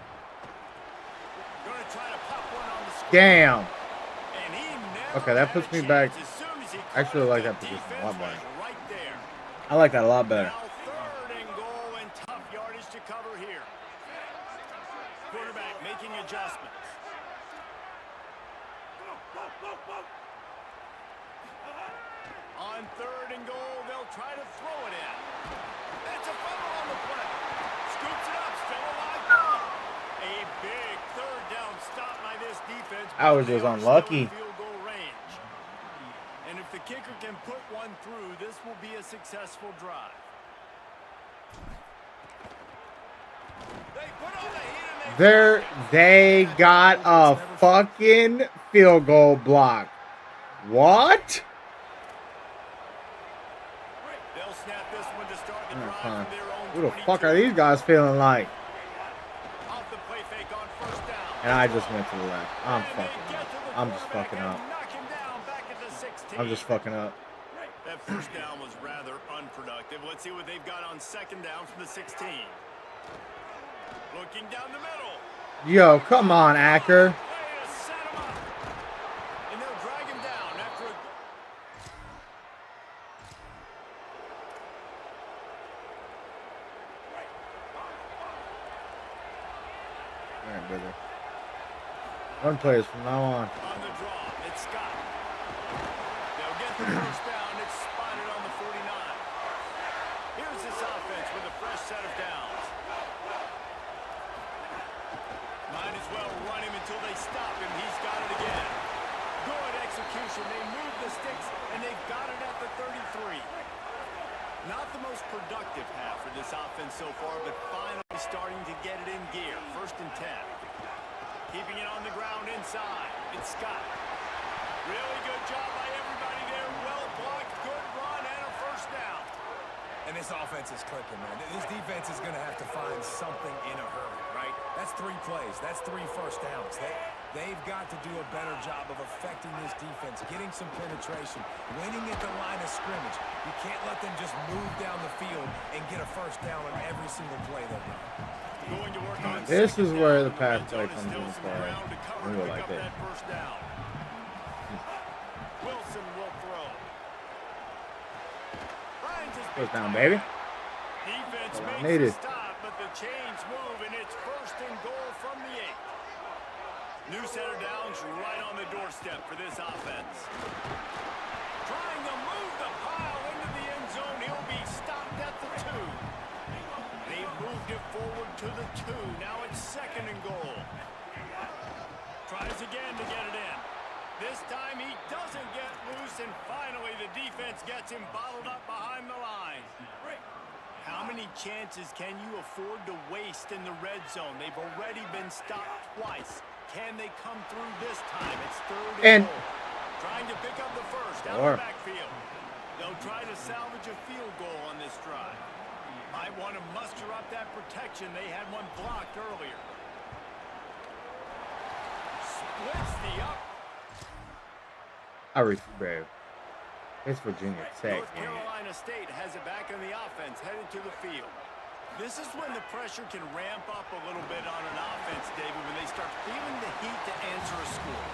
Going to try to pop one on the score. Damn. And he never Okay, that had puts a me chance. back. As soon as he I actually caught like it, that the position a defense lot better. was right there. I like that a lot better. Now 3rd and goal and tough yardage to cover here. Quarterback making adjustments. On 3rd and goal, they'll try to throw it in. That's a fumble on the play. Scoops it up, still alive. A big 3rd down stop by this defense. I was but just they are unlucky. still in field goal range. And if the kicker can put one through, this will be a successful drive. They put on the heat and They got a fucking field goal block. What? they'll snap this one to start the drive Huh. from their own Who the 22. fuck are these guys feeling like? Off the play fake on 1st down. And I just went to the left. I'm And they fucking get up. to the I'm just quarterback fucking and up. knock him down back at the 16. I'm just fucking up. That 1st down was rather unproductive. Let's see what they've got on 2nd down from the 16. Looking down the middle. Yo, come on, Acker. Way to set him up. And they'll drag him down after a... All right, brother. Run plays from now on. On the draw, it's Scott. They'll get the 1st down. It's spotted on the 49. Here's this offense with a fresh set of downs. Might as well run him until they stop him. He's got it again. Good execution. They move the sticks, and they've got it at the 33. Not the most productive half for this offense so far, but finally starting to get it in gear. 1st and 10. Keeping it on the ground inside. It's Scott. Really good job by everybody there. Well blocked, good run, and a first down. And this offense is clicking, man. This defense is going to have to find something in a hurry, right? That's 3 plays. That's 3 first downs. They've got to do a better job of affecting this defense, getting some penetration, winning at the line of scrimmage. You can't let them just move down the field and get a first down on every single play they run. Going to work on This is second where down. the pass Red zone play is comes still into some play. ground to cover We to go pick like up this. that first down. Wilson will throw. Finds his First big down, tight baby. end. Defense That's what I makes needed. the stop, but the chains move, and it's first and goal from the 8. New center downs right on the doorstep for this offense. Trying to move the pile into the end zone. He'll be stopped at the 2. They've moved it forward to the 2. Now it's second and goal. Tries again to get it in. This time he doesn't get loose, and finally the defense gets him bottled up behind the line. How many chances can you afford to waste in the red zone? They've already been stopped twice. Can they come through this time? It's third and goal. Trying to pick up the first out of the backfield. They'll try to salvage a field goal on this drive. Might want to muster up that protection. They had one blocked earlier. Splits the up. I refuse, bro. It's Virginia Tech, North man. Carolina State has it back on the offense, headed to the field. This is when the pressure can ramp up a little bit on an offense, David, when they start feeling the heat to answer a score.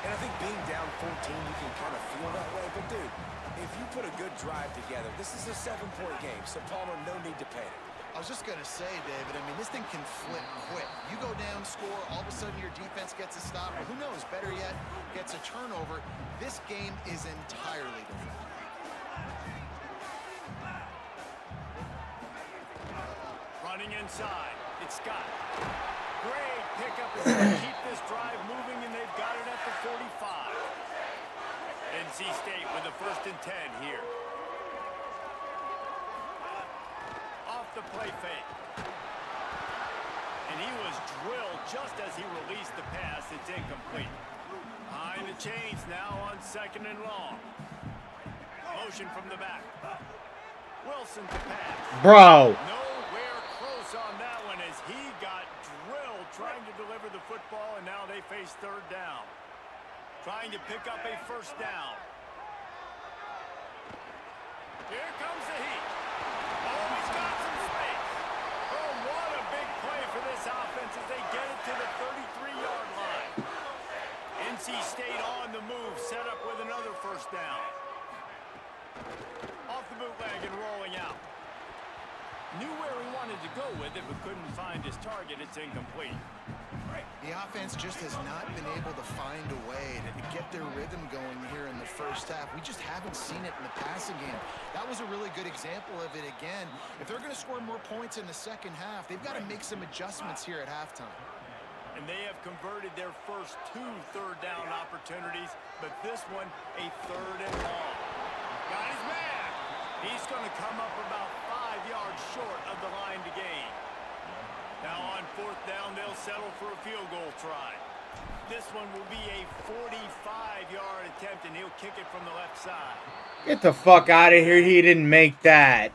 And I think being down 14, you can kind of feel that way. But, dude, if you put a good drive together, this is a 7-point game, so Palmer, no need to panic. I was just going to say, David, I mean, this thing can flip quick. You go down, score, all of a sudden your defense gets a stop, or who knows, better yet, gets a turnover. This game is entirely different. Running inside, it's Scott. Great pickup is going to keep this drive moving, and they've got it at the 45. NC State with the 1st and 10 here. Off the play fake. And he was drilled just as he released the pass. It's incomplete. Behind the chains now on 2nd and long. Motion from the back. Wilson to pass. Bro. Nowhere close on that one as he got drilled trying to deliver the football, and now they face 3rd down. Trying to pick up a first down. Here comes the heat. Oh, he's got some space. Oh, what a big play for this offense as they get it to the 33-yard line. NC State on the move, set up with another first down. Off the bootleg and rolling out. Knew where he wanted to go with it, but couldn't find his target. It's incomplete. The offense just has not been able to find a way to get their rhythm going here in the first half. We just haven't seen it in the passing game. That was a really good example of it again. If they're going to score more points in the second half, they've got to make some adjustments here at halftime. And they have converted their first 2 third down opportunities, but this one a 3rd and long. Got his man. He's going to come up about 5 yards short of the line to gain. Now on 4th down, they'll settle for a field goal try. This one will be a 45-yard attempt, and he'll kick it from the left side. Get the fuck out of here. He didn't make that.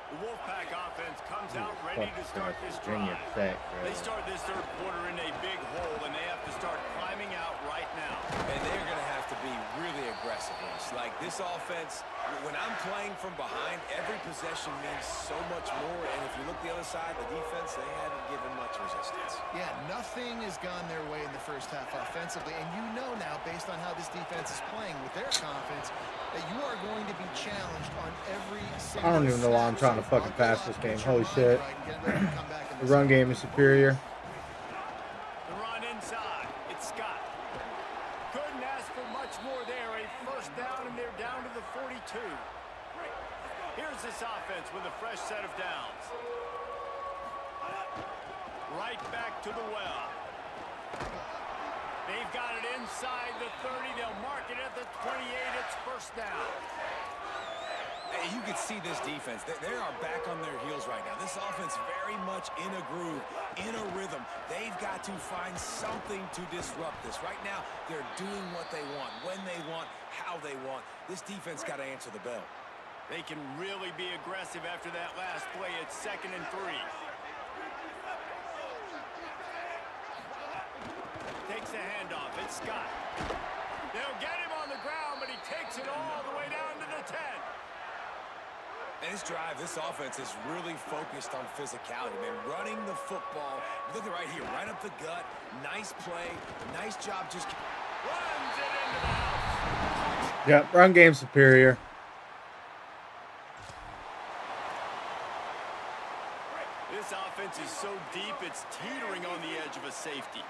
The Wolfpack offense comes out ready to start this Virginia drive. Tech, bro. They start this 3rd quarter in a big hole, and they have to start climbing out right now. And they're going to have to be really aggressive. Like this offense, when I'm playing from behind, every possession means so much more. And if you look the other side, the defense, they haven't given much resistance. Yeah, nothing has gone their way in the first half offensively. And you know now, based on how this defense is playing with their confidence, that you are going to be challenged on every single I don't even know why I'm trying to snap. fucking So pass buckle this up, game. get your Holy mind shit. right, and get ready to come back in The this run game is superior. The run inside. It's Scott. Couldn't ask for much more there. A first down, and they're down to the 42. Here's this offense with a fresh set of downs. Right back to the well. They've got it inside the 30. They'll mark it at the 28. It's first down. Hey, you can see this defense. They are back on their heels right now. This offense very much in a groove, in a rhythm. They've got to find something to disrupt this. Right now, they're doing what they want, when they want, how they want. This defense got to answer the bell. They can really be aggressive after that last play. It's 2nd and 3. Takes the handoff. It's Scott. They'll get him on the ground, but he takes it all the way down to the 10. And this drive, this offense is really focused on physicality, man. Running the football. Look at right here, right up the gut. Nice play. Nice job just... Runs it into the house. Yep, run game superior. This offense is so deep, it's teetering on the edge of a safety.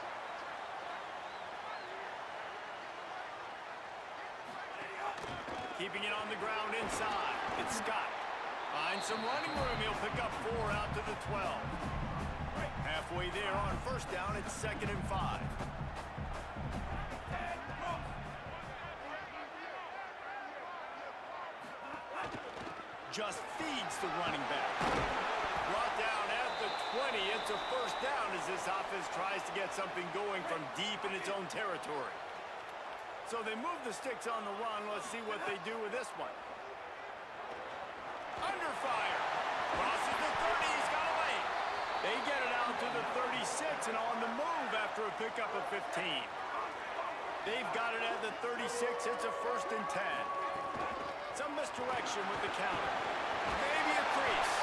Keeping it on the ground inside. It's Scott. Finds some running room. He'll pick up 4 out to the 12. Halfway there on 1st down. It's 2nd and 5. Just feeds the running back. Brought down at the 20. It's a 1st down as this offense tries to get something going from deep in its own territory. So they move the sticks on the run. Let's see what they do with this one. Under fire. Crosses the 30. He's got a lane. They get it out to the 36 and on the move after a pickup of 15. They've got it at the 36. It's a 1st and 10. Some misdirection with the counter. Maybe a crease.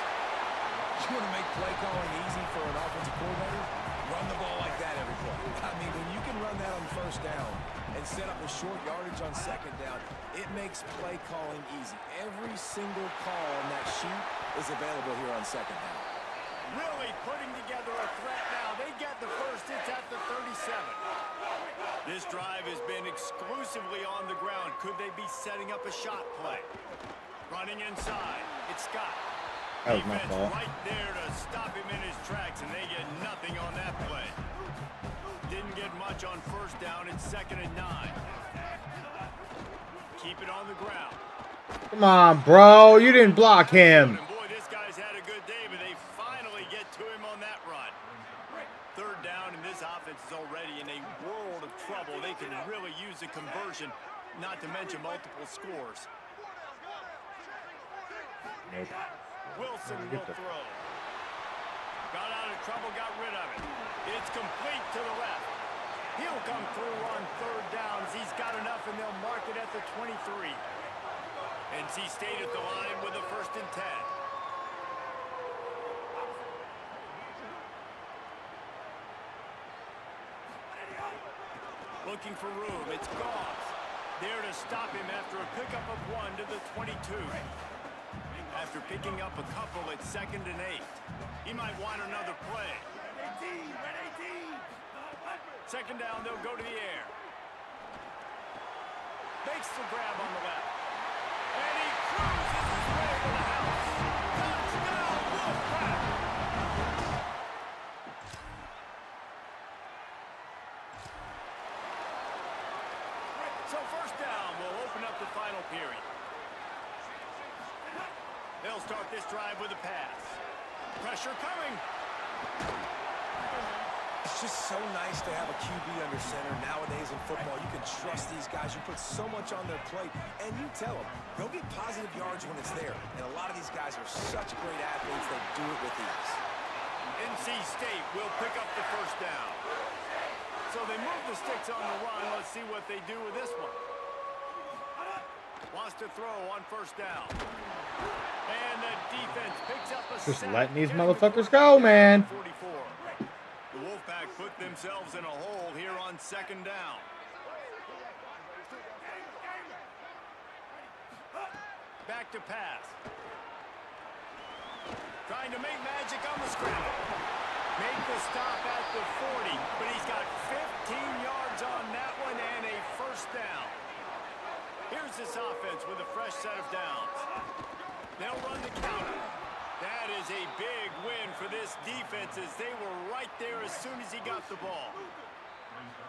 You want to make play calling easy for an offensive coordinator? Run the ball like that every play. I mean, when you can run that on 1st down and set up a short yardage on 2nd down, it makes play calling easy. Every single call on that sheet is available here on 2nd down. Really putting together a threat now. They get the 1st. It's at the 37. This drive has been exclusively on the ground. Could they be setting up a shot play? Running inside. It's Scott. That was my Defense fault. right there to stop him in his tracks, and they get nothing on that play. Didn't get much on 1st down. It's 2nd and 9. Keep it on the ground. Come on, bro. You didn't block him. And boy, this guy's had a good day, but they finally get to him on that run. 3rd down, and this offense is already in a world of trouble. They can really use a conversion, not to mention multiple scores. Nope. Wilson will throw. Got out of trouble, got rid of it. It's complete to the left. He'll come through on 3rd downs. He's got enough, and they'll mark it at the 23. NC State at the line with a 1st and 10. Looking for room. It's Goss. There to stop him after a pickup of 1 to the 22. After picking up a couple, it's 2nd and 8. He might want another play. 2nd down, they'll go to the air. Makes the grab on the left. And he cruises his way to the house. Touchdown, Wolfpack! So 1st down will open up the final period. They'll start this drive with a pass. Pressure coming. It's just so nice to have a QB under center. Nowadays in football, you can trust these guys. You put so much on their plate, and you tell them, they'll get positive yards when it's there. And a lot of these guys are such great athletes, they do it with ease. NC State will pick up the 1st down. So they move the sticks on the run. Let's see what they do with this one. Wants to throw on 1st down. And the defense picks up a Just sack. letting these motherfuckers go, man. 44. The Wolfpack put themselves in a hole here on 2nd down. Back to pass. Trying to make magic on the scramble. Make the stop at the 40, but he's got 15 yards on that one and a 1st down. Here's this offense with a fresh set of downs. They'll run the counter. That is a big win for this defense as they were right there as soon as he got the ball.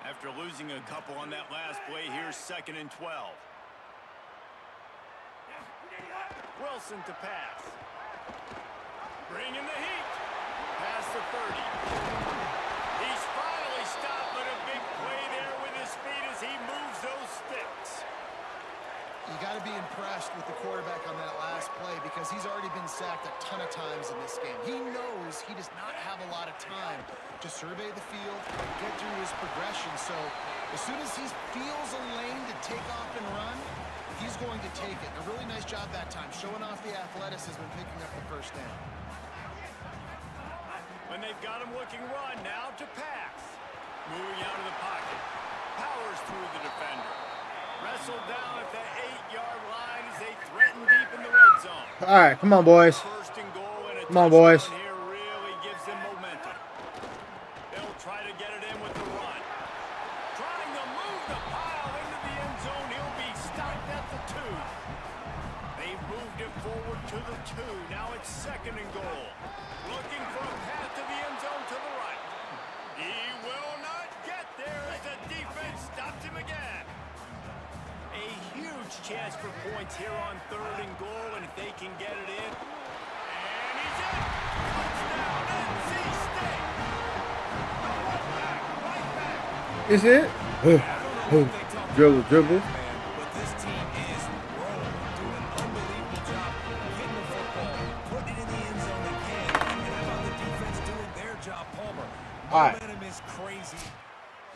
After losing a couple on that last play, here's 2nd and 12. Wilson to pass. Bringing the heat. Past the 30. He's finally stopped, but a big play there with his feet as he moves those sticks. You got to be impressed with the quarterback on that last play because he's already been sacked a ton of times in this game. He knows he does not have a lot of time to survey the field, get through his progression. So as soon as he feels a lane to take off and run, he's going to take it. A really nice job that time, showing off the athleticism and picking up the first down. When they've got him looking run, now to pass. Moving out of the pocket. Powers through the defender. Wrestled down at the 8-yard line as they threaten deep in the red zone. All right, come on, boys. First and goal, and a Come on, boys. touchdown here really gives them momentum. They'll try to get it in with the run. Trying to move the pile into the end zone. He'll be stopped at the 2. They've moved it forward to the 2. Now it's second and goal. Looking for a path to the end zone to the right. He will not get there as the defense stops him again. A huge chance for points here on third and goal, and if they can get it in. And he's in. Touchdown, NC State. Right back. Is it? Dribble, dribble. But this team is rolling, doing an unbelievable job hitting the football, putting it in the end zone again. And how about the defense doing their job, Palmer? All right. Momentum is crazy.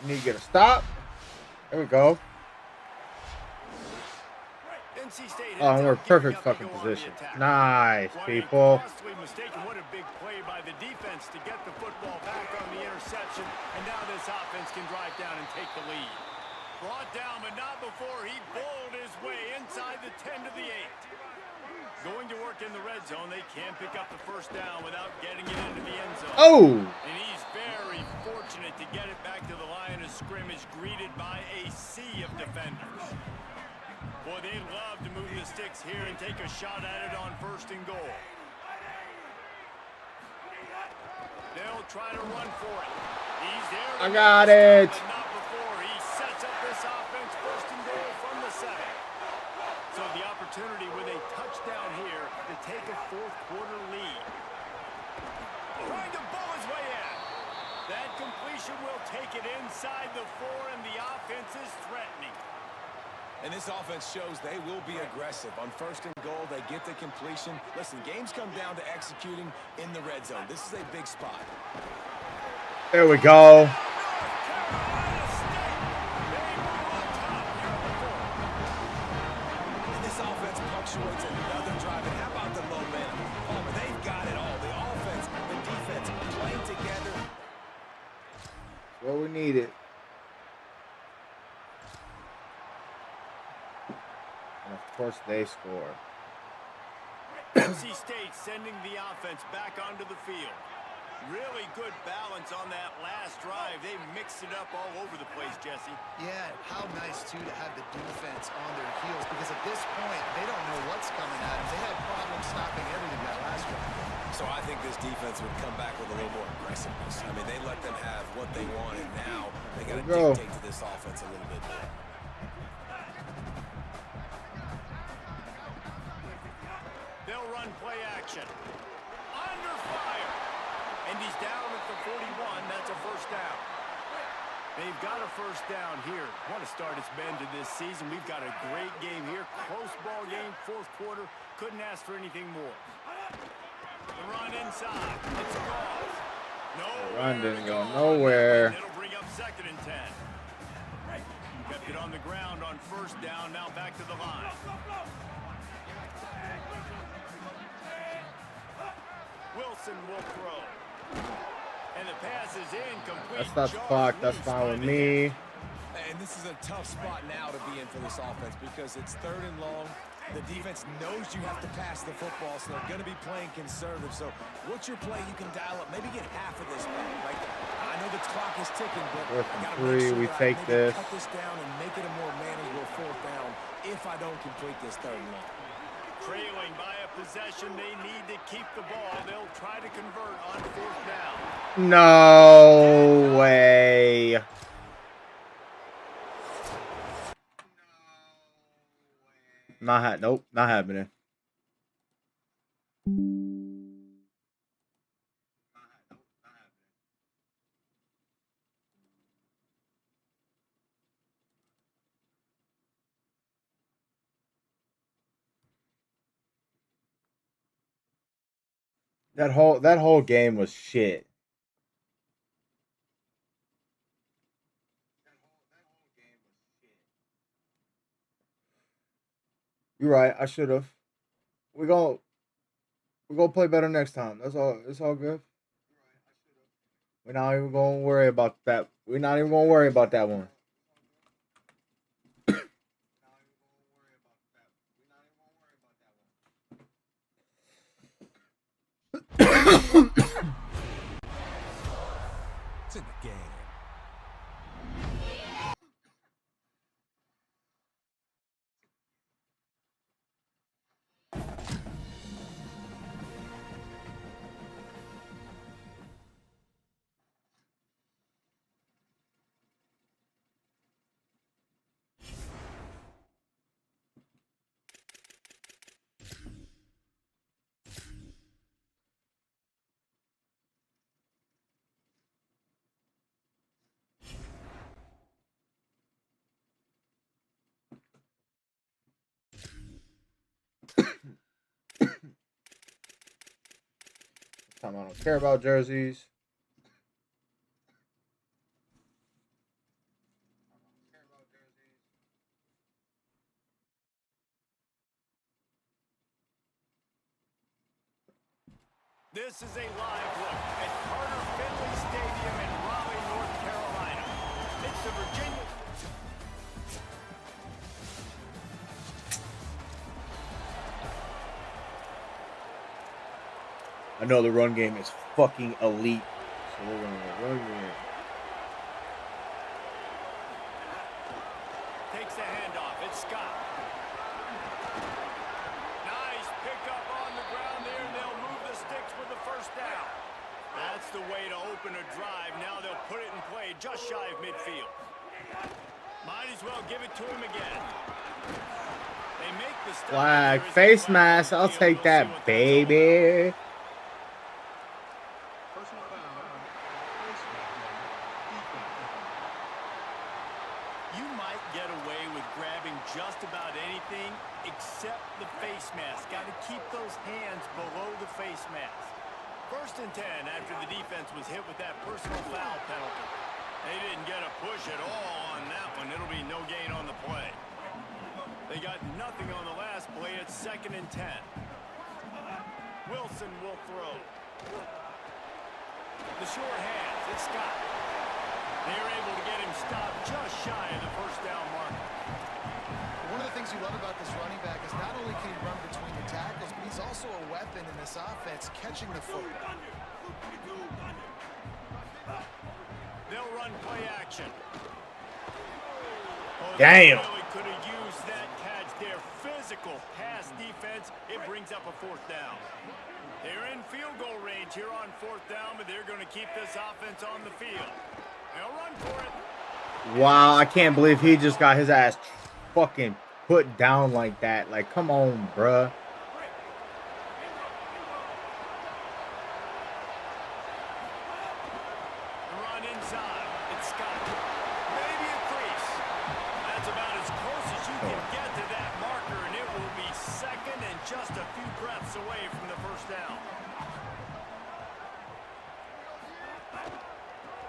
You need to get a stop. There we go. NC State Oh, and we're ends up perfect giving up fucking the goal on the position. attack. Nice, What a people. costly mistake, and what a big play by the defense to get the football back on the interception. And now this offense can drive down and take the lead. Brought down, but not before he bowled his way inside the 10 to the 8. Going to work in the red zone. They can't pick up the first down without getting it into the end zone. Oh! And he's very fortunate to get it back to the line of scrimmage, greeted by a sea of defenders. Boy, they'd love to move the sticks here and take a shot at it on first and goal. They'll try to run for it. He's there. I got it. But not before he sets up this offense first and goal from the 7. So the opportunity with a touchdown here to take a fourth-quarter lead. Trying to bowl his way in. That completion will take it inside the 4, and the offense is threatening. And this offense shows they will be aggressive. On first and goal, they get the completion. Listen, games come down to executing in the red zone. This is a big spot. There we go. And this offense punctuates another drive. And how about the momentum? Palmer, they've got it all. The offense, the defense, playing together. What we needed. And of course they score. NC State sending the offense back onto the field. Really good balance on that last drive. They mixed it up all over the place, Jesse. Yeah, how nice, too, to have the defense on their heels because at this point, they don't know what's coming at them. They had problems stopping everything that last drive. So I think this defense would come back with a little more aggressiveness. I mean, they let them have what they wanted. Now they got to dictate to this offense a little bit more. They'll run play action. Under fire. And he's down at the 41. That's a first down. They've got a first down here. Want to start its bend to this season. We've got a great game here. Close ball game, fourth quarter. Couldn't ask for anything more. The run inside. It's a cross. No. The run didn't go nowhere. It'll bring up second and 10. Kept it on the ground on first down. Now back to the line. Wilson will throw. And the pass is incomplete. That's not the clock. That's fine with me. And this is a tough spot now to be in for this offense because it's third and long. The defense knows you have to pass the football, so they're going to be playing conservative. So what's your play you can dial up? Maybe get half of this back. Like, I know the clock is ticking, but I got to make sure we that take I maybe this. cut this down and make it a more manageable fourth down if I don't complete this third and long. Trailing by a possession, they need to keep the ball. They'll try to convert on fourth down. No way. Nope, not happening. That whole game was shit. You're right. I should have. We're gonna play better next time. That's all. It's all good. We're not even gonna worry about that. We're not even gonna worry about that one. It's in the game. Time I don't care about jerseys. This is a live look at Carter Finley Stadium in Raleigh, North Carolina. It's the Virginia. I know the run game is fucking elite, so we're gonna run here. Takes the handoff. It's Scott. Nice pickup on the ground there, and they'll move the sticks with the first down. That's the way to open a drive. Now they'll put it in play just shy of midfield. Might as well give it to him again. They make the stop. Flag, face mask. I'll take that, baby. You might get away with grabbing just about anything except the face mask. Got to keep those hands below the face mask. 1st and 10 after the defense was hit with that personal foul penalty. They didn't get a push at all on that one. It'll be no gain on the play. They got nothing on the last play. It's 2nd and 10. Wilson will throw. The short hands. It's Scott. They're able to get him stopped just shy of the first down marker. One of the things you love about this running back is not only can he run between the tackles, but he's also a weapon in this offense, catching the football. They'll run play action. Oh, Damn. they really could have used that catch there. Physical pass defense. It brings up a 4th down. They're in field goal range here on 4th down, but they're going to keep this offense on the field. They'll run for it. Wow, I can't believe he just got his ass fucking put down like that. Like, come on, bruh. Run inside. It's Scott. Maybe a crease. That's about as close as you can get to that marker, and it will be 2nd and just a few breaths away from the first down.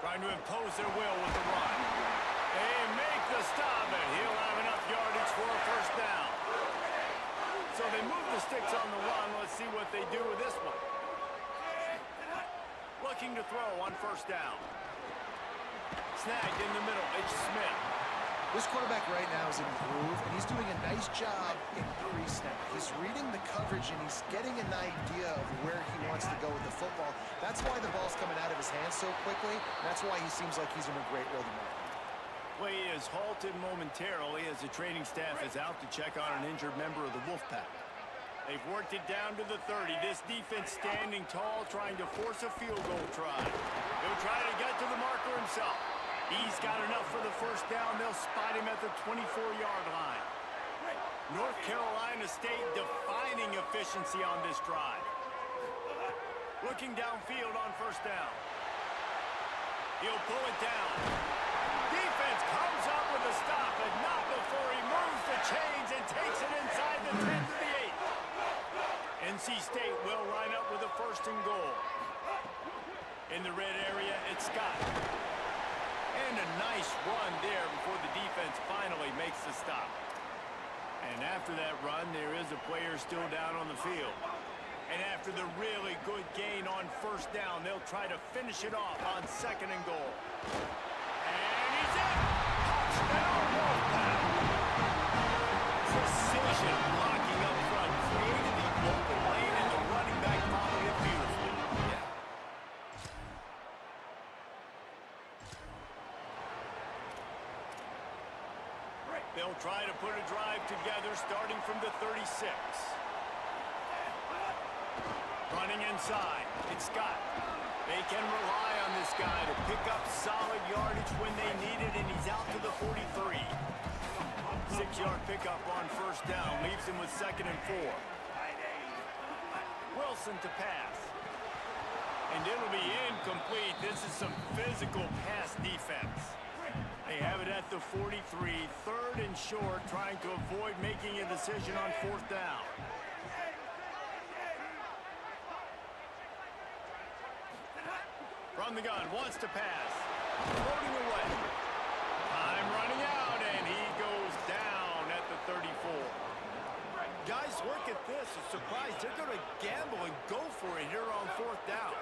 Trying to impose their will with the run. They make the stop, and he'll have enough yardage for a first down. So they move the sticks on the run. Let's see what they do with this one. Looking to throw on 1st down. Snagged in the middle. It's Smith. This quarterback right now is in a groove, and he's doing a nice job in pre-snap. He's reading the coverage, and he's getting an idea of where he wants to go with the football. That's why the ball's coming out of his hands so quickly. That's why he seems like he's in a great rhythm right now. Play is halted momentarily as the training staff is out to check on an injured member of the Wolfpack. They've worked it down to the 30. This defense standing tall, trying to force a field goal try. He'll try to get to the marker himself. He's got enough for the first down. They'll spot him at the 24-yard line. North Carolina State defining efficiency on this drive. Looking downfield on first down. He'll pull it down. Defense comes up with a stop, but not before he moves the chains and takes it inside the 10 to the 8. NC State will line up with a first and goal. In the red area, it's Scott. And a nice run there before the defense finally makes the stop. And after that run, there is a player still down on the field. And after the really good gain on first down, they'll try to finish it off on second and goal. And he's in! Touchdown, Wolfpack! Precision blocking up front, created the open lane, and the running back followed it beautifully. Yeah. They'll try to put a drive together starting from the 36. Running inside, it's Scott. They can rely on this guy to pick up solid yardage when they need it, and he's out to the 43. 6-yard pickup on first down leaves him with second and 4. Wilson to pass. And it'll be incomplete. This is some physical pass defense. They have it at the 43, third and short, trying to avoid making a decision on fourth down. From the gun, wants to pass. Floating away. Time running out, and he goes down at the 34. Guys, look at this. A surprise. They're going to gamble and go for it here on fourth down.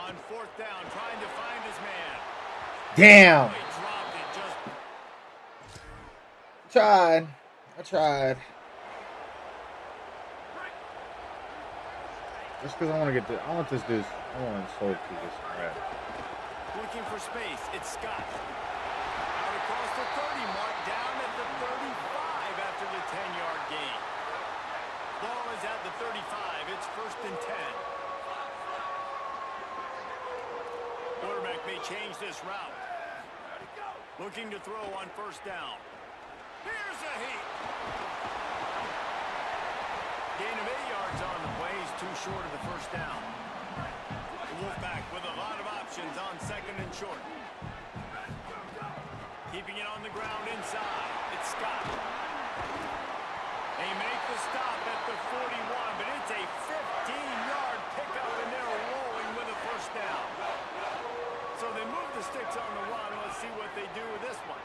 On fourth down, trying to find his man. Damn. He dropped it just... I tried. Just because I want to get this. I want this dude. I want to soul to this crap. Looking for space. It's Scott. Out across the 30 mark, down at the 35 after the 10-yard gain. Ball is at the 35. It's first and 10. Quarterback may change this route. Looking to throw on first down. Here's a heat. Gain of 8 yards on the play. He's too short of the first down. The Wolfpack with a lot of options on second and short. Keeping it on the ground inside. It's Scott. They make the stop at the 41, but it's a 15-yard pickup, and they're rolling with a first down. So they move the sticks on the run. Let's see what they do with this one.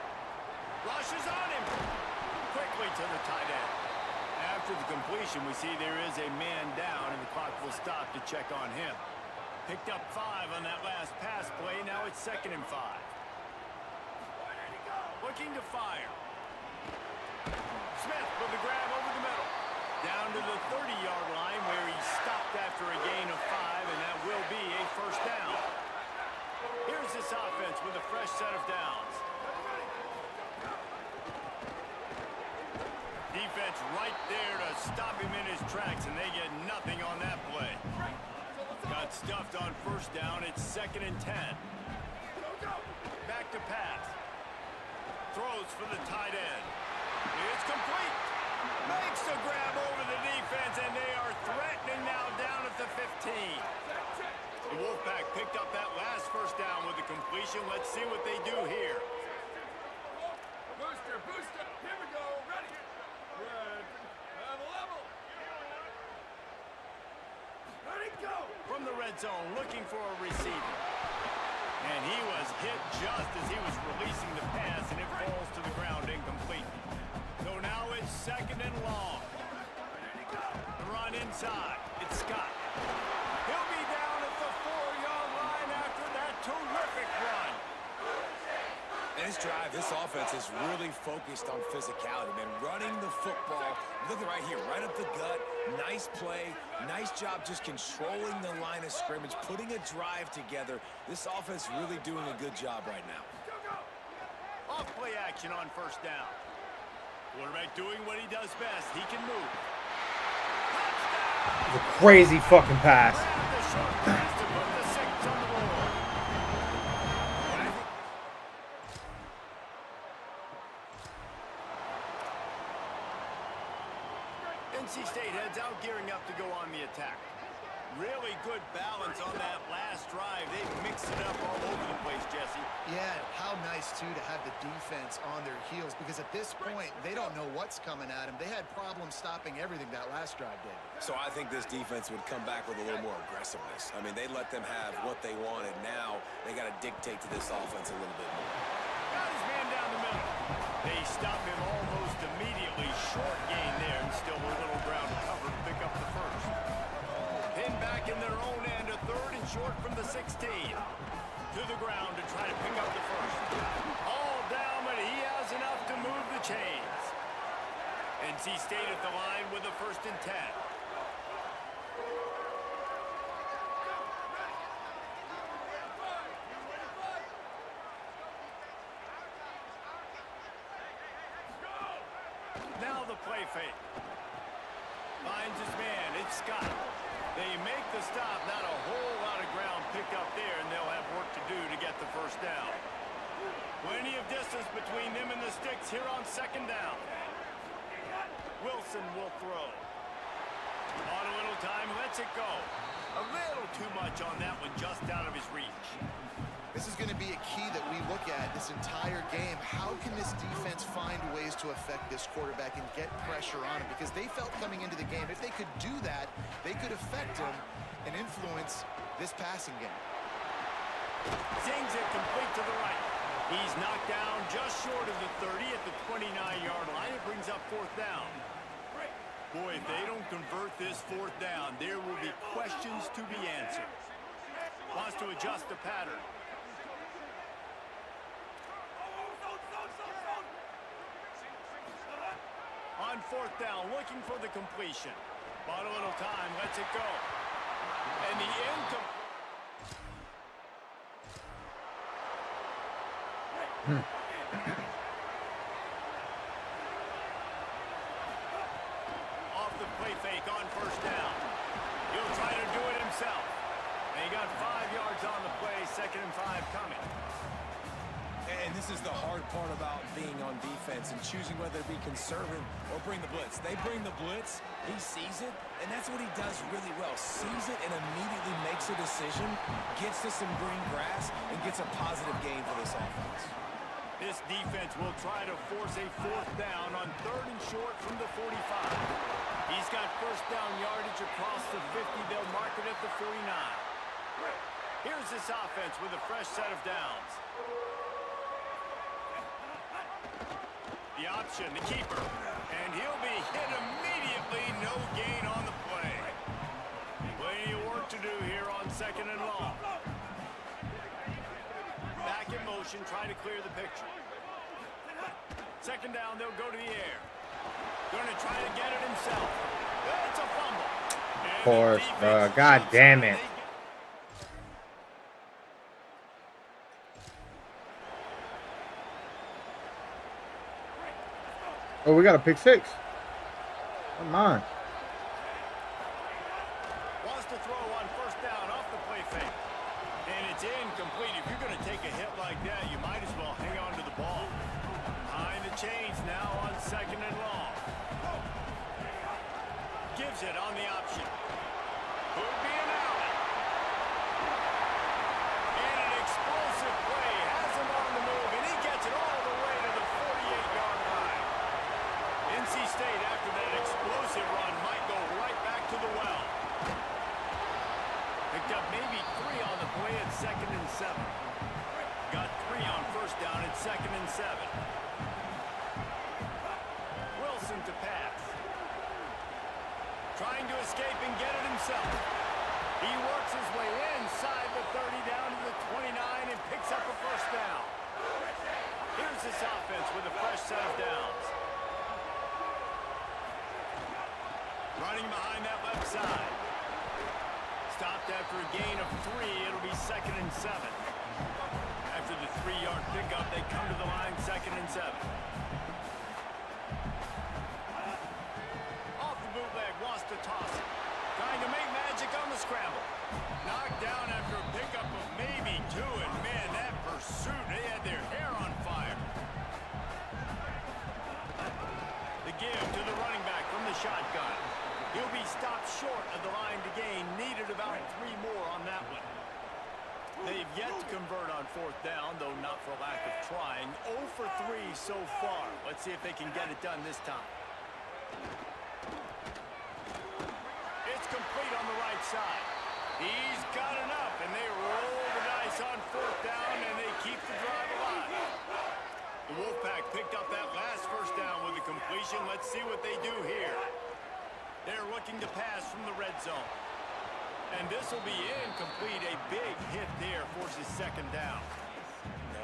Rushes on him. Quickly to the tight end. After the completion, we see there is a man down, and the clock will stop to check on him. Picked up 5 on that last pass play. Now it's second and 5. Looking to fire. Smith with the grab over the middle. Down to the 30-yard line where he stopped after a gain of 5, and that will be a first down. Here's this offense with a fresh set of downs. Defense right there to stop him in his tracks, and they get nothing on that play. Got stuffed on first down. It's second and 10. Back to pass. Throws for the tight end. It's complete. Makes a grab over the defense, and they are threatening now down at the 15. The Wolfpack picked up that last first down with a completion. Let's see what they do here. Booster, booster. Here we go. Ready. Good. Level. Ready, go. From the red zone, looking for a receiver. And he was hit just as he was releasing the pass, and it falls to the ground incomplete. So now it's second and long. The run inside. It's Scott. He'll be down at the 4-yard line after that terrific run. And this drive, this offense is really focused on physicality, man. Running the football, look at right here, right up the gut. Nice play, nice job just controlling the line of scrimmage, putting a drive together. This offense really doing a good job right now. Off play action on first down. Quarterback doing what he does best. He can move. It's a crazy fucking pass. Grab the short pass to put the 6 on the board. NC State heads out, gearing up to go on the attack. Really good balance on that last drive. They mixed it up all over the place, Jesse. Yeah, how nice, too, to have the defense on their heels, because at this point, they don't know what's coming at them. They had problems stopping everything that last drive did. So I think this defense would come back with a little more aggressiveness. I mean, they let them have what they wanted. Now they got to dictate to this offense a little bit more. Got his man down the middle. They stop him almost immediately. Short gain there, and still a little ground cover to pick up the first. Pinned back in their own end, a third and short from the 16. To the ground to try to pick up the first. All down, but he has enough to move the chains. NC State at the line with a 1st and 10. Now the play fake. Finds his man. It's Scott. They make the stop. Not a whole lot of ground pick up there, and they'll have work to do to get the first down. Plenty of distance between them and the sticks here on 2nd down. Wilson will throw. On a little time, lets it go. A little too much on that one, just out of his reach. This is going to be a key that we look at this entire game. How can this defense find ways to affect this quarterback and get pressure on him? Because they felt coming into the game, if they could do that, they could affect him and influence this passing game. Zings it complete to the right. He's knocked down just short of the 30 at the 29-yard line. It brings up 4th down. Boy, if they don't convert this 4th down, there will be questions to be answered. Wants to adjust the pattern. On 4th down, looking for the completion. Bought a little time, lets it go. And the off the play fake on 1st down. He'll try to do it himself. And he got 5 yards on the play, 2nd and 5 coming. And this is the hard part about being on defense and choosing whether to be conservative or bring the blitz. They bring the blitz, he sees it, and that's what he does really well. Sees it and immediately makes a decision, gets to some green grass, and gets a positive gain for this offense. This defense will try to force a 4th down on 3rd and short from the 45. He's got 1st down yardage across the 50. They'll mark it at the 49. Here's this offense with a fresh set of downs. The option, the keeper, and he'll be hit immediately. No gain on the play. Plenty of work to do here on 2nd and long. Back in motion, trying to clear the picture. 2nd down, they'll go to the air. Going to try to get it himself. It's a fumble. Of course, bro. God damn it. Oh, we got a pick 6. Come on. Wants to throw on 1st down off the play fake. And it's incomplete. If you're going to take a hit like that, you might as well hang on to the ball. Behind the chains now on 2nd and long. Gives it on the option. Could be an alley. And an explosive play. Has him on the move, and he gets it all the way to the 48-yard line. NC State, after that explosive run, might go right back to the well. Picked up maybe 3 on the play at 2nd and 7. Got 3 on 1st down at 2nd and 7. Wilson to pass. Trying to escape and get it himself. He works his way inside the 30 down to the 29 and picks up a 1st down. Here's this offense with a fresh set of downs. Running behind that left side. Stopped after a gain of 3. It'll be 2nd and 7. After the 3-yard pickup, they come to the line 2nd and 7. Off the bootleg, wants to toss it. Trying to make magic on the scramble. Knocked down after a pickup of maybe 2. And man, that pursuit, they had their hair on fire. The give to the running back from the shotgun. short of the line to gain. Needed about 3 more on that one. They've yet to convert on 4th down, though not for lack of trying. 0 for 3 so far. Let's see if they can get it done this time. It's complete on the right side. He's got enough, and they roll the dice on 4th down, and they keep the drive alive. The Wolfpack picked up that last 1st down with a completion. Let's see what they do here. They're looking to pass from the red zone. And this will be incomplete. A big hit there forces 2nd down.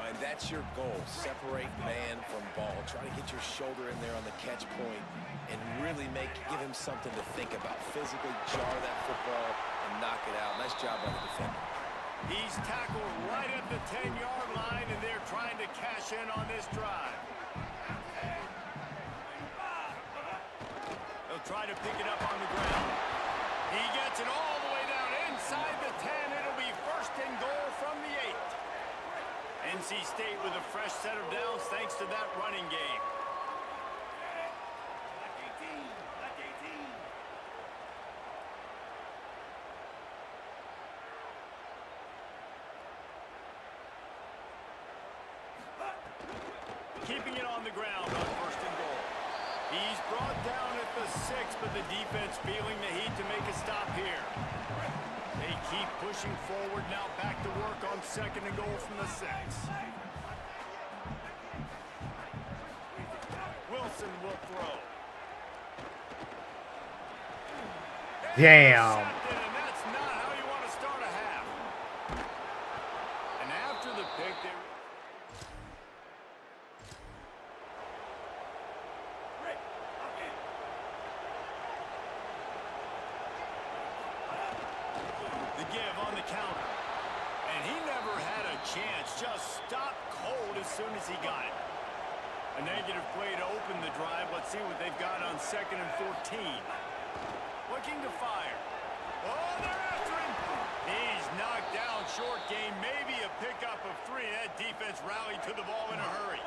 And that's your goal. Separate man from ball. Try to get your shoulder in there on the catch point and really give him something to think about. Physically jar that football and knock it out. Nice job by the defender. He's tackled right at the 10-yard line, and they're trying to cash in on this drive. They'll try to pick it up on the ground. He gets it all the way down inside the 10. It'll be 1st and goal from the 8. NC State with a fresh set of downs thanks to that running game. Keeping it on the ground on 1st and goal. He's brought down at the 6, but the defense feeling the heat to make a stop here. They keep pushing forward now, back to work on 2nd and goal from the 6. Wilson will throw. Damn. And that's not how you want to start a half. And after the pick, they... The give on the counter. And he never had a chance. Just stopped cold as soon as he got it. A negative play to open the drive. Let's see what they've got on 2nd and 14. Looking to fire. Oh, they're after him. He's knocked down short game. Maybe a pickup of 3. That defense rallied to the ball in a hurry.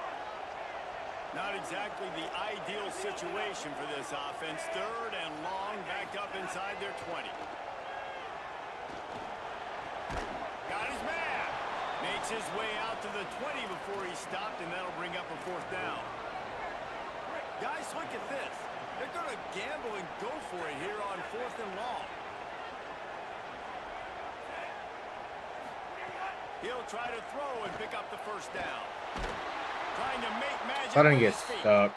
Not exactly the ideal situation for this offense. 3rd and long, backed up inside their 20. Got his man. Makes his way out to the 20 before he stopped, and that'll bring up a 4th down. Guys, look at this. They're going to gamble and go for it here on 4th and long. He'll try to throw and pick up the 1st down. Trying to make magic. I didn't get stuck.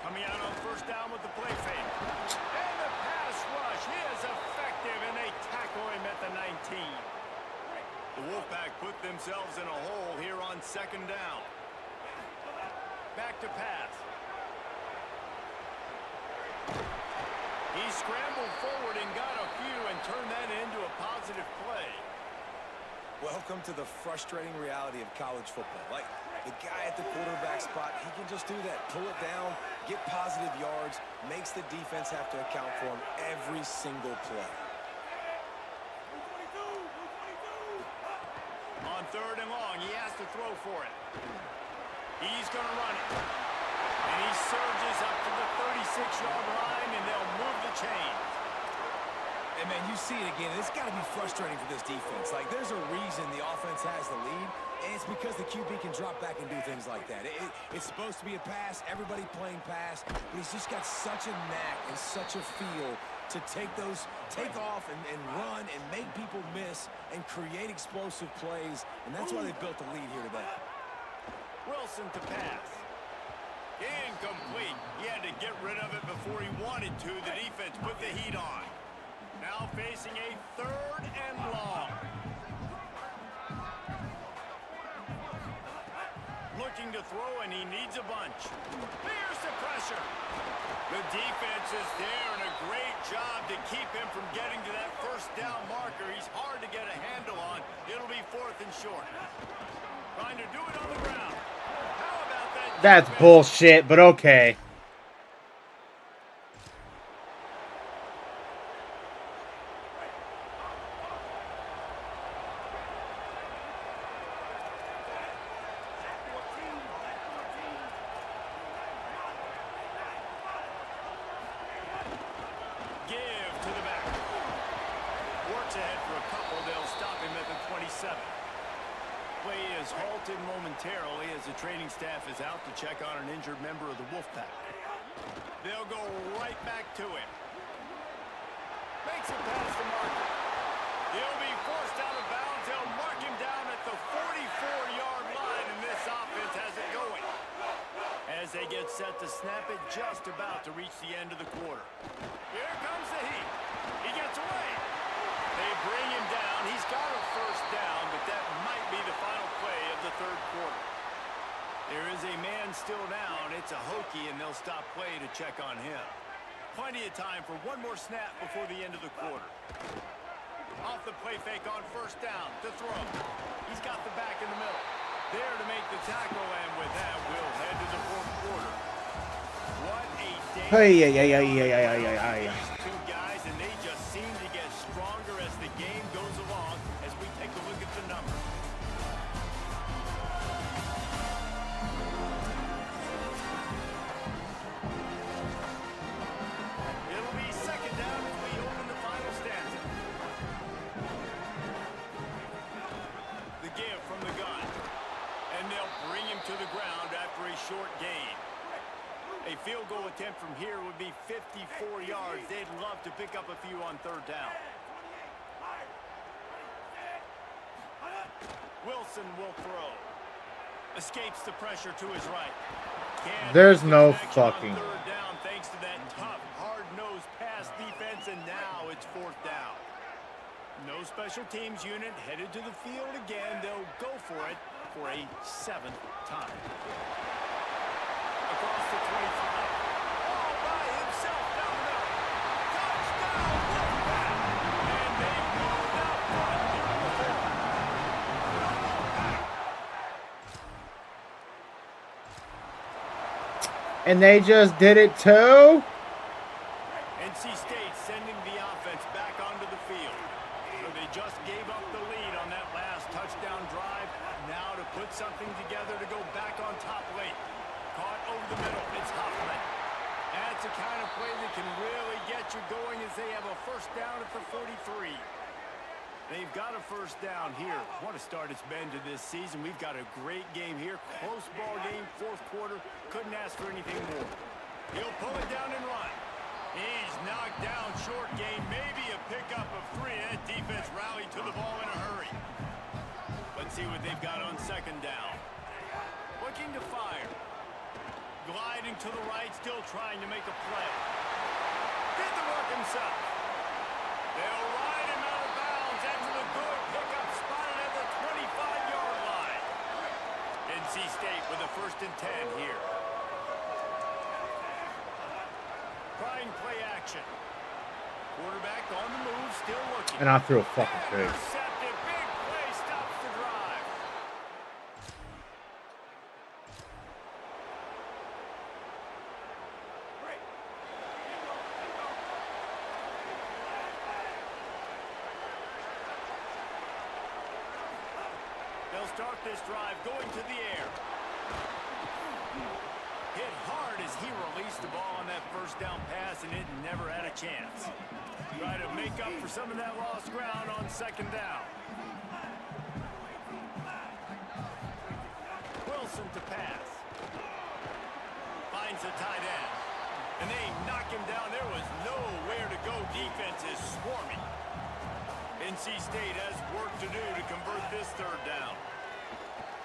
Coming out on 1st down with the play fake. And the pass rush is effective, and they tackle him at the 19. The Wolfpack put themselves in a hole here on 2nd down. Back to pass. He scrambled forward and got a few and turned that into a positive play. Welcome to the frustrating reality of college football. Like, the guy at the quarterback spot, he can just do that. Pull it down, get positive yards, makes the defense have to account for him every single play. On 3rd and long, he has to throw for it. He's going to run it. And he surges up to the 36-yard line, and they'll move the chains. And, man, you see it again. It's got to be frustrating for this defense. Like, there's a reason the offense has the lead, and it's because the QB can drop back and do things like that. It's supposed to be a pass, everybody playing pass, but he's just got such a knack and such a feel to take off and run and make people miss and create explosive plays, and that's why they built the lead here today. Wilson to pass. Incomplete. He had to get rid of it before he wanted to. The defense put the heat on. Now facing a 3rd and long. Looking to throw, and he needs a bunch. Here's the pressure. The defense is there, and a great job to keep him from getting to that 1st down marker. He's hard to get a handle on. It'll be 4th and short. Trying to do it on the ground. How about that? That's bullshit, but okay. 7. Play is halted momentarily as the training staff is out to check on an injured member of the Wolfpack. They'll go right back to him. Makes it past the marker. He'll be forced out of bounds. They'll mark him down at the 44-yard line, and this offense has it going. As they get set to snap it, just about to reach the end of the quarter. Here comes the heat. He gets away. They bring him down. He's got a first down, but that might be the final play of the third quarter. There is a man still down. It's a Hokie, and they'll stop play to check on him. Plenty of time for one more snap before the end of the quarter. Off the play fake on first down to throw. He's got the back in the middle. There to make the tackle, and with that, we'll head to the fourth quarter. What a day. Hey. These two guys, and they just seem to get stronger as the game goes along as we take a look at the numbers. It'll be second down as we open the final stanza. The give from the gun. And they'll bring him to the ground after a short gain. A field goal attempt from here would be 54 yards. They'd love to pick up a few on third down. Wilson will throw. Escapes the pressure to his right. There's no fucking. Third down thanks to that tough, hard-nosed pass defense, and now it's fourth down. No special teams unit headed to the field again. They'll go for it for a 7th time. Across the 25. All by himself down the middle. Touchdown, Wolfpack! And they moved out front here in the fourth. And they just did it too? NC State sending the offense back onto the field. So they just gave up the lead on that last touchdown drive. Now to put something together to go back on top late. Caught over the middle. It's Huffman. That's the kind of play that can really get you going as they have a first down at the 43. They've got a first down here. What a start it's been to this season. We've got a great game here. Close ball game, fourth quarter. Couldn't ask for anything more. He'll pull it down and run. He's knocked down short game. Maybe a pickup of 3. That defense rallied to the ball in a hurry. Let's see what they've got on second down. Looking to fire. Gliding to the right, still trying to make a play. Did the work himself. They'll ride him out of bounds. Into the good pickup, spotted at the 25-yard line. NC State with a 1st and 10 here. Trying play action. Quarterback on the move, still looking. And I threw a fucking pick. Intercepted. Big play stops the drive. They'll start this drive going to the air. Hit hard as he released the ball on that first down pass, and it never had a chance. Try to make up for some of that lost ground on second down. Wilson to pass. Finds a tight end. And they knock him down. There was nowhere to go. Defense is swarming. NC State has work to do to convert this third down.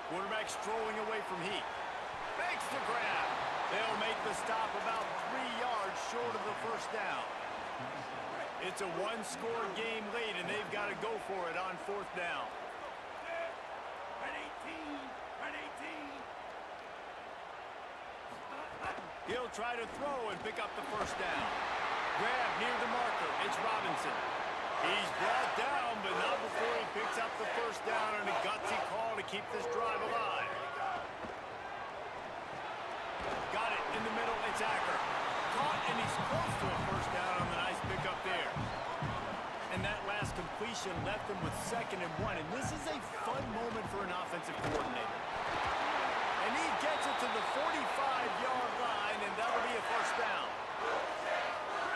Quarterback strolling away from heat. Makes the grab. They'll make the stop about 3 yards short of the first down. It's a one-score game late, and they've got to go for it on fourth down. He'll try to throw and pick up the first down. Grab near the marker. It's Robinson. He's brought down, but not before he picks up the first down, and a gutsy call to keep this drive alive. Got it in the middle. It's Acker. Caught, and he's close to a first down on the nice pickup there. And that last completion left him with 2nd and 1. And this is a fun moment for an offensive coordinator. And he gets it to the 45-yard line, and that'll be a first down.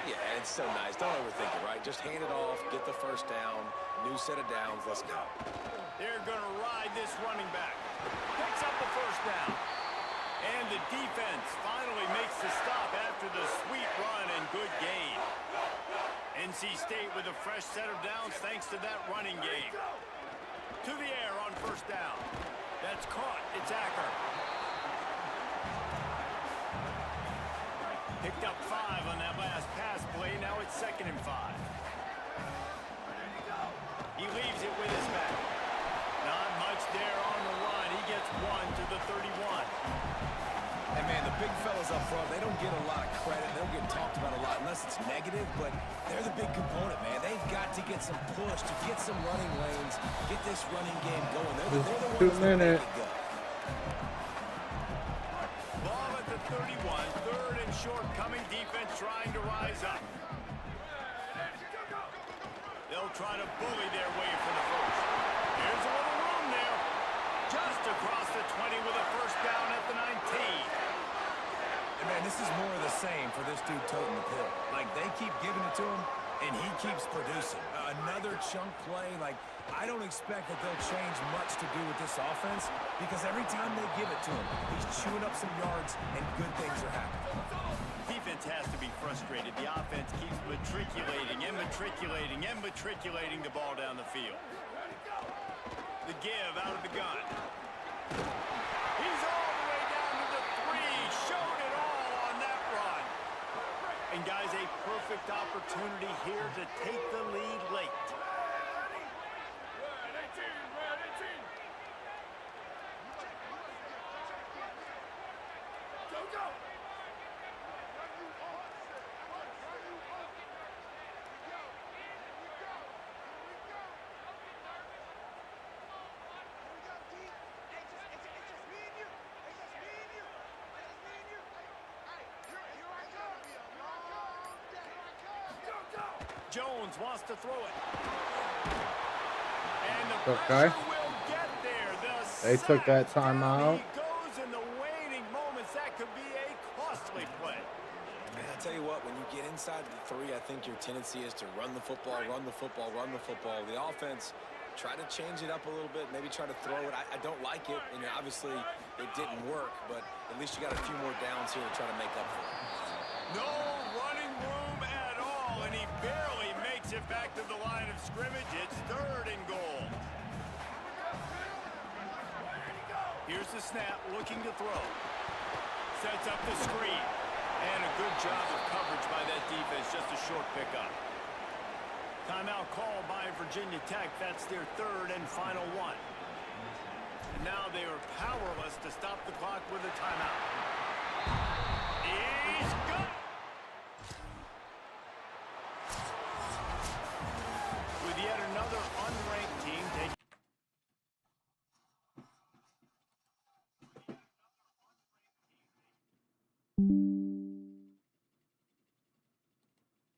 Yeah, it's so nice. Don't overthink it, right? Just hand it off, get the first down, new set of downs, let's go. They're going to ride this running back. Picks up the first down. And the defense finally makes the stop after the sweet run and good gain. NC State with a fresh set of downs thanks to that running game. To the air on first down. That's caught. It's Acker. Picked up 5 on that last pass play. Now it's 2nd and 5. He leaves it with his back. Not much there on the run. He gets 1 to the 31. And man, the big fellas up front, they don't get a lot of credit. They don't get talked about a lot unless it's negative, but they're the big component, man. They've got to get some push, to get some running lanes, get this running game going. They're the ones that make it go. Ball at the 31, 3rd and short, coming defense trying to rise up. They'll try to bully their way for the first. Here's a little room there. Just across the 20 with a first down at the 19. And man, this is more of the same for this dude toting the pill. Like, they keep giving it to him, and he keeps producing. Another chunk play. Like, I don't expect that they'll change much to do with this offense because every time they give it to him, he's chewing up some yards, and good things are happening. Defense has to be frustrated. The offense keeps matriculating and matriculating and matriculating the ball down the field. The give out of the gun. He's all the way down to the 3. Showed it all on that run. And guys, a perfect opportunity here to take the lead late. Jones wants to throw it. And the Okay. pressure will get there. They took that timeout. He goes in the waning moments. That could be a costly play. Man, I tell you what, when you get inside the 3, I think your tendency is to run the football, run the football, run the football. The offense, try to change it up a little bit, maybe try to throw it. I don't like it, and obviously it didn't work, but at least you got a few more downs here to try to make up for it. No running room at all, and he barely makes it back to the line of scrimmage. It's 3rd and goal. Here's the snap, looking to throw. Sets up the screen. And a good job of coverage by that defense, just a short pickup. Timeout called by Virginia Tech. That's their 3rd and final one. And now they are powerless to stop the clock with a timeout.